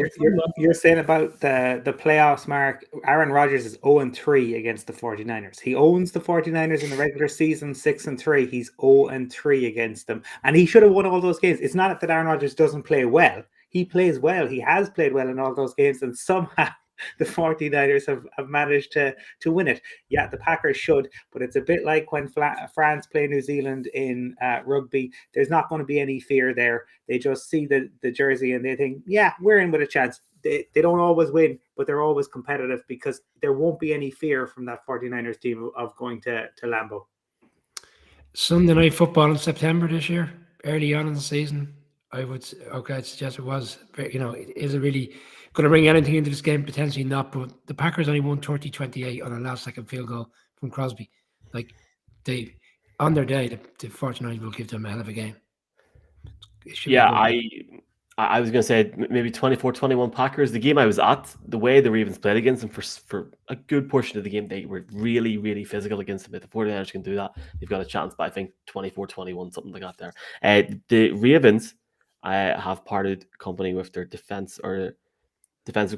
you're saying about the playoffs, Mark. Aaron Rodgers is 0-3 against the 49ers. He owns the 49ers in the regular season, 6-3. He's 0-3 against them. And he should have won all those games. It's not that Aaron Rodgers doesn't play well. He plays well. He has played well in all those games, and somehow the 49ers have managed to win it. Yeah, the Packers should, but it's a bit like when France play New Zealand in rugby. There's not going to be any fear there. They just see the jersey and they think, yeah, we're in with a chance. They don't always win, but they're always competitive because there won't be any fear from that 49ers team of going to Lambeau.
Sunday night football in September this year, early on in the season. I'd suggest it was, you know, is it really going to bring anything into this game? Potentially not, but the Packers only won 30-28 on a last-second field goal from Crosby. Like, on their day, the 49ers will give them a hell of a game. it should be
Yeah,
good.
I was going to say maybe 24-21 Packers. The game I was at, the way the Ravens played against them for a good portion of the game, they were really, really physical against them. If the 49ers can do that, they've got a chance. But I think 24-21, something like that there. The Ravens have parted company with their defensive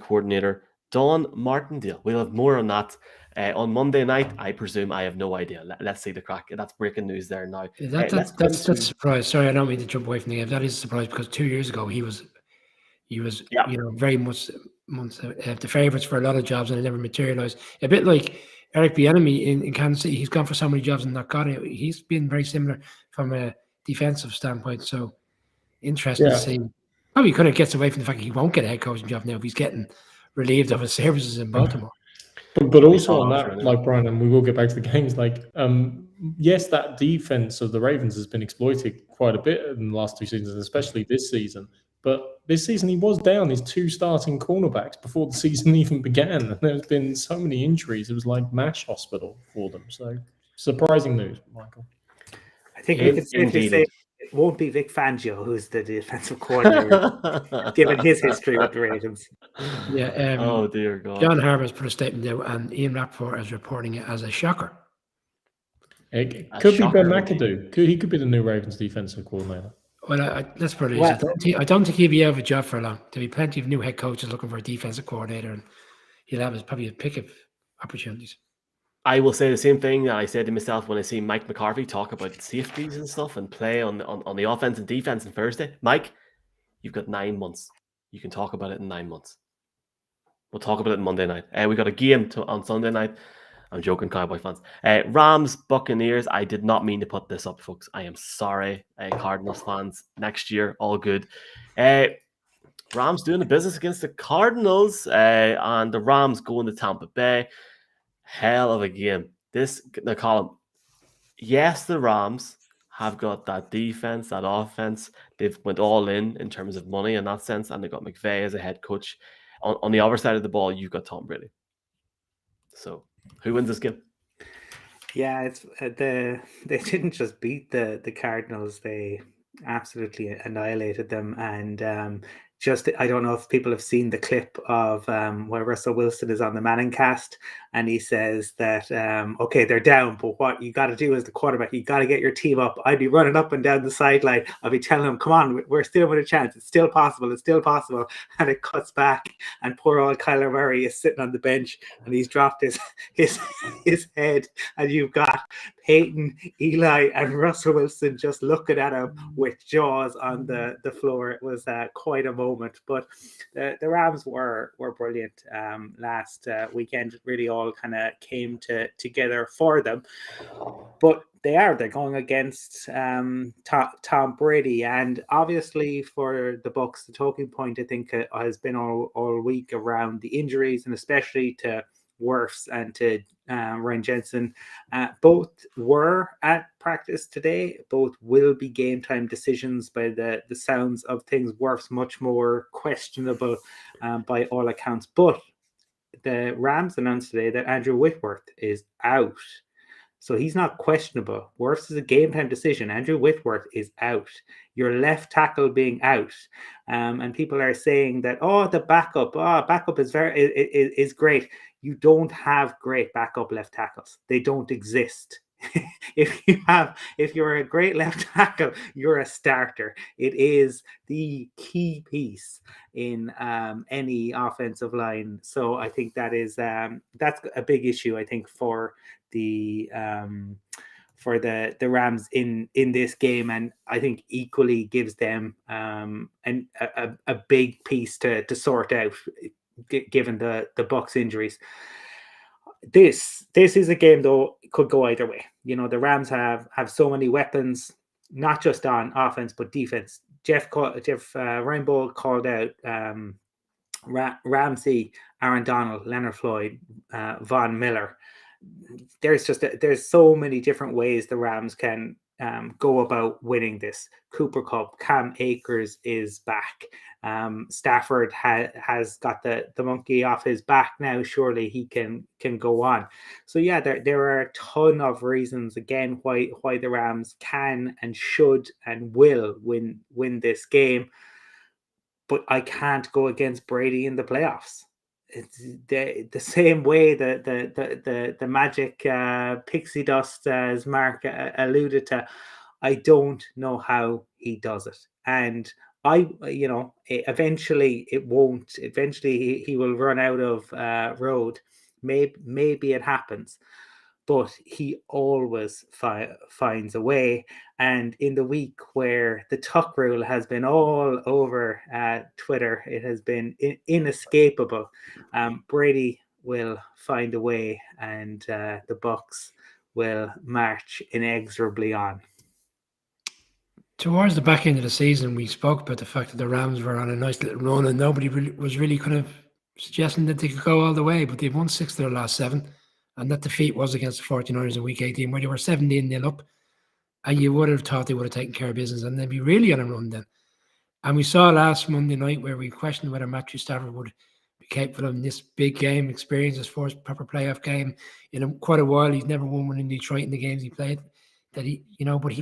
coordinator, Don Martindale. We'll have more on that on Monday night. I presume. I have no idea. Let's see the crack. That's breaking news there now. Let's go
That's a
to
surprise. Sorry, I don't mean to jump away from the game. That is a surprise because 2 years ago he was
Yeah.
very much the favourites for a lot of jobs and it never materialised. A bit like Eric Bieniemy in Kansas City. He's gone for so many jobs and not got it. He's been very similar from a defensive standpoint. So interesting to
Yeah.
see. Probably kind of gets away from the fact that he won't get a head coaching job now if he's getting relieved of his services in Baltimore.
But
We
also
saw
on
that,
that,
right?
like Brian, and we will get back to the games. Like, yes, that defense of the Ravens has been exploited quite a bit in the last 2 seasons, especially this season. But this season, he was down his 2 starting cornerbacks before the season even began. And there's been so many injuries; it was like MASH hospital for them. So surprising news, Michael.
I think we could safely say it won't be Vic Fangio who's the defensive coordinator, given his history with the Ravens.
Yeah.
Oh dear God.
John Harbaugh put a statement out, and Ian Rappaport is reporting it as a shocker.
It
A
could be
shocker,
Ben
indeed.
McAdoo. He could be the new Ravens defensive coordinator.
Well, let's put it.
Well-
I don't think he'll be out of a job for long. There'll be plenty of new head coaches looking for a defensive coordinator, and he'll have probably a pick of opportunities.
I will say the same thing that I said to myself when I see Mike McCarthy talk about safeties and stuff and play on the offense and defense on Thursday. Mike, you've got 9 months. You can talk about it in 9 months. We'll talk about it on Monday night. We got a game on Sunday night. I'm joking, Cowboy fans. Rams, Buccaneers. I did not mean to put this up, folks. I am sorry. Cardinals fans, next year, all good. Rams doing the business against the Cardinals, and the Rams going to Tampa Bay. Hell of a game. Colin, yes, the Rams have got that defense, that offense. They've went all in terms of money in that sense, and they've got McVay as a head coach. On the other side of the ball, you've got Tom Brady. So, who wins this game?
Yeah, it's they didn't just beat the Cardinals; they absolutely annihilated them. And I don't know if people have seen the clip of where Russell Wilson is on the Manning cast, and he says that okay, they're down, but what you got to do as the quarterback, you got to get your team up. I'd be running up and down the sideline. I'll be telling them, "Come on, we're still with a chance. It's still possible. It's still possible." And it cuts back, and poor old Kyler Murray is sitting on the bench, and he's dropped his head, and you've got Peyton, Eli, and Russell Wilson just looking at him with jaws on the floor. It was quite a moment, but the Rams were brilliant last weekend. It really all kind of came together for them. But they're going against Tom Brady, and obviously for the Bucs, the talking point I think has been all week around the injuries, and especially to Wirfs and to Ryan Jensen. Both were at practice today. Both will be game time decisions by the sounds of things. Wirfs much more questionable by all accounts. But the Rams announced today that Andrew Whitworth is out. So he's not questionable. Wirfs is a game time decision. Andrew Whitworth is out. Your left tackle being out, and people are saying that the backup is is great. You don't have great backup left tackles. They don't exist. If you're a great left tackle, you're a starter. It is the key piece in any offensive line. So I think that's a big issue, I think, for the Rams in this game, and I think equally gives them a big piece to sort out, given the Bucs injuries. This is a game, though, it could go either way. The Rams have so many weapons, not just on offense but defense. Jeff Rainbow called out Ramsey, Aaron Donald, Leonard Floyd, Von Miller. There's so many different ways the Rams can go about winning this. Cooper Kupp, Cam Akers is back. Stafford has got the monkey off his back now. Surely he can go on. So yeah, there are a ton of reasons again why the Rams can and should and will win this game. But I can't go against Brady in the playoffs. It's the same way the magic pixie dust, as Mark alluded to. I don't know how he does it, and eventually it won't. Eventually he will run out of road. Maybe it happens, but he always finds a way. And in the week where the tuck rule has been all over Twitter, it has been inescapable. Brady will find a way, and the Bucks will march inexorably on.
Towards the back end of the season, we spoke about the fact that the Rams were on a nice little run, and nobody was really kind of suggesting that they could go all the way, but they've won 6 of their last 7. And that defeat was against the 49ers in week 18, where they were 17-0 up. And you would have thought they would have taken care of business and they'd be really on a run then. And we saw last Monday night where we questioned whether Matthew Stafford would be capable of this big game experience, his first proper playoff game in quite a while. He's never won one in Detroit in the games he played. But he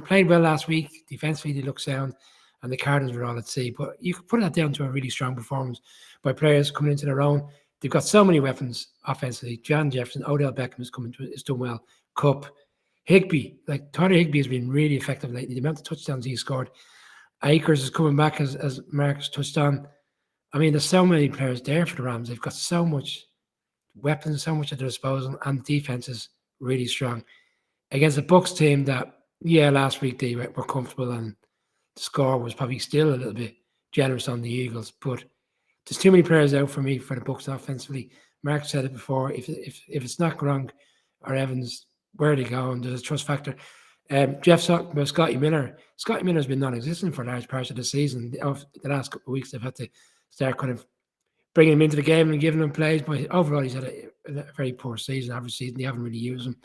played well last week. Defensively, they looked sound, and the Cardinals were all at sea. But you could put that down to a really strong performance by players coming into their own. They've got so many weapons offensively. John Jefferson, Odell Beckham is doing well. Kupp, Higbee, Tyler Higbee has been really effective lately. The amount of touchdowns he scored. Akers is coming back, as Mark's touched on. I mean, there's so many players there for the Rams. They've got so much weapons, so much at their disposal, and the defense is really strong. Against a Bucks team that, last week they were comfortable, and the score was probably still a little bit generous on the Eagles, but there's too many players out for me for the Bucks offensively. Mark said it before. If it's not Gronk or Evans, where are they going? There's a trust factor. Jeff talked about Scotty Miller. Scotty Miller's been non-existent for large parts of the season. The last couple of weeks, they've had to start kind of bringing him into the game and giving him plays. But overall, he's had a very poor season, average season. They haven't really used him.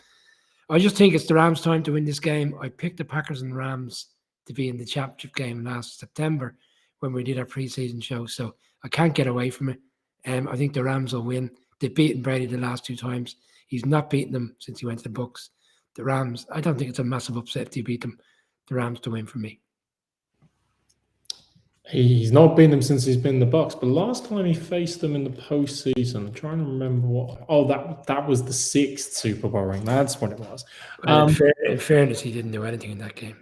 I just think it's the Rams' time to win this game. I picked the Packers and Rams to be in the championship game last September when we did our preseason show. So I can't get away from it. I think the Rams will win. They've beaten Brady the last 2 times. He's not beaten them since he went to the Bucks. The Rams, I don't think it's a massive upset if they beat them. The Rams to win for me.
He's not beaten them since he's been in the Bucks, but last time he faced them in the postseason, I'm trying to remember what. Oh, that was the 6th Super Bowl ring. That's what it was.
In fairness, he didn't do anything in that game.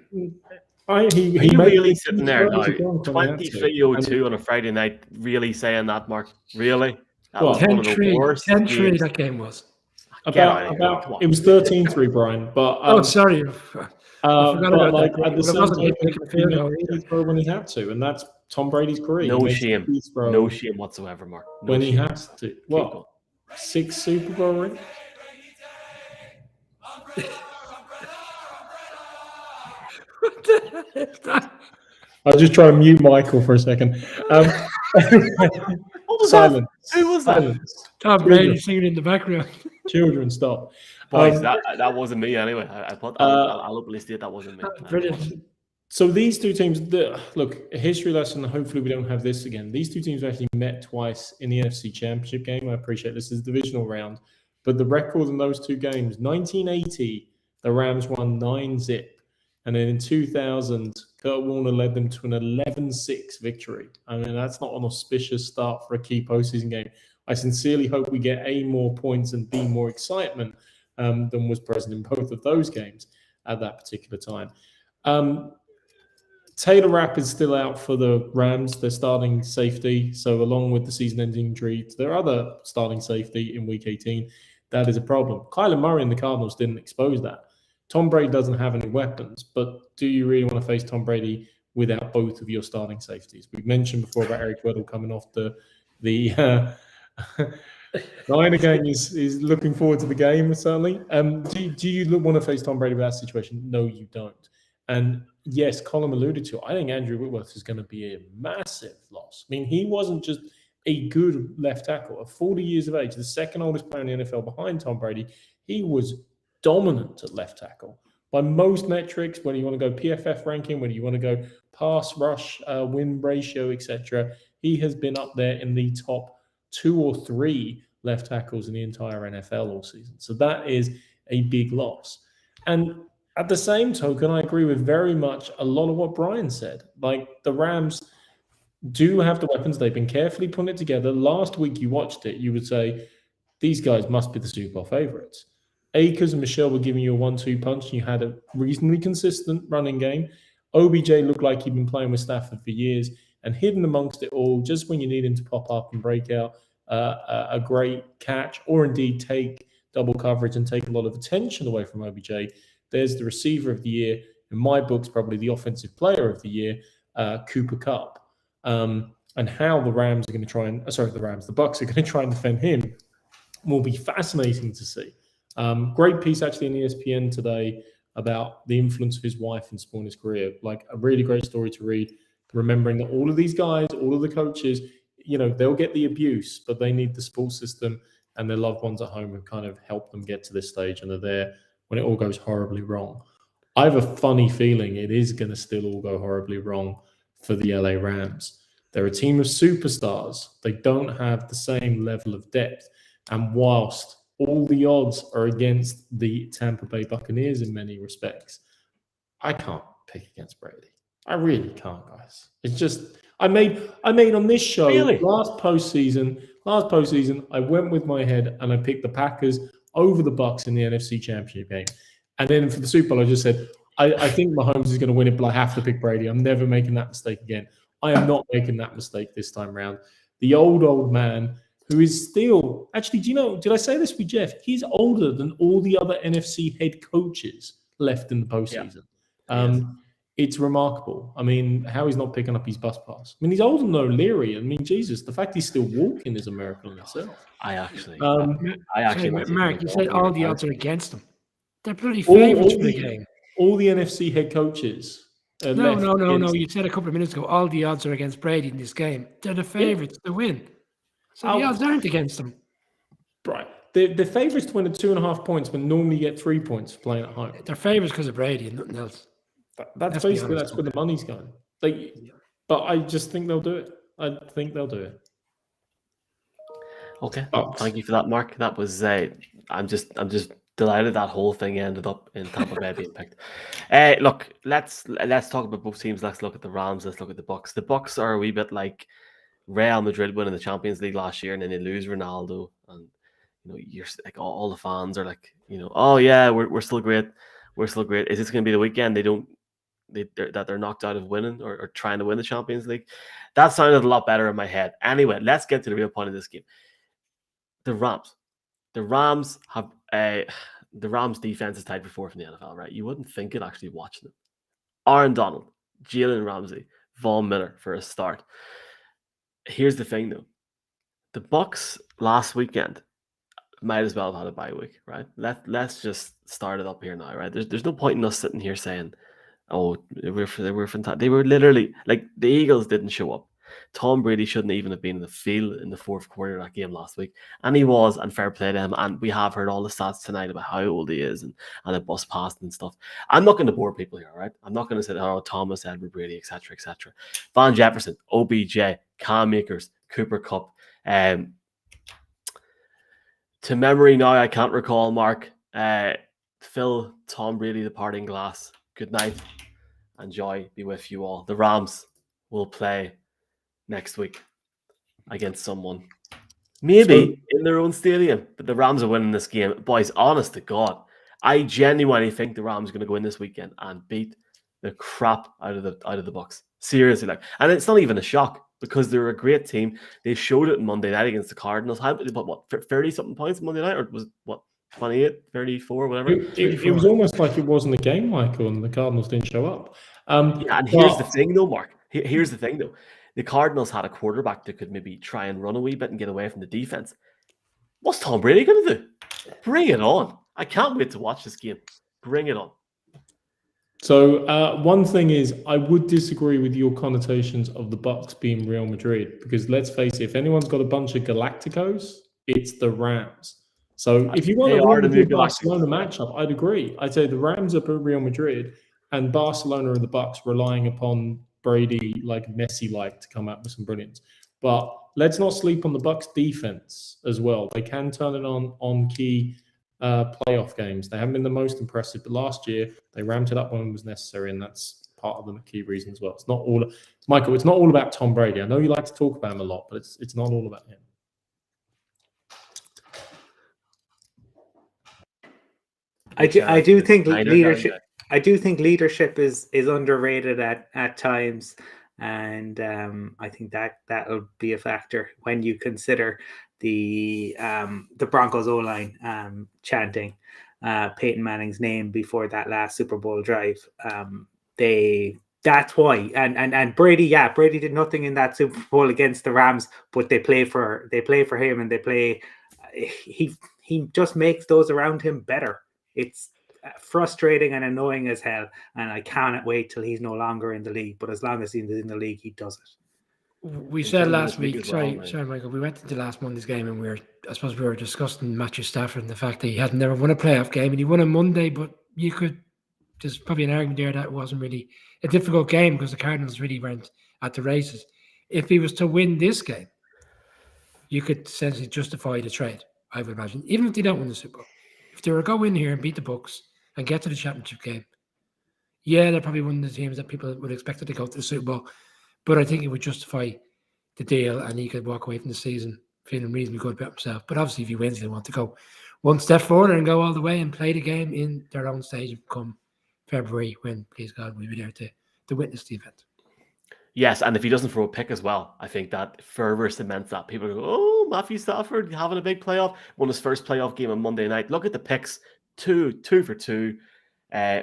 He really sitting there now, 23:02 on a Friday night, really saying that, Mark? Really? That was one of the worst
10-3 that game was.
It was 13-3, Brian. But
sorry. I forgot about that.
At the same time, he throw when he had to, and that's Tom Brady's career.
No shame whatsoever, Mark.
When he has to. What? 6 Super Bowl rings?
What the hell is that?
I'll just try and mute Michael for a second. Silence.
Who was that?
Tom Brady singing in the background.
Children, stop.
Boys, that wasn't me anyway. I'll openly state that wasn't me.
Brilliant.
So these 2 teams, look, a history lesson. Hopefully we don't have this again. These 2 teams actually met twice in the NFC Championship game. I appreciate this is the divisional round, but the record in those 2 games, 1980, the Rams won 9-0. And then in 2000, Kurt Warner led them to an 11-6 victory. I mean, that's not an auspicious start for a key postseason game. I sincerely hope we get A, more points, and B, more excitement than was present in both of those games at that particular time. Taylor Rapp is still out for the Rams. They're starting safety. So along with the season-ending injury to their other starting safety in Week 18, that is a problem. Kyler Murray and the Cardinals didn't expose that. Tom Brady doesn't have any weapons, but do you really want to face Tom Brady without both of your starting safeties? We've mentioned before about Eric Weddle coming off the Niner game is looking forward to the game, certainly. Do you want to face Tom Brady with that situation? No, you don't. And yes, Colin alluded to, I think Andrew Whitworth is going to be a massive loss. I mean, he wasn't just a good left tackle. At 40 years of age, the second oldest player in the NFL behind Tom Brady, he was dominant at left tackle by most metrics, whether you want to go PFF ranking, whether you want to go pass rush, win ratio, etc., he has been up there in the top 2 or 3 left tackles in the entire NFL all season. So that is a big loss. And at the same token, I agree with very much a lot of what Brian said. Like, the Rams do have the weapons. They've been carefully putting it together. Last week you watched it, you would say, these guys must be the Super Bowl favorites. Akers and Michelle were giving you a 1-2 punch, and you had a reasonably consistent running game. OBJ looked like he'd been playing with Stafford for years, and hidden amongst it all, just when you need him to pop up and break out a great catch, or indeed take double coverage and take a lot of attention away from OBJ, there's the receiver of the year, in my books, probably the offensive player of the year, Cooper Kupp. And how the Rams are going to try and, the Bucs are going to try and defend him will be fascinating to see. Great piece actually in ESPN today about the influence of his wife in sporting his career. Like, a really great story to read, remembering that all of these guys, all of the coaches, they'll get the abuse, but they need the support system and their loved ones at home who kind of help them get to this stage, and are there when it all goes horribly wrong. I have a funny feeling it is going to still all go horribly wrong for the LA Rams. They're a team of superstars. They don't have the same level of depth. And whilst all the odds are against the Tampa Bay Buccaneers in many respects, I can't pick against Brady. I really can't, guys. It's just, I made on this show last postseason, I went with my head and I picked the Packers over the Bucs in the NFC Championship game. And then for the Super Bowl, I just said, I think Mahomes is going to win it, but I have to pick Brady. I'm never making that mistake again. I am not making that mistake this time around. The old man who is still, actually, did I say this with Jeff? He's older than all the other NFC head coaches left in the postseason. Yeah. It's remarkable. I mean, how he's not picking up his bus pass. I mean, he's older than O'Leary. I mean, Jesus, the fact he's still walking is a miracle in itself.
Mark,
you said all the odds are against him. They're bloody favorites for the game.
All the NFC head coaches.
No. You said a couple of minutes ago, all the odds are against Brady in this game. They're the favorites to win. So the odds aren't against them.
Right. The favorites to win at 2.5 points when normally you get 3 points for playing at home.
They're favorites because of Brady and nothing else.
That's basically where the money's going. But I just think they'll do it. I think they'll do it.
Okay. Thank you for that, Mark. That was I'm just delighted that whole thing ended up in Tampa Bay being picked. Look, let's talk about both teams. Let's look at the Rams. Let's look at the Bucs. The Bucs are a wee bit like Real Madrid winning the Champions League last year, and then they lose Ronaldo, and you're like, all the fans are like, oh yeah, we're still great. We're still great. Is this going to be the weekend they're knocked out of winning or trying to win the Champions League? That sounded a lot better in my head. Anyway, let's get to the real point of this game. The Rams have the Rams defense is tied for 4th in the NFL, right? You wouldn't think it actually watching them. Aaron Donald, Jalen Ramsey, Von Miller for a start. Here's the thing, though. The Bucs last weekend might as well have had a bye week, right? Let's just start it up here now, right? There's no point in us sitting here saying, oh, they were fantastic. They were literally, like, the Eagles didn't show up. Tom Brady shouldn't even have been in the field in the 4th quarter of that game last week. And he was, and fair play to him. And we have heard all the stats tonight about how old he is and the bus passed and stuff. I'm not going to bore people here, right? I'm not going to say, oh, Thomas, Edward Brady, etc., etc. Van Jefferson, OBJ, Cam Akers, Cooper Kupp. To memory now, I can't recall, Mark. Phil, Tom Brady, the parting glass. Good night and joy be with you all. The Rams will play next week against someone. Maybe in their own stadium, but the Rams are winning this game. Boys, honest to God, I genuinely think the Rams are going to go in this weekend and beat the crap out of the Bucs. Seriously, and it's not even a shock because they're a great team. They showed it Monday night against the Cardinals. How, what 30-something points Monday night, or was it, what, 28, 34, whatever?
It was almost like it wasn't a game, Michael, and the Cardinals didn't show up.
Here's the thing, though, Mark. Here's the thing, though. The Cardinals had a quarterback that could maybe try and run a wee bit and get away from the defense. What's Tom Brady going to do? Bring it on. I can't wait to watch this game. Bring it on.
So one thing is, I would disagree with your connotations of the Bucs being Real Madrid, because let's face it, if anyone's got a bunch of Galacticos, it's the Rams. So if you want
They
a
are
really
the
good
movie like-
Barcelona matchup, I'd agree. I'd say the Rams are Real Madrid and Barcelona and the Bucks relying upon Brady like Messi-like to come out with some brilliance. But let's not sleep on the Bucks defense as well. They can turn it on key playoff games. They haven't been the most impressive, but last year they ramped it up when it was necessary, and that's part of the key reason as well. It's not all, Michael. It's not all about Tom Brady. I know you like to talk about him a lot, but it's not all about him.
I do think leadership. I do think leadership is underrated at times, and I think that'll be a factor when you consider the Broncos O-line chanting Peyton Manning's name before that last Super Bowl drive. That's why, and Brady, Brady did nothing in that Super Bowl against the Rams, but they play for him, and they play. He just makes those around him better. It's frustrating and annoying as hell, and I cannot wait till he's no longer in the league. But as long as he's in the league, he does it.
We said last week, sorry, Michael, we went into last Monday's game and I suppose we were discussing Matthew Stafford and the fact that he had never won a playoff game, and he won on Monday, but there's probably an argument there that it wasn't really a difficult game because the Cardinals really weren't at the races. If he was to win this game, you could essentially justify the trade, I would imagine, even if they don't win the Super Bowl. If they were to go in here and beat the Bucs and get to the championship game, they're probably one of the teams that people would expect to go to the Super Bowl. But I think it would justify the deal, and he could walk away from the season feeling reasonably good about himself. But obviously, if he wins, they want to go one step forward and go all the way and play the game in their own stage come February, when, please God, we'll be there to witness the event.
Yes, and if he doesn't throw a pick as well, I think that further cements that. People go, oh, Matthew Stafford having a big playoff, won his first playoff game on Monday night. Look at the picks, two for two.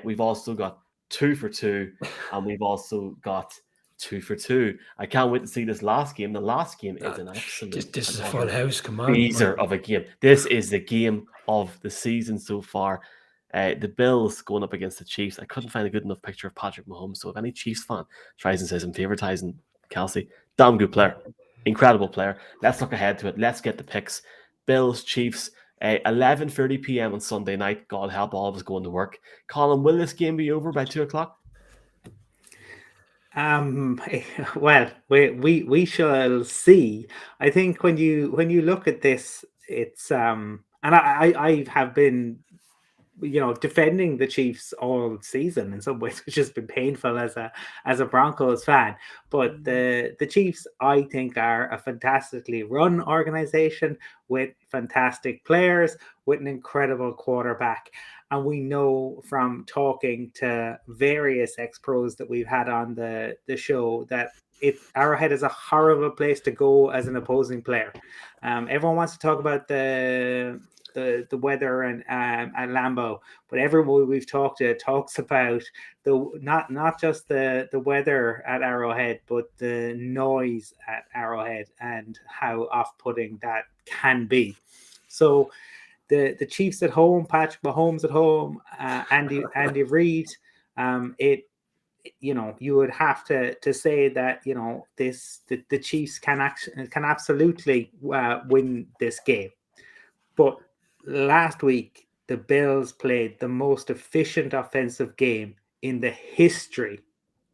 We've also got 2 for 2, and we've also got 2 for 2. I can't wait to see this last game. The last game is an absolute.
This is a full house. Come on,
teaser of a game. This is the game of the season so far. The Bills going up against the Chiefs. I couldn't find a good enough picture of Patrick Mahomes. So if any Chiefs fan tries and says I'm favoritizing Kelsey, damn good player, incredible player. Let's look ahead to it. Let's get the picks. Bills, Chiefs, 11:30 p.m. on Sunday night. God help all of us going to work. Colin, will this game be over by 2:00?
Well, we shall see. I think when you look at this, it's and I have been, defending the Chiefs all season in some ways, which has been painful as a Broncos fan. But the Chiefs, I think, are a fantastically run organization with fantastic players, with an incredible quarterback. And we know from talking to various ex-pros that we've had on the show that Arrowhead is a horrible place to go as an opposing player. Everyone wants to talk about the weather and at Lambeau, but everyone we've talked to talks about not just the weather at Arrowhead, but the noise at Arrowhead and how off-putting that can be. So the Chiefs at home, Patrick Mahomes at home, Andy Reid, you would have to say that the Chiefs can absolutely win this game. But last week, the Bills played the most efficient offensive game in the history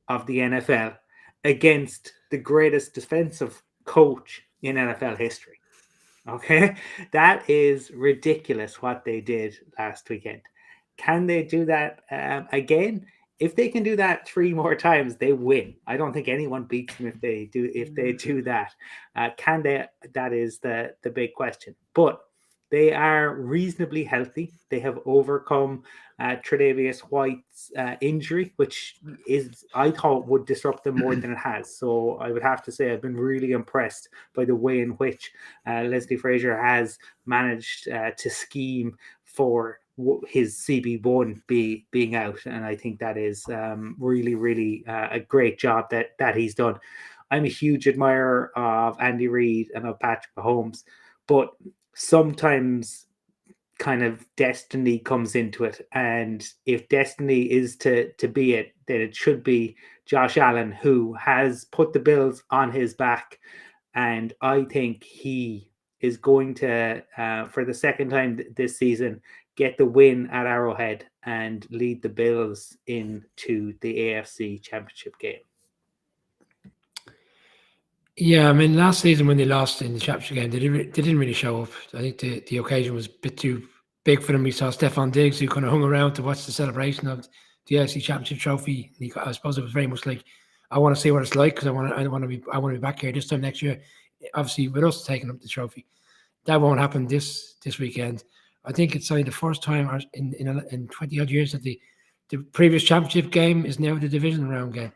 of the NFL against the greatest defensive coach in NFL history. Okay, that is ridiculous what they did last weekend. Can they do that again? If they can do that 3 more times, they win. I don't think anyone beats them if they do that. Can they? That is the big question. But they are reasonably healthy. They have overcome Tre'Davious White's injury, which I thought would disrupt them more than it has. So I would have to say I've been really impressed by the way in which Leslie Frazier has managed to scheme for his CB1 being out. And I think that is really, really a great job that he's done. I'm a huge admirer of Andy Reid and of Patrick Mahomes, but sometimes kind of destiny comes into it, and if destiny is to be it, then it should be Josh Allen, who has put the Bills on his back, and I think he is going to, for the second time this season, get the win at Arrowhead and lead the Bills into the AFC Championship game.
Yeah, I mean, last season when they lost in the championship game, they didn't really show up. I think the occasion was a bit too big for them. We saw Stephon Diggs, who kind of hung around to watch the celebration of the AFC Championship trophy. I suppose it was very much like, I want to see what it's like because I want to be back here this time next year. Obviously, with us taking up the trophy, that won't happen this weekend. I think it's only the first time in 20 odd years that the previous championship game is now the divisional round game,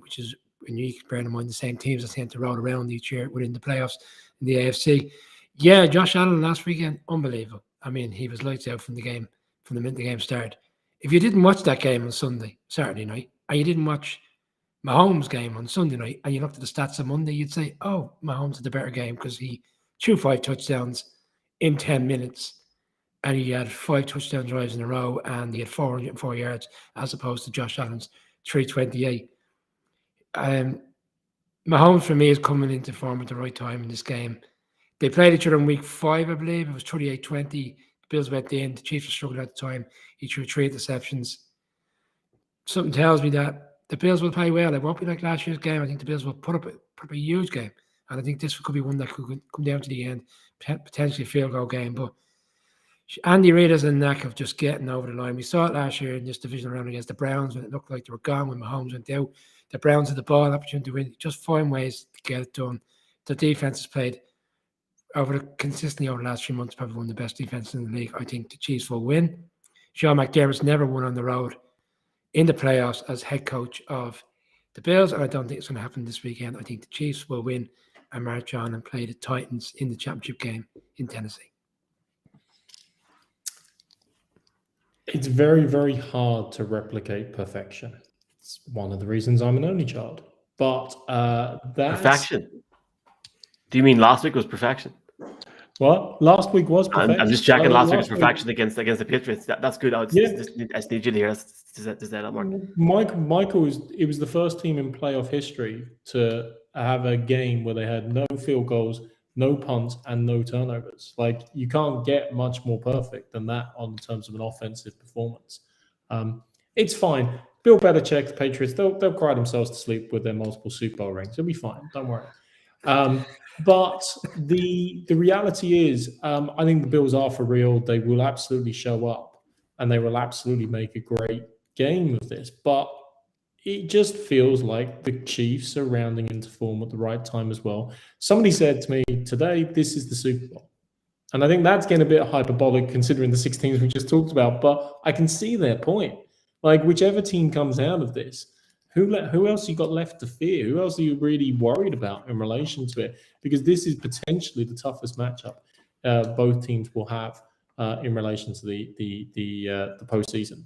which is unique, bearing in mind the same teams that tend to roll around each year within the playoffs in the AFC. Yeah, Josh Allen last weekend, unbelievable. I mean, he was lights out from the minute the game started. If you didn't watch that game on Saturday night, and you didn't watch Mahomes' game on Sunday night, and you looked at the stats on Monday, you'd say, oh, Mahomes had the better game because he threw 5 touchdowns in 10 minutes, and he had 5 touchdown drives in a row, and he had 404 yards, as opposed to Josh Allen's 328. Mahomes, for me, is coming into form at the right time in this game. They played each other in week 5, I believe. It was 38-20. The Bills went in. The Chiefs were struggling at the time. He threw 3 interceptions. Something tells me that the Bills will play well. It won't be like last year's game. I think the Bills will put up a huge game. And I think this could be one that could come down to the end, potentially a field goal game. But Andy Reid has a knack of just getting over the line. We saw it last year in this divisional round against the Browns when it looked like they were gone when Mahomes went out. The Browns had the ball, opportunity to win. Just find ways to get it done. The defense has played consistently over the last 3 months, probably one of the best defenses in the league. I think the Chiefs will win. Sean McDermott's never won on the road in the playoffs as head coach of the Bills, and I don't think it's going to happen this weekend. I think the Chiefs will win and march on and play the Titans in the championship game in Tennessee.
It's very, very hard to replicate perfection. It's one of the reasons I'm an only child. But that's...
Perfection? Do you mean last week was perfection?
What? Last week was perfection.
I'm just checking last week was perfection against the Patriots. That's good. I just need you to hear. Does that work?
Michael, it was the first team in playoff history to have a game where they had no field goals, no punts, and no turnovers. Like, you can't get much more perfect than that on terms of an offensive performance. It's fine. Bill Belichick, the Patriots, they'll cry themselves to sleep with their multiple Super Bowl rings. It'll be fine. Don't worry. But the reality is, I think the Bills are for real. They will absolutely show up, and they will absolutely make a great game of this. But it just feels like the Chiefs are rounding into form at the right time as well. Somebody said to me today, this is the Super Bowl. And I think that's getting a bit hyperbolic considering the 6 teams we just talked about. But I can see their point. Like, whichever team comes out of this, who else you got left to fear? Who else are you really worried about in relation to it? Because this is potentially the toughest matchup both teams will have in relation to the postseason.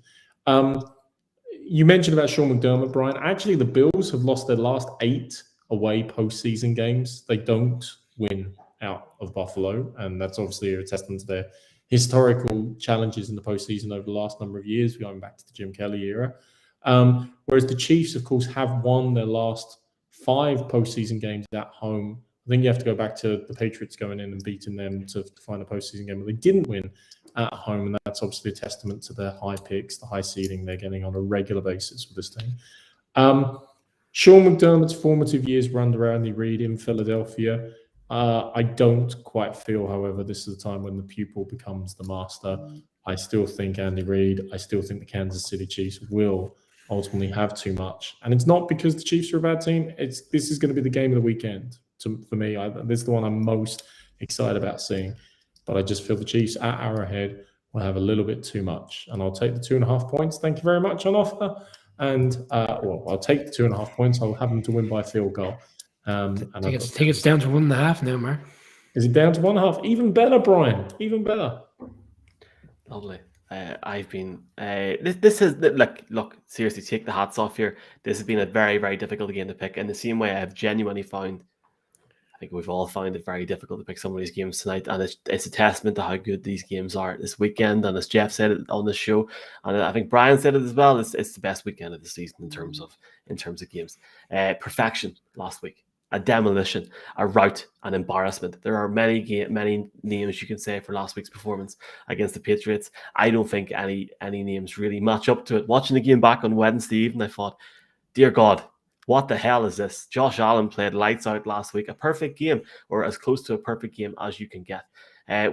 You mentioned about Sean McDermott, Brian. Actually, the Bills have lost their last 8 away postseason games. They don't win out of Buffalo, and that's obviously a testament to their historical challenges in the postseason over the last number of years, going back to the Jim Kelly era. Whereas the Chiefs, of course, have won their last 5 postseason games at home. I think you have to go back to the Patriots going in and beating them to find a postseason game, but they didn't win at home, and that's obviously a testament to their high picks, the high seeding they're getting on a regular basis with this team. Sean McDermott's formative years were under Andy Reid in Philadelphia. I don't quite feel, however, this is the time when the pupil becomes the master. I still think Andy Reid, I still think the Kansas City Chiefs will ultimately have too much. And it's not because the Chiefs are a bad team. This is going to be the game of the weekend for me. This is the one I'm most excited about seeing. But I just feel the Chiefs at Arrowhead will have a little bit too much. And I'll take the 2.5 points. Thank you very much on offer. And I'll take the 2.5 points. I'll have them to win by a field goal.
I think it's down to 1.5 now, Mark.
Is it down to 1.5? Even better, Brian. Even better.
Lovely. I've been this is like, look, seriously, take the hats off here. This has been a very, very difficult game to pick. In the same way I have genuinely found, I think we've all found it very difficult to pick some of these games tonight, and it's a testament to how good these games are this weekend. And as Jeff said it on the show, and I think Brian said it as well, it's the best weekend of the season in terms of games. Perfection last week. a demolition, a rout, an embarrassment. There are many names you can say for last week's performance against the Patriots. I don't think any names really match up to it. Watching the game back on Wednesday evening, I thought, dear God, what the hell is this? Josh Allen played lights out last week. A perfect game, or as close to a perfect game as you can get.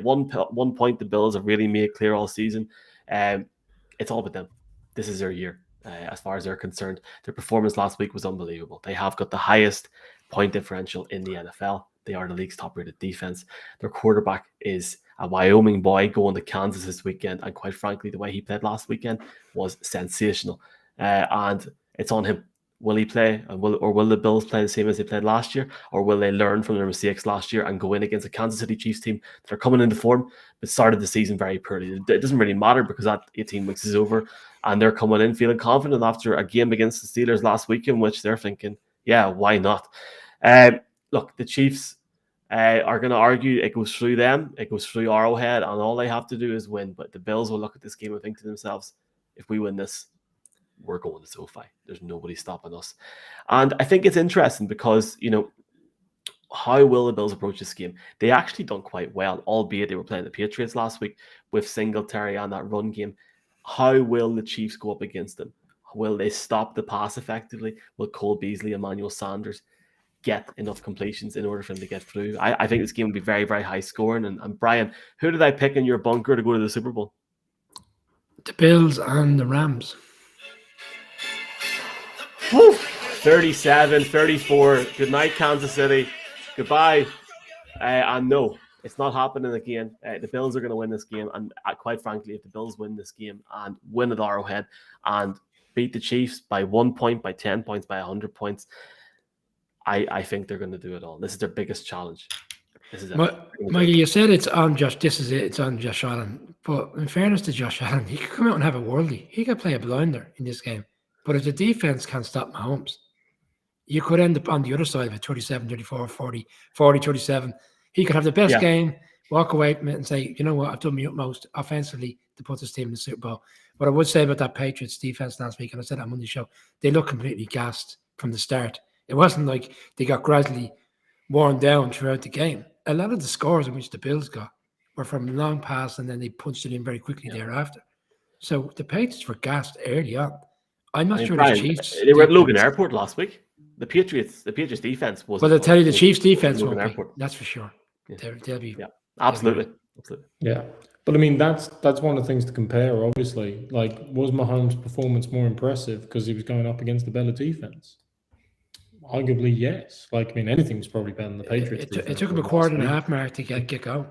One point the Bills have really made clear all season. It's all about them. This is their year, as far as they're concerned. Their performance last week was unbelievable. They have got the highest point differential in the NFL. They are the league's top-rated defense. Their quarterback is a Wyoming boy going to Kansas this weekend, and quite frankly, the way he played last weekend was sensational. And it's on him. Will he play, or will the Bills play the same as they played last year, or will they learn from their mistakes last year and go in against a Kansas City Chiefs team that are coming into form but started the season very poorly? It doesn't really matter because that 18 weeks is over, and they're coming in feeling confident after a game against the Steelers last week in which they're thinking, yeah, why not? Look, the Chiefs are going to argue it goes through them, it goes through Arrowhead, and all they have to do is win. But the Bills will look at this game and think to themselves, if we win this, we're going to SoFi. There's nobody stopping us. And I think it's interesting because, how will the Bills approach this game? They actually done quite well, albeit they were playing the Patriots last week with Singletary and that run game. How will the Chiefs go up against them? Will they stop the pass effectively? Will Cole Beasley, Emmanuel Sanders get enough completions in order for them to get through? I think this game will be very, very high scoring. And Brian, who did I pick in your bunker to go to the Super Bowl?
The Bills and the Rams.
37-34. Good night, Kansas City. Goodbye. And no, it's not happening again. The Bills are going to win this game. And quite frankly, if the Bills win this game and win at Arrowhead and beat the Chiefs by 1 point, by 10 points, by 100 points, I think they're going to do it all. This is their biggest challenge. This is it.
Mikey, you said it's on Josh. This is it. It's on Josh Allen. But in fairness to Josh Allen, he could come out and have a worldie. He could play a blinder in this game. But if the defense can't stop Mahomes, you could end up on the other side of it, 37-34, 40-37. He could have the best game, walk away from it and say, you know what, I've done my utmost offensively to put this team in the Super Bowl. What I would say about that Patriots defense last week, and I said that on Monday show, they looked completely gassed from the start. It wasn't like they got gradually worn down throughout the game. A lot of the scores in which the Bills got were from long pass, and then they punched it in very quickly thereafter. So the Patriots were gassed early on. I'm not sure
Brian,
the Chiefs.
They were at Logan Airport last week. The Patriots defense was.
Well, I'll tell you, the Chiefs defense won't be. That's for sure.
Yeah.
They'll be.
Yeah, absolutely.
Yeah, but I mean that's one of the things to compare. Obviously, like, was Mahomes' performance more impressive because he was going up against the better defense? Arguably, yes. Like, I mean, anything was probably better than the Patriots.
It took them a quarter and a half mark to get going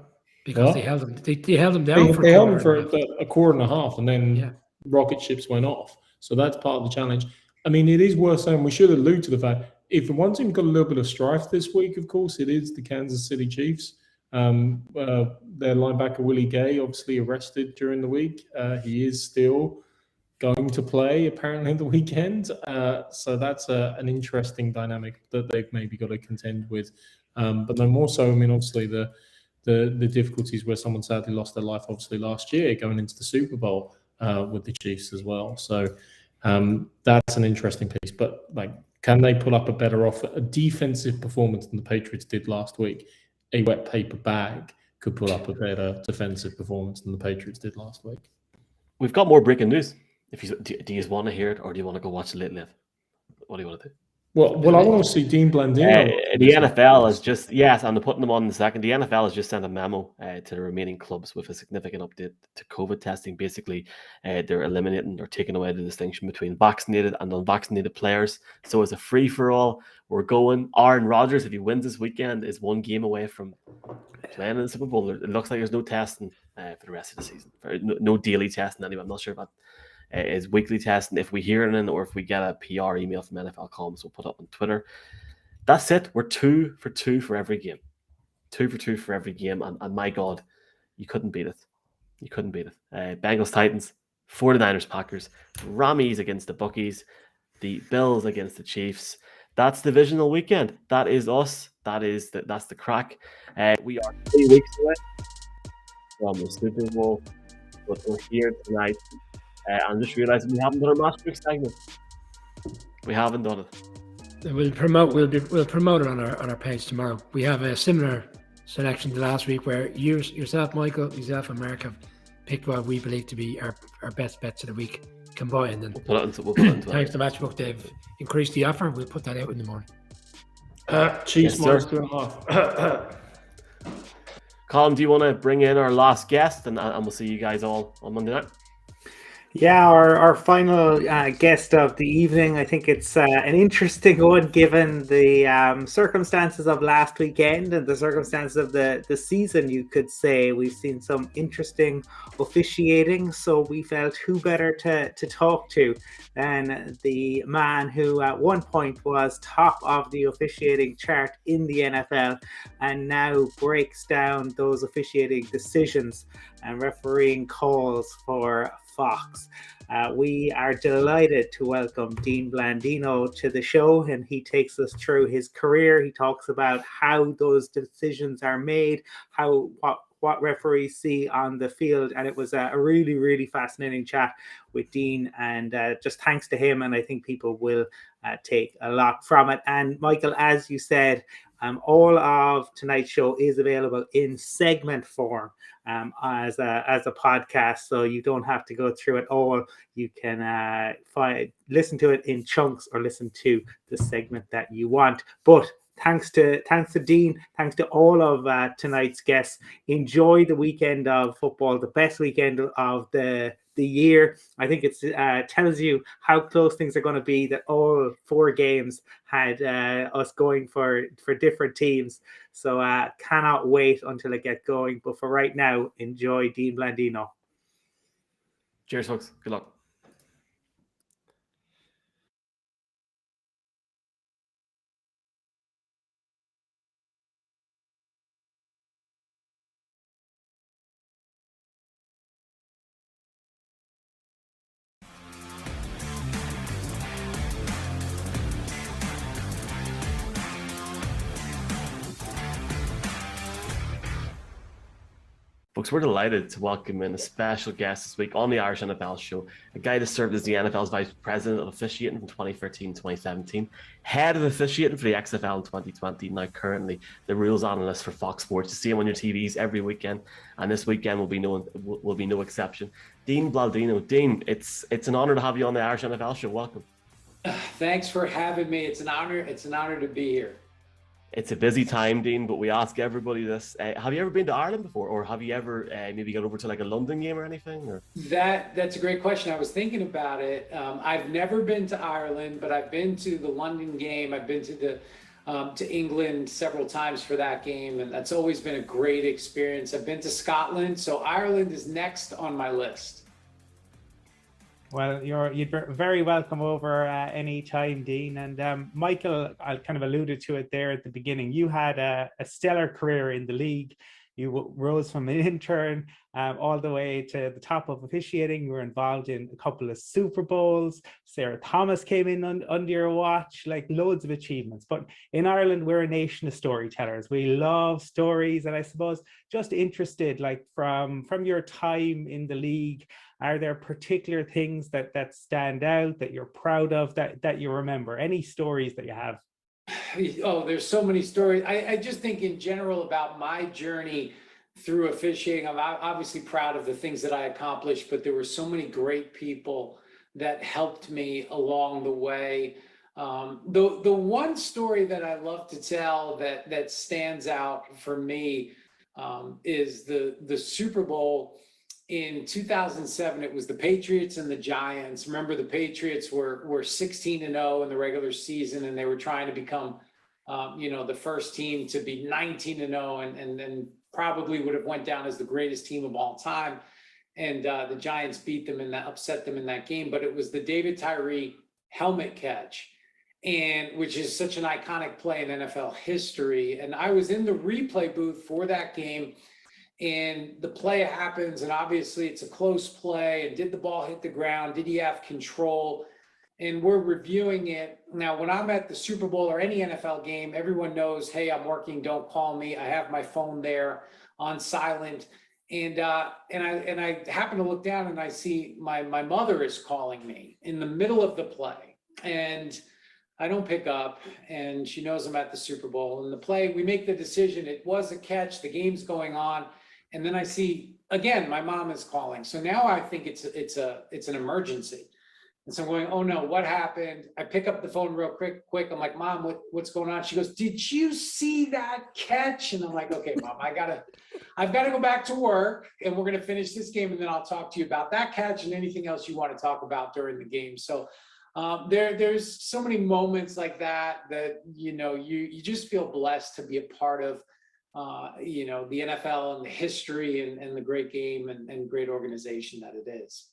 because they held them. They held them down for
a quarter and a half, and then rocket ships went off. So that's part of the challenge. I mean, it is worth saying we should allude to the fact if the one team got a little bit of strife this week, of course, it is the Kansas City Chiefs. Their linebacker Willie Gay obviously arrested during the week. He is still going to play apparently the weekend. So that's an interesting dynamic that they've maybe got to contend with. But no more so. I mean, obviously the difficulties where someone sadly lost their life obviously last year going into the Super Bowl with the Chiefs as well. So that's an interesting piece. But like, can they put up a defensive performance than the Patriots did last week? A wet paper bag could put up a better defensive performance than the Patriots did last week.
We've got more breaking news. Do you want to hear it, or do you want to go watch the Late Late? What do you want to do?
Well, I want to see Dean Blandino.
The NFL has just, and they're putting them on in a second. The NFL has just sent a memo to the remaining clubs with a significant update to COVID testing. Basically, they're eliminating or taking away the distinction between vaccinated and unvaccinated players. So it's a free-for-all. We're going. Aaron Rodgers, if he wins this weekend, is one game away from playing in the Super Bowl. It looks like there's no testing for the rest of the season. No daily testing anyway. I'm not sure about is weekly testing. If we hear it or if we get a PR email from NFL Comms, we'll put up on Twitter. That's it. We're 2 for 2 for every game. 2 for 2 for every game. And my God, you couldn't beat it. You couldn't beat it. Bengals Titans, 49ers Packers, Rammies against the Buckies, the Bills against the Chiefs. That's divisional weekend. That is us. That's the crack. We are 3 weeks away from the Super Bowl, but we're here tonight. I'm just realizing we haven't done our match pick segment. We haven't done it.
We'll promote it on our page tomorrow. We have a similar selection to last week where yourself, Michael, yourself, and Mark have picked what we believe to be our best bets of the week combined. And
We'll put it into
thanks to Matchbook, they've increased the offer. We'll put that out in the morning.
Cheese
Yes,
Mars
sir.
to off.
Colin, do you want to bring in our last guest, and we'll see you guys all on Monday night?
Yeah, our final guest of the evening. I think it's an interesting one given the circumstances of last weekend and the circumstances of the season, you could say. We've seen some interesting officiating, so we felt who better to talk to than the man who at one point was top of the officiating chart in the NFL and now breaks down those officiating decisions and refereeing calls for Fox. We are delighted to welcome Dean Blandino to the show, and he takes us through his career. He talks about how those decisions are made, what referees see on the field, and it was a really, really fascinating chat with Dean, and just thanks to him, and I think people will take a lot from it. And Michael, as you said, all of tonight's show is available in segment form as a podcast, so you don't have to go through it all. You can listen to it in chunks or listen to the segment that you want. But thanks to Dean, thanks to all of tonight's guests. Enjoy the weekend of football, the best weekend of the year. I think it tells you how close things are going to be, that all four games had us going for different teams. So cannot wait until it gets going. But for right now, enjoy Dean Blandino.
Cheers, folks. Good luck. Folks, we're delighted to welcome in a special guest this week on the Irish NFL show, a guy that served as the NFL's vice president of officiating from 2013 to 2017, head of officiating for the XFL in 2020, now currently the rules analyst for Fox Sports. You see him on your TVs every weekend, and this weekend will be no exception. Dean Blandino. Dean, it's an honor to have you on the Irish NFL show. Welcome.
Thanks for having me. It's an honor. It's an honor to be here.
It's a busy time, Dean, but we ask everybody this. Have you ever been to Ireland before, or have you ever maybe got over to like a London game or anything? Or?
That's a great question. I was thinking about it. I've never been to Ireland, but I've been to the London game. I've been to England several times for that game, and that's always been a great experience. I've been to Scotland, so Ireland is next on my list.
Well, you're very welcome over any time, Dean. And Michael, I kind of alluded to it there at the beginning. You had a stellar career in the league. You rose from an intern all the way to the top of officiating. You were involved in a couple of Super Bowls. Sarah Thomas came in under your watch, like loads of achievements. But in Ireland, we're a nation of storytellers. We love stories. And I suppose just interested, like from your time in the league, are there particular things that stand out that you're proud of, that you remember? Any stories that you have?
Oh, there's so many stories. I just think in general about my journey through officiating. I'm obviously proud of the things that I accomplished, but there were so many great people that helped me along the way. The one story that I love to tell that stands out for me is the Super Bowl in 2007. It was the Patriots and the Giants. Remember, the Patriots were 16-0 in the regular season, and they were trying to become, the first team to be 19-0, and then probably would have went down as the greatest team of all time. And the Giants beat them and upset them in that game. But it was the David Tyree helmet catch, and which is such an iconic play in NFL history. And I was in the replay booth for that game. And the play happens, and obviously it's a close play. And did the ball hit the ground? Did he have control? And we're reviewing it. Now, when I'm at the Super Bowl or any NFL game, everyone knows, hey, I'm working, don't call me. I have my phone there on silent. And I happen to look down and I see my mother is calling me in the middle of the play. And I don't pick up, and she knows I'm at the Super Bowl. And the play, we make the decision. It was a catch. The game's going on, and then I see again my mom is calling. So now I think it's an emergency, and so I'm going, oh no, what happened? I pick up the phone real quick. I'm like, Mom, what's going on? She goes, did you see that catch? And I'm like, okay, Mom, I've got to go back to work, and we're gonna finish this game, and then I'll talk to you about that catch and anything else you want to talk about during the game. So. There's so many moments like that you just feel blessed to be a part of, the NFL and the history and the great game and great organization that it is.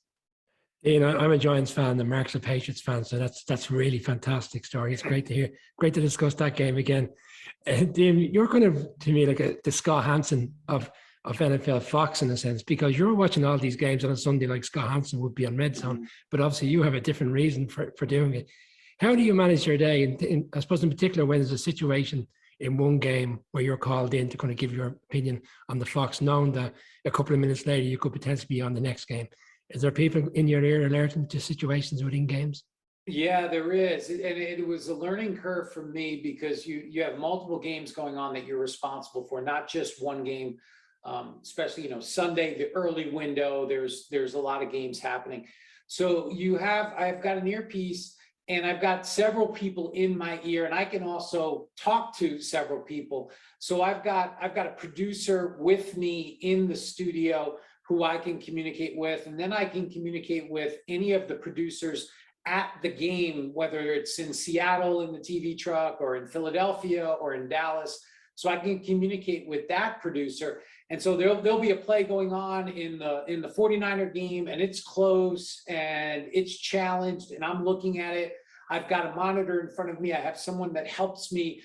I'm a Giants fan, and Mark's a Patriots fan, so that's really fantastic story. It's great to hear. Great to discuss that game again. Dean, you're kind of, to me, like the Scott Hansen of NFL Fox in a sense, because you're watching all these games on a Sunday like Scott Hansen would be on Red Zone, but obviously you have a different reason for doing it. How do you manage your day? And I suppose in particular when there's a situation in one game where you're called in to kind of give your opinion on the Fox, knowing that a couple of minutes later you could potentially be on the next game. Is there people in your ear alerting to situations within games?
Yeah, there is. And it was a learning curve for me because you have multiple games going on that you're responsible for, not just one game. Especially, Sunday, the early window, there's a lot of games happening. So I've got an earpiece and I've got several people in my ear, and I can also talk to several people. So I've got a producer with me in the studio who I can communicate with, and then I can communicate with any of the producers at the game, whether it's in Seattle in the TV truck or in Philadelphia or in Dallas. So I can communicate with that producer. And so there'll be a play going on in the 49er game, and it's close and it's challenged, and I'm looking at it. I've got a monitor in front of me. I have someone that helps me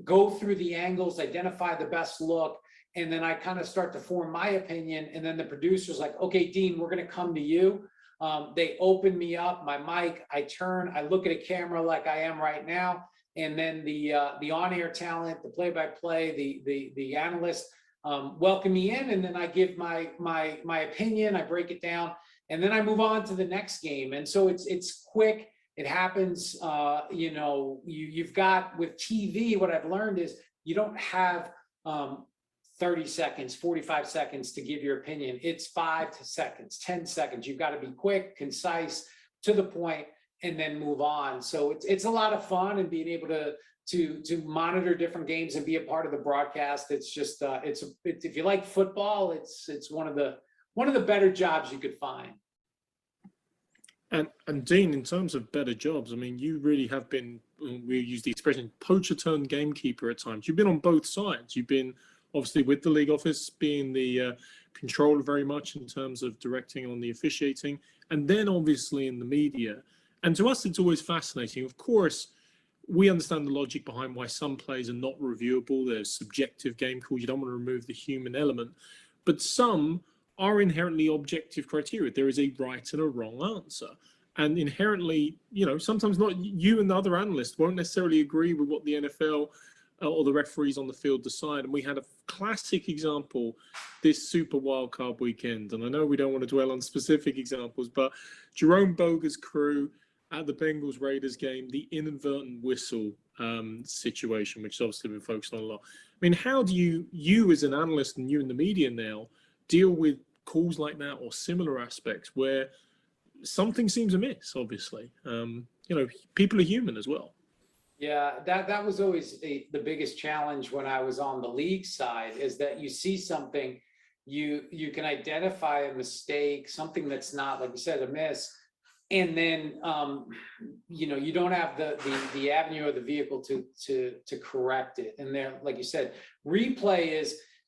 go through the angles, identify the best look, and then I kind of start to form my opinion. And then the producer's like, okay, Dean, we're going to come to you. They open me up, my mic, I turn, I look at a camera like I am right now. And then the on-air talent, the play-by-play, the analyst welcome me in, and then I give my opinion, I break it down, and then I move on to the next game. And so it's quick. It happens. You've got with TV. What I've learned is you don't have 30 seconds, 45 seconds to give your opinion. It's 5 seconds, 10 seconds. You've got to be quick, concise, to the point, and then move on. So it's a lot of fun, and being able to monitor different games and be a part of the broadcast. It's just if you like football, it's one of the better jobs you could find.
And Dean, in terms of better jobs, I mean, you really have been, we use the expression, poacher turned gamekeeper at times. You've been on both sides. You've been obviously with the league office, being the controller very much in terms of directing on the officiating, and then obviously in the media. And to us, it's always fascinating. Of course, we understand the logic behind why some plays are not reviewable. There's subjective game calls. You don't want to remove the human element. But some are inherently objective criteria. There is a right and a wrong answer. And inherently, sometimes not you and the other analysts won't necessarily agree with what the NFL or the referees on the field decide. And we had a classic example this Super Wildcard weekend. And I know we don't want to dwell on specific examples, but Jerome Boger's crew at the Bengals-Raiders game, the inadvertent whistle situation, which has obviously been focused on a lot. I mean, how do you as an analyst and you in the media now, deal with calls like that or similar aspects where something seems amiss, obviously? People are human as well.
Yeah, that was always the biggest challenge when I was on the league side, is that you see something, you can identify a mistake, something that's not, like you said, a miss, and then you don't have the avenue or the vehicle to correct it. And there, like you said, replay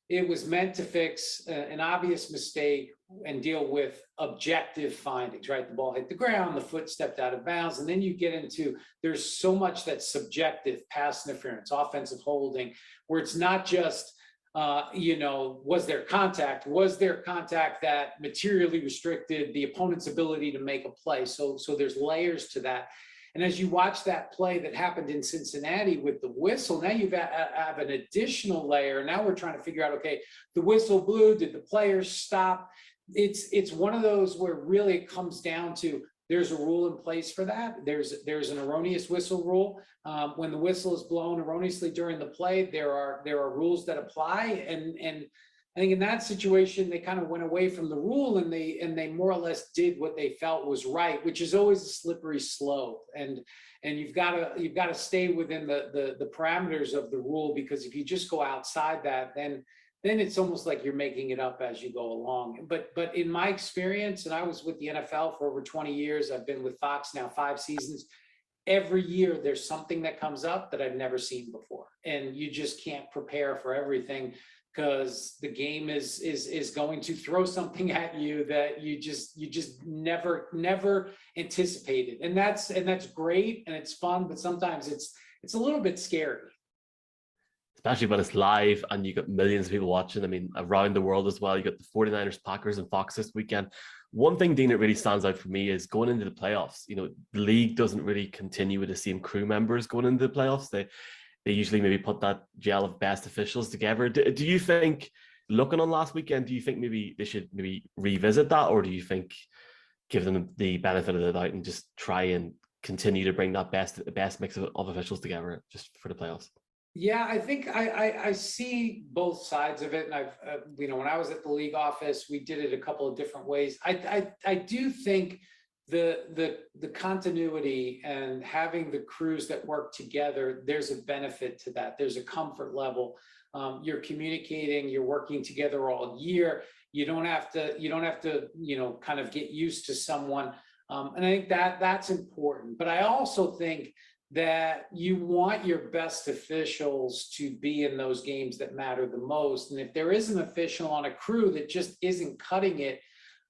it was meant to fix an obvious mistake and deal with objective findings, right? The ball hit the ground, the foot stepped out of bounds, and then you get into, there's so much that's subjective, pass interference, offensive holding, where it's not just was there contact? Was there contact that materially restricted the opponent's ability to make a play? So there's layers to that. And as you watch that play that happened in Cincinnati with the whistle, now you have an additional layer. Now we're trying to figure out, okay, the whistle blew, did the players stop? It's one of those where really it comes down to, there's a rule in place for that. There's an erroneous whistle rule. When the whistle is blown erroneously during the play, there are rules that apply. And I think in that situation, they kind of went away from the rule and they more or less did what they felt was right, which is always a slippery slope. And you've got to stay within the parameters of the rule, because if you just go outside that, then it's almost like you're making it up as you go along. But in my experience, and I was with the NFL for over 20 years, I've been with Fox now 5 seasons. Every year there's something that comes up that I've never seen before, and you just can't prepare for everything, because the game is going to throw something at you that you just never anticipated. And that's great and it's fun, but sometimes it's a little bit scary.
Especially when it's live and you got millions of people watching. I mean, around the world as well. You got the 49ers, Packers, and Fox this weekend. One thing, Dean, that really stands out for me is going into the playoffs. You know, the league doesn't really continue with the same crew members going into the playoffs. They usually maybe put that gel of best officials together. Do you think, looking on last weekend, do you think maybe they should maybe revisit that, or do you think give them the benefit of the doubt and just try and continue to bring that best mix of officials together just for the playoffs?
Yeah, I think I see both sides of it, and I've when I was at the league office, we did it a couple of different ways. I do think the continuity and having the crews that work together, there's a benefit to that. There's a comfort level. You're communicating, you're working together all year. You don't have to kind of get used to someone, and I think that's important. But I also think that you want your best officials to be in those games that matter the most. And if there is an official on a crew that just isn't cutting it,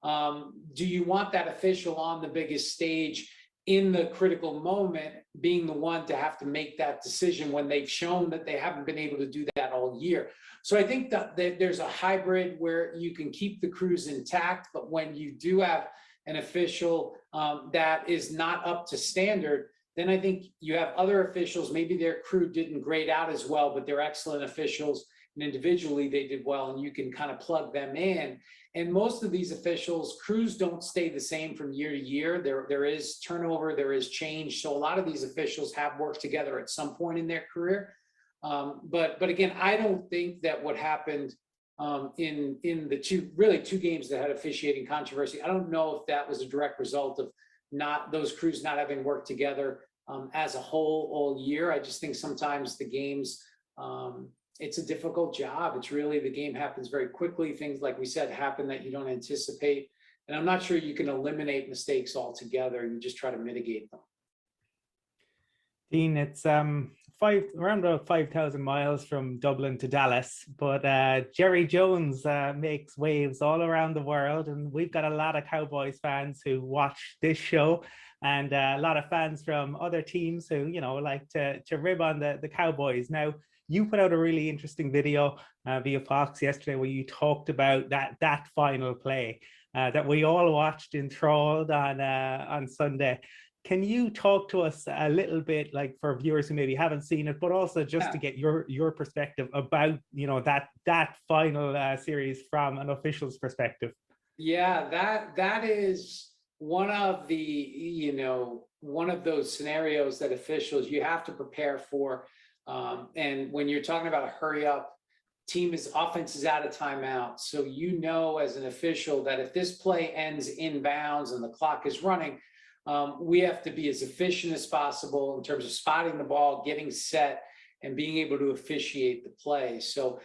do you want that official on the biggest stage in the critical moment being the one to have to make that decision when they've shown that they haven't been able to do that all year? So I think that there's a hybrid where you can keep the crews intact, but when you do have an official that is not up to standard, then I think you have other officials, maybe their crew didn't grade out as well, but they're excellent officials, and individually they did well, and you can kind of plug them in. And most of these officials, crews don't stay the same from year to year. There is turnover, there is change. So a lot of these officials have worked together at some point in their career. But again, I don't think that what happened in the two games that had officiating controversy, I don't know if that was a direct result of those crews not having worked together as a whole all year. I just think sometimes the games, it's a difficult job. It's really, the game happens very quickly. Things, like we said, happen that you don't anticipate. And I'm not sure you can eliminate mistakes altogether. You just try to mitigate them.
Dean, it's around about 5,000 miles from Dublin to Dallas, but Jerry Jones makes waves all around the world, and we've got a lot of Cowboys fans who watch this show, and a lot of fans from other teams who like to rib on the Cowboys. Now, you put out a really interesting video via Fox yesterday where you talked about that final play that we all watched enthralled on Sunday. Can you talk to us a little bit, like for viewers who maybe haven't seen it, but also just to get your perspective about that final series from an official's perspective?
Yeah, that is one of those scenarios that officials you have to prepare for. And when you're talking about a hurry up, offense is out of timeout. So as an official that if this play ends in bounds and the clock is running, we have to be as efficient as possible in terms of spotting the ball, getting set, and being able to officiate the play. So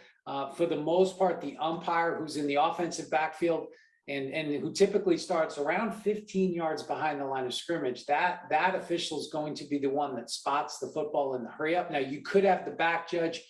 for the most part, the umpire who's in the offensive backfield and who typically starts around 15 yards behind the line of scrimmage, that official is going to be the one that spots the football in the hurry up. Now, you could have the back judge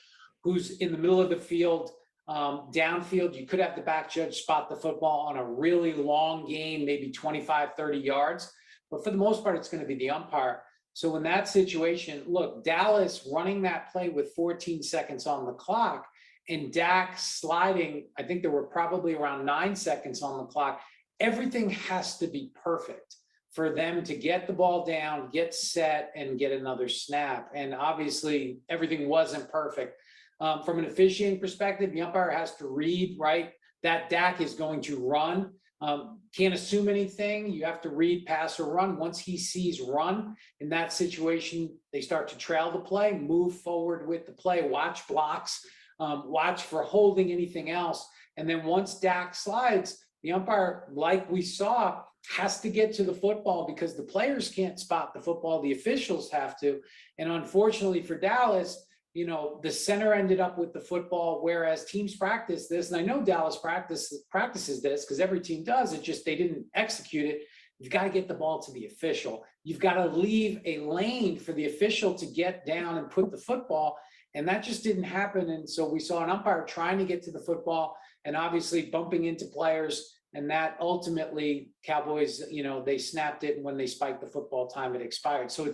who's in the middle of the field, downfield. You could have the back judge spot the football on a really long gain, maybe 25, 30 yards. But for the most part, it's going to be the umpire. So in that situation, look, Dallas running that play with 14 seconds on the clock and Dak sliding, I think there were probably around 9 seconds on the clock. Everything has to be perfect for them to get the ball down, get set, and get another snap. And obviously, everything wasn't perfect. From an officiating perspective, the umpire has to read, right, that Dak is going to run. Can't assume anything. You have to read pass or run. Once he sees run in that situation, they start to trail the play, move forward with the play, watch blocks, watch for holding, anything else. And then once Dak slides, the umpire, like we saw, has to get to the football because the players can't spot the football. The officials have to. And unfortunately for Dallas, the center ended up with the football, whereas teams practice this. And I know Dallas practices this because every team does. It just, they didn't execute it. You've got to get the ball to the official. You've got to leave a lane for the official to get down and put the football. And that just didn't happen. And so we saw an umpire trying to get to the football and obviously bumping into players. And that ultimately, Cowboys, they snapped it. And when they spiked the football time, it expired. So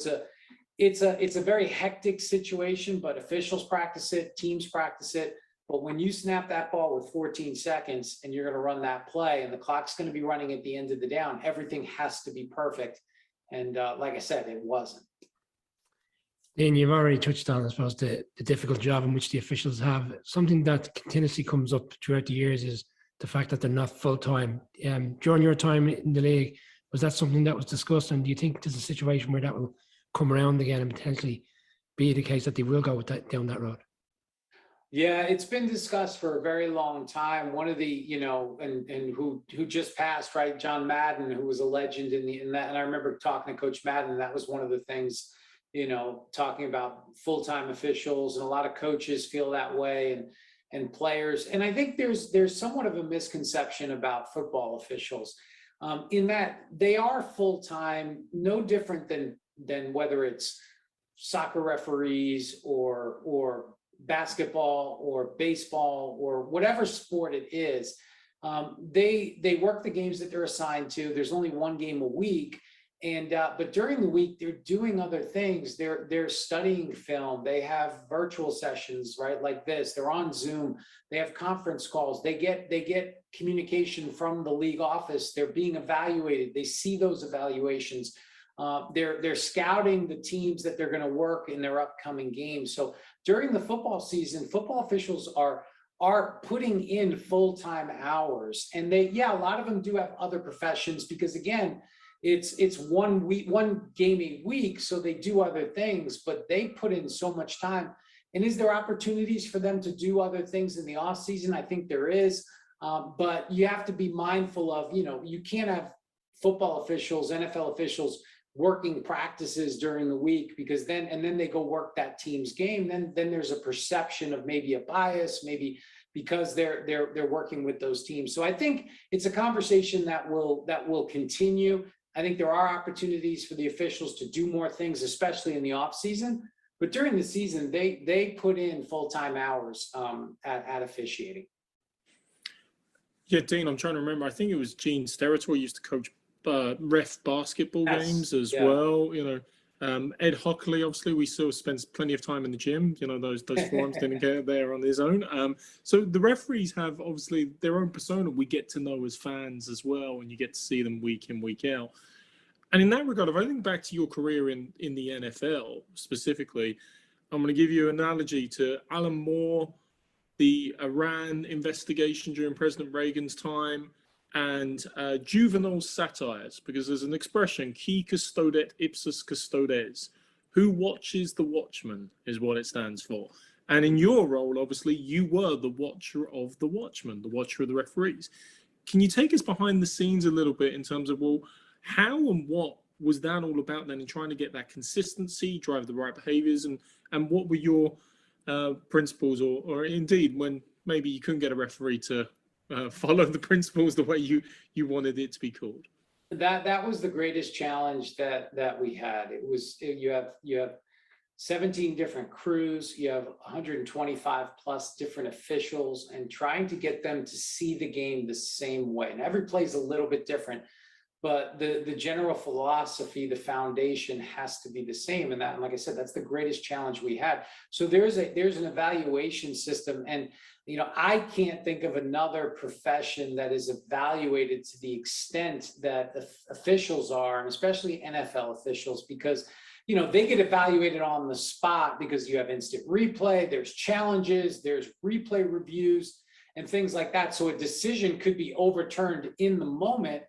it's a very hectic situation, but officials practice it, teams practice it. But when you snap that ball with 14 seconds and you're going to run that play and the clock's going to be running at the end of the down, everything has to be perfect. And like I said, it wasn't.
Then you've already touched on, I suppose, the difficult job in which the officials have. Something that continuously comes up throughout the years is the fact that they're not full-time. During your time in the league, was that something that was discussed? And do you think there's a situation where that will come around again and potentially be the case that they will go with down that road?
Yeah, it's been discussed for a very long time. One of the, and who just passed, right? John Madden, who was a legend in that. And I remember talking to Coach Madden. That was one of the things, talking about full-time officials, and a lot of coaches feel that way, and players. And I think there's somewhat of a misconception about football officials, in that they are full-time, no different than whether it's soccer referees or basketball or baseball or whatever sport it is. They work the games that they're assigned to. There's only one game a week. And but during the week, they're doing other things. They're studying film. They have virtual sessions, right? Like this. They're on Zoom. They have conference calls. They get communication from the league office. They're being evaluated. They see those evaluations. They're scouting the teams that they're going to work in their upcoming games. So during the football season, football officials are putting in full-time hours. And a lot of them do have other professions because, again, it's 1 week, one game a week. So they do other things, but they put in so much time. And is there opportunities for them to do other things in the off season? I think there is. But you have to be mindful of, you can't have football officials, NFL officials working practices during the week, because then they go work that team's game. Then there's a perception of maybe a bias, maybe because they're working with those teams. So I think it's a conversation that will continue. I think there are opportunities for the officials to do more things, especially in the off season. But during the season, they put in full-time hours at officiating.
Yeah, Dean, I'm trying to remember. I think it was Gene Steratore used to coach ref basketball games as well. Ed Hockley, obviously, we still spends plenty of time in the gym. Those forums didn't get there on his own. So the referees have obviously their own persona we get to know as fans as well, and you get to see them week in, week out. And in that regard, if I think back to your career in the NFL specifically, I'm going to give you an analogy to Alan Moore, the Iran investigation during President Reagan's time, and juvenile satires, because there's an expression, qui custodet ipsus custodes. Who watches the watchman is what it stands for. And in your role, obviously, you were the watcher of the watchman, the watcher of the referees. Can you take us behind the scenes a little bit in terms of, well, how and what was that all about then in trying to get that consistency, drive the right behaviors, and what were your principles, or indeed when maybe you couldn't get a referee to follow the principles the way you wanted it to be called?
That was the greatest challenge that we had. It was, you have 17 different crews, you have 125 plus different officials, and trying to get them to see the game the same way. And every play is a little bit different, but the general philosophy, the foundation has to be the same. And that, like I said, that's the greatest challenge we had. So there's an evaluation system, and I can't think of another profession that is evaluated to the extent that officials are, and especially NFL officials, because they get evaluated on the spot because you have instant replay, there's challenges, there's replay reviews. and things like that. So a decision could be overturned in the moment.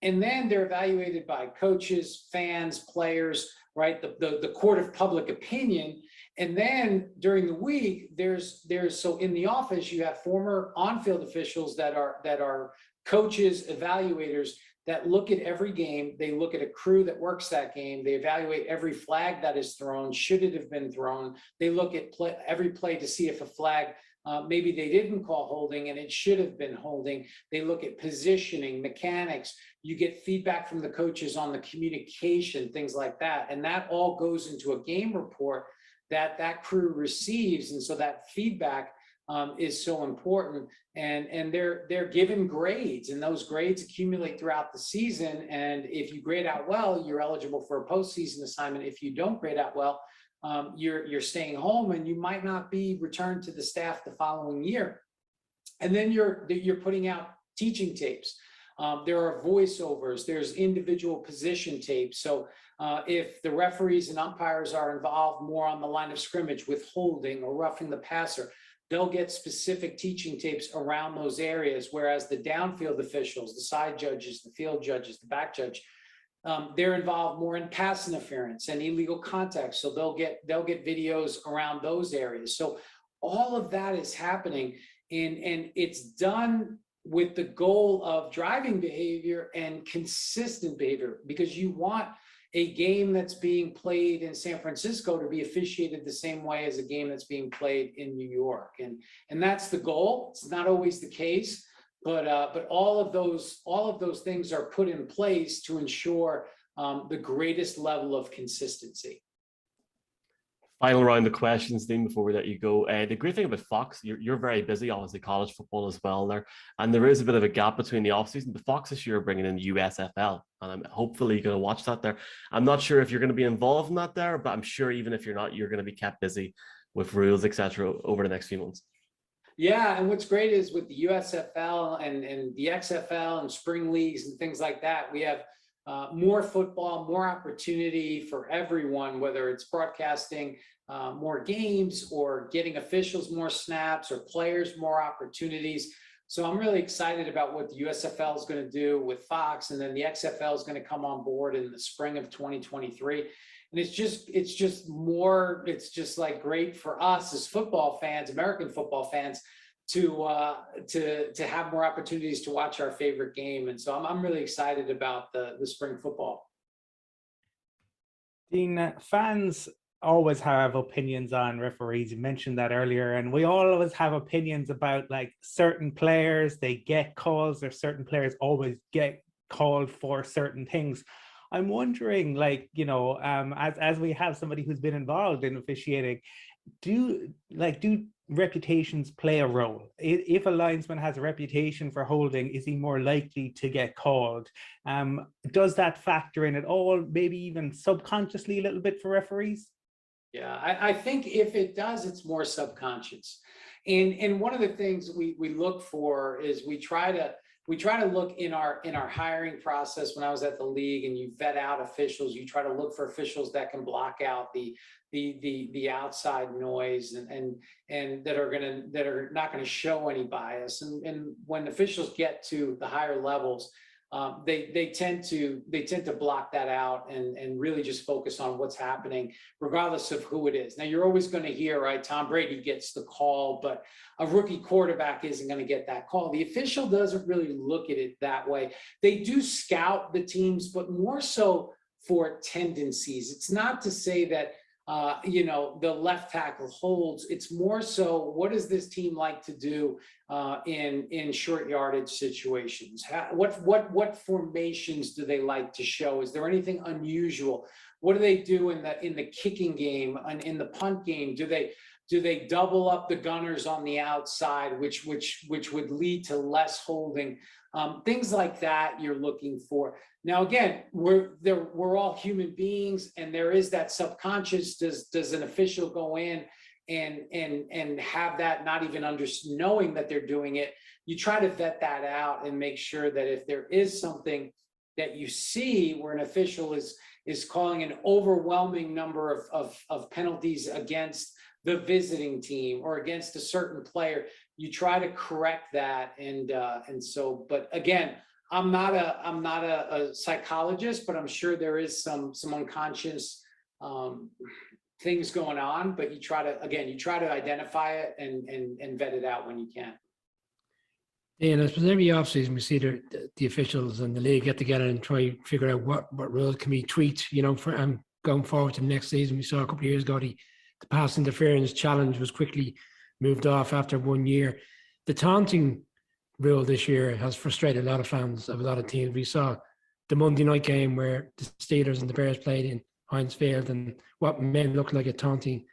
And then they're evaluated by coaches, fans, players, right? The court of public opinion. And then during the week, so in the office, you have former on-field officials that are coaches, evaluators that look at every game. They look at a crew that works that game. They evaluate every flag that is thrown. Should it have been thrown? They look at every play to see if a flag, maybe they didn't call holding and it should have been holding. They look at positioning, mechanics. You get feedback from the coaches on the communication, things like that. And that all goes into a game report that crew receives. And so that feedback is so important. And they're given grades, and those grades accumulate throughout the season. And if you grade out well, you're eligible for a postseason assignment. If you don't grade out well, you're staying home, and you might not be returned to the staff the following year. And then you're putting out teaching tapes. There are voiceovers, there's individual position tapes. So if the referees and umpires are involved more on the line of scrimmage with holding or roughing the passer, they'll get specific teaching tapes around those areas. Whereas the downfield officials, the side judges, the field judges, the back judge, they're involved more in pass interference and illegal contact. So they'll get videos around those areas. So all of that is happening, and it's done with the goal of driving behavior and consistent behavior, because you want a game that's being played in San Francisco to be officiated the same way as a game that's being played in New York. And that's the goal. It's not always the case, but all of those things are put in place to ensure the greatest level of consistency.
Final round of questions, Dean, before we let you go. The great thing about Fox, you're very busy, obviously college football as well there, and there is a bit of a gap between the offseason. But Fox this year are bringing in USFL, and I'm hopefully going to watch that there. I'm not sure if you're going to be involved in that there, but I'm sure even if you're not, you're going to be kept busy with rules, etc. over the next few months.
Yeah, and what's great is with the USFL and the XFL and spring leagues and things like that, we have more football, more opportunity for everyone, whether it's broadcasting more games or getting officials more snaps or players more opportunities. So I'm really excited about what the USFL is going to do with Fox, and then the XFL is going to come on board in the spring of 2023. And it's just like great for us as football fans, American football fans, to have more opportunities to watch our favorite game. And so I'm really excited about the spring football.
Dean, fans always have opinions on referees. You mentioned that earlier, and we always have opinions about like certain players, they get calls, or certain players always get called for certain things. I'm wondering, like, you know, as we have somebody who's been involved in officiating, do reputations play a role? If a linesman has a reputation for holding, is he more likely to get called? Does that factor in at all, maybe even subconsciously a little bit for referees?
Yeah, I think if it does, it's more subconscious. And one of the things we look for is we try to look in our hiring process. When I was at the league, and you vet out officials, you try to look for officials that can block out the outside noise and that are not going to show any bias. And when officials get to the higher levels, they tend to block that out and really just focus on what's happening, regardless of who it is. Now, you're always going to hear, right, Tom Brady gets the call, but a rookie quarterback isn't going to get that call. The official doesn't really look at it that way. They do scout the teams, but more so for tendencies. It's not to say that the left tackle holds. It's more so, what does this team like to do in short yardage situations? What formations do they like to show? Is there anything unusual? What do they do in the kicking game and in the punt game? Do they double up the gunners on the outside, which would lead to less holding? Things like that you're looking for. Now, again, we're all human beings, and there is that subconscious. Does an official go in and have that, not even knowing that they're doing it? You try to vet that out and make sure that if there is something that you see where an official is calling an overwhelming number of penalties against the visiting team or against a certain player, you try to correct that. And so, but again, I'm not a psychologist, but I'm sure there is some unconscious things going on, but you try to identify it and vet it out when you can.
Yeah, and I suppose every offseason we see the officials and the league get together and try to figure out what rules can be tweaked, you know, for going forward to the next season. We saw a couple of years ago the pass interference challenge was quickly moved off after 1 year. The taunting rule this year has frustrated a lot of fans of a lot of teams. We saw the Monday night game where the Steelers and the Bears played in Heinz Field, and what may look like a taunting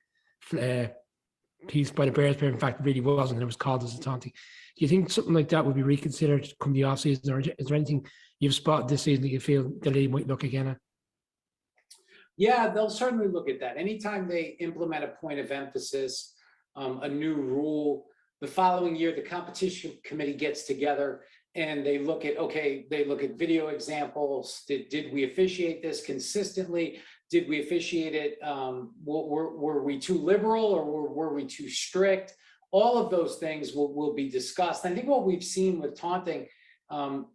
piece by the Bears player, in fact, it really wasn't. It was called as a taunting. Do you think something like that would be reconsidered come the offseason, or is there anything you've spotted this season that you feel the league might look again at?
Yeah, they'll certainly look at that. Anytime they implement a point of emphasis, a new rule, the following year, the competition committee gets together and they look at video examples. Did we officiate this consistently? Did we officiate it? Were we too liberal or were we too strict? All of those things will be discussed. I think what we've seen with taunting,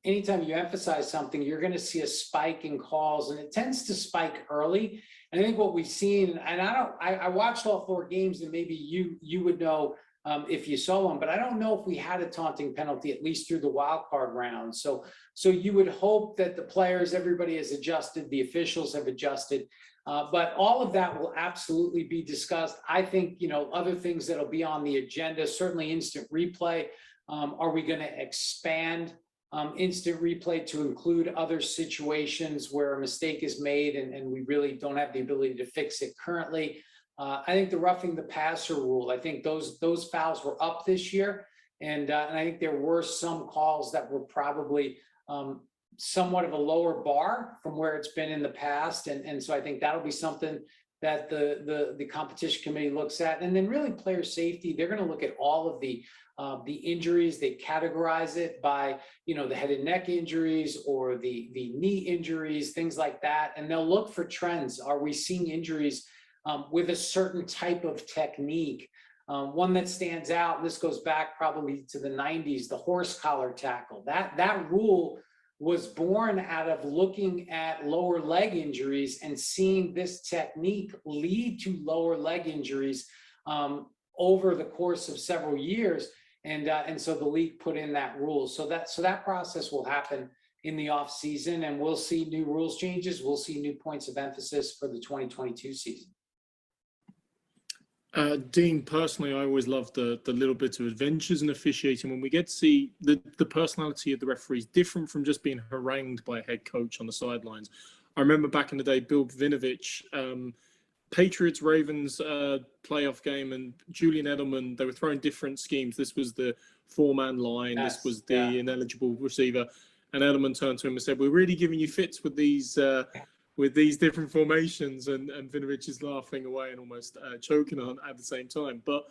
anytime you emphasize something, you're going to see a spike in calls, and it tends to spike early. And I think what we've seen, and I watched all 4 games, and maybe you would know if you saw one, but I don't know if we had a taunting penalty at least through the wild card round. So you would hope that the players, everybody has adjusted, the officials have adjusted. But all of that will absolutely be discussed. I think, you know, other things that'll be on the agenda, certainly instant replay. Are we going to expand instant replay to include other situations where a mistake is made and we really don't have the ability to fix it currently? I think the roughing the passer rule, I think those fouls were up this year. And I think there were some calls that were probably somewhat of a lower bar from where it's been in the past. And so I think that'll be something that the competition committee looks at. And then really player safety, they're going to look at all of the injuries. They categorize it by, you know, the head and neck injuries or the knee injuries, things like that. And they'll look for trends. Are we seeing injuries with a certain type of technique? One that stands out, and this goes back probably to the 90s, the horse collar tackle. That rule was born out of looking at lower leg injuries and seeing this technique lead to lower leg injuries over the course of several years. And so the league put in that rule. So that process will happen in the off season, and we'll see new rules changes. We'll see new points of emphasis for the 2022 season.
Dean, personally, I always love the little bits of adventures and officiating when we get to see the personality of the referees different from just being harangued by a head coach on the sidelines. I remember back in the day, Bill Vinovich, Patriots Ravens playoff game, and Julian Edelman, they were throwing different schemes. This was the 4-man line. Yes, this was the ineligible receiver. And Edelman turned to him and said, "We're really giving you fits with these different formations," and Vinovich is laughing away and almost choking on at the same time. But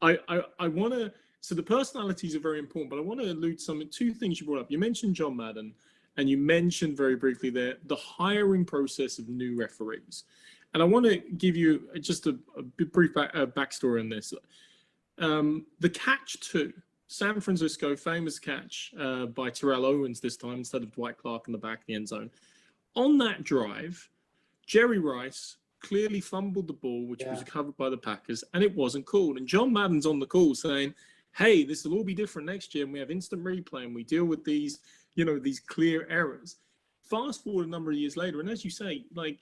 I want to, so the personalities are very important, but I want to allude to two things you brought up. You mentioned John Madden, and you mentioned very briefly there the hiring process of new referees. And I want to give you just a brief backstory on this. The catch 2, San Francisco, famous catch by Terrell Owens this time instead of Dwight Clark in the back of the end zone. On that drive, Jerry Rice clearly fumbled the ball, which was covered by the Packers, and it wasn't called. And John Madden's on the call saying, "Hey, this will all be different next year, and we have instant replay, and we deal with these, you know, these clear errors." Fast forward a number of years later, and as you say, like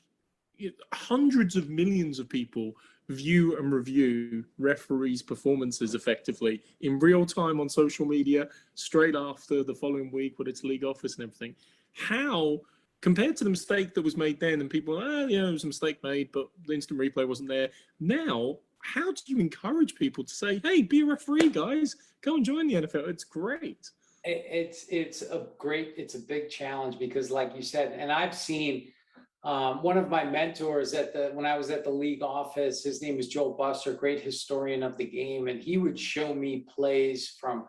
hundreds of millions of people view and review referees' performances effectively in real time on social media, straight after the following week with its league office and everything. How, compared to the mistake that was made then, and people, there was a mistake made, but the instant replay wasn't there. Now, how do you encourage people to say, "Hey, be a referee, guys, go and join the NFL"? It's great.
It's a big challenge because, like you said, and I've seen one of my mentors when I was at the league office, his name is Joel Buster, great historian of the game, and he would show me plays from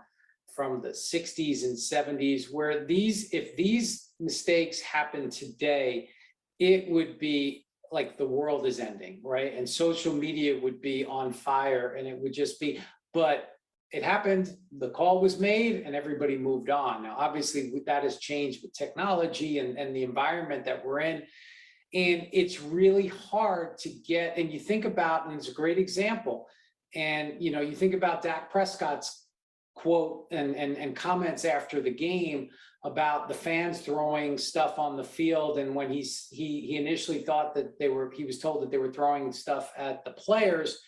the 60s and 70s where if these mistakes happen today, it would be like the world is ending, right? And social media would be on fire, and it would just be, but it happened, the call was made, and everybody moved on. Now, obviously, that has changed with technology and the environment that we're in. And it's really hard to get, and you think about, and it's a great example, and you think about Dak Prescott's quote and comments after the game about the fans throwing stuff on the field, and when he initially thought that he was told that they were throwing stuff at the players,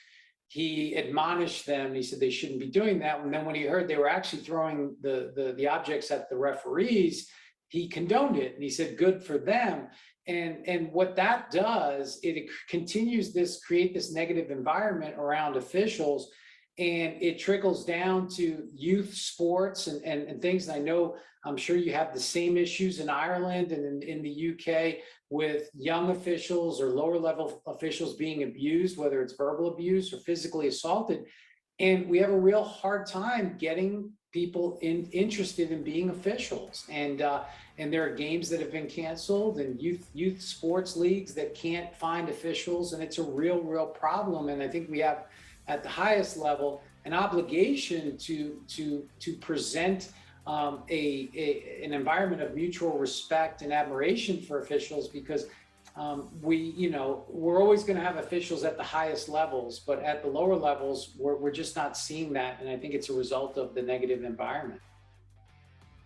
he admonished them. He said they shouldn't be doing that. And then when he heard they were actually throwing the objects at the referees, he condoned it, and he said, good for them. And what that does, it continues create this negative environment around officials, and it trickles down to youth sports and things. And I'm sure you have the same issues in Ireland and in the UK with young officials or lower level officials being abused, whether it's verbal abuse or physically assaulted. And we have a real hard time getting people interested in being officials. And there are games that have been canceled, and youth sports leagues that can't find officials. And it's a real problem. And I think we have, at the highest level, an obligation to present an environment of mutual respect and admiration for officials, because we're always going to have officials at the highest levels, but at the lower levels, we're just not seeing that. And I think it's a result of the negative environment.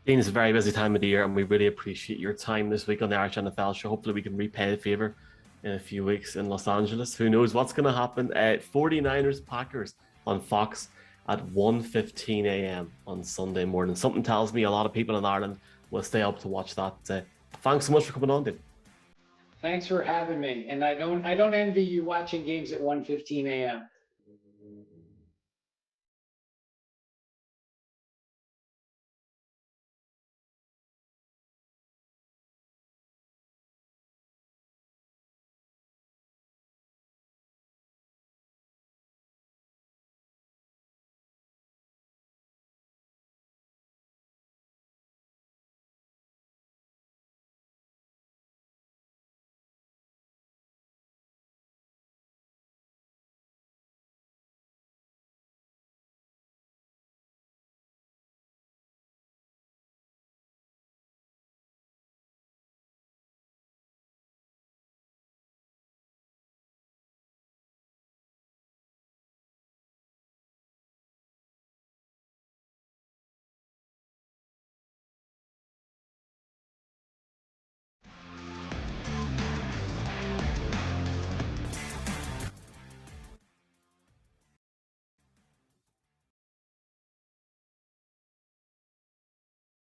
Dean, it's a very busy time of the year, and we really appreciate your time this week on the Irish NFL show. Hopefully we can repay the favor in a few weeks in Los Angeles. Who knows what's going to happen? 49ers Packers on Fox at 1:15 a.m. on Sunday morning. Something tells me a lot of people in Ireland will stay up to watch that. Thanks so much for coming on, Dean.
Thanks for having me. And I don't envy you watching games at 1:15 a.m.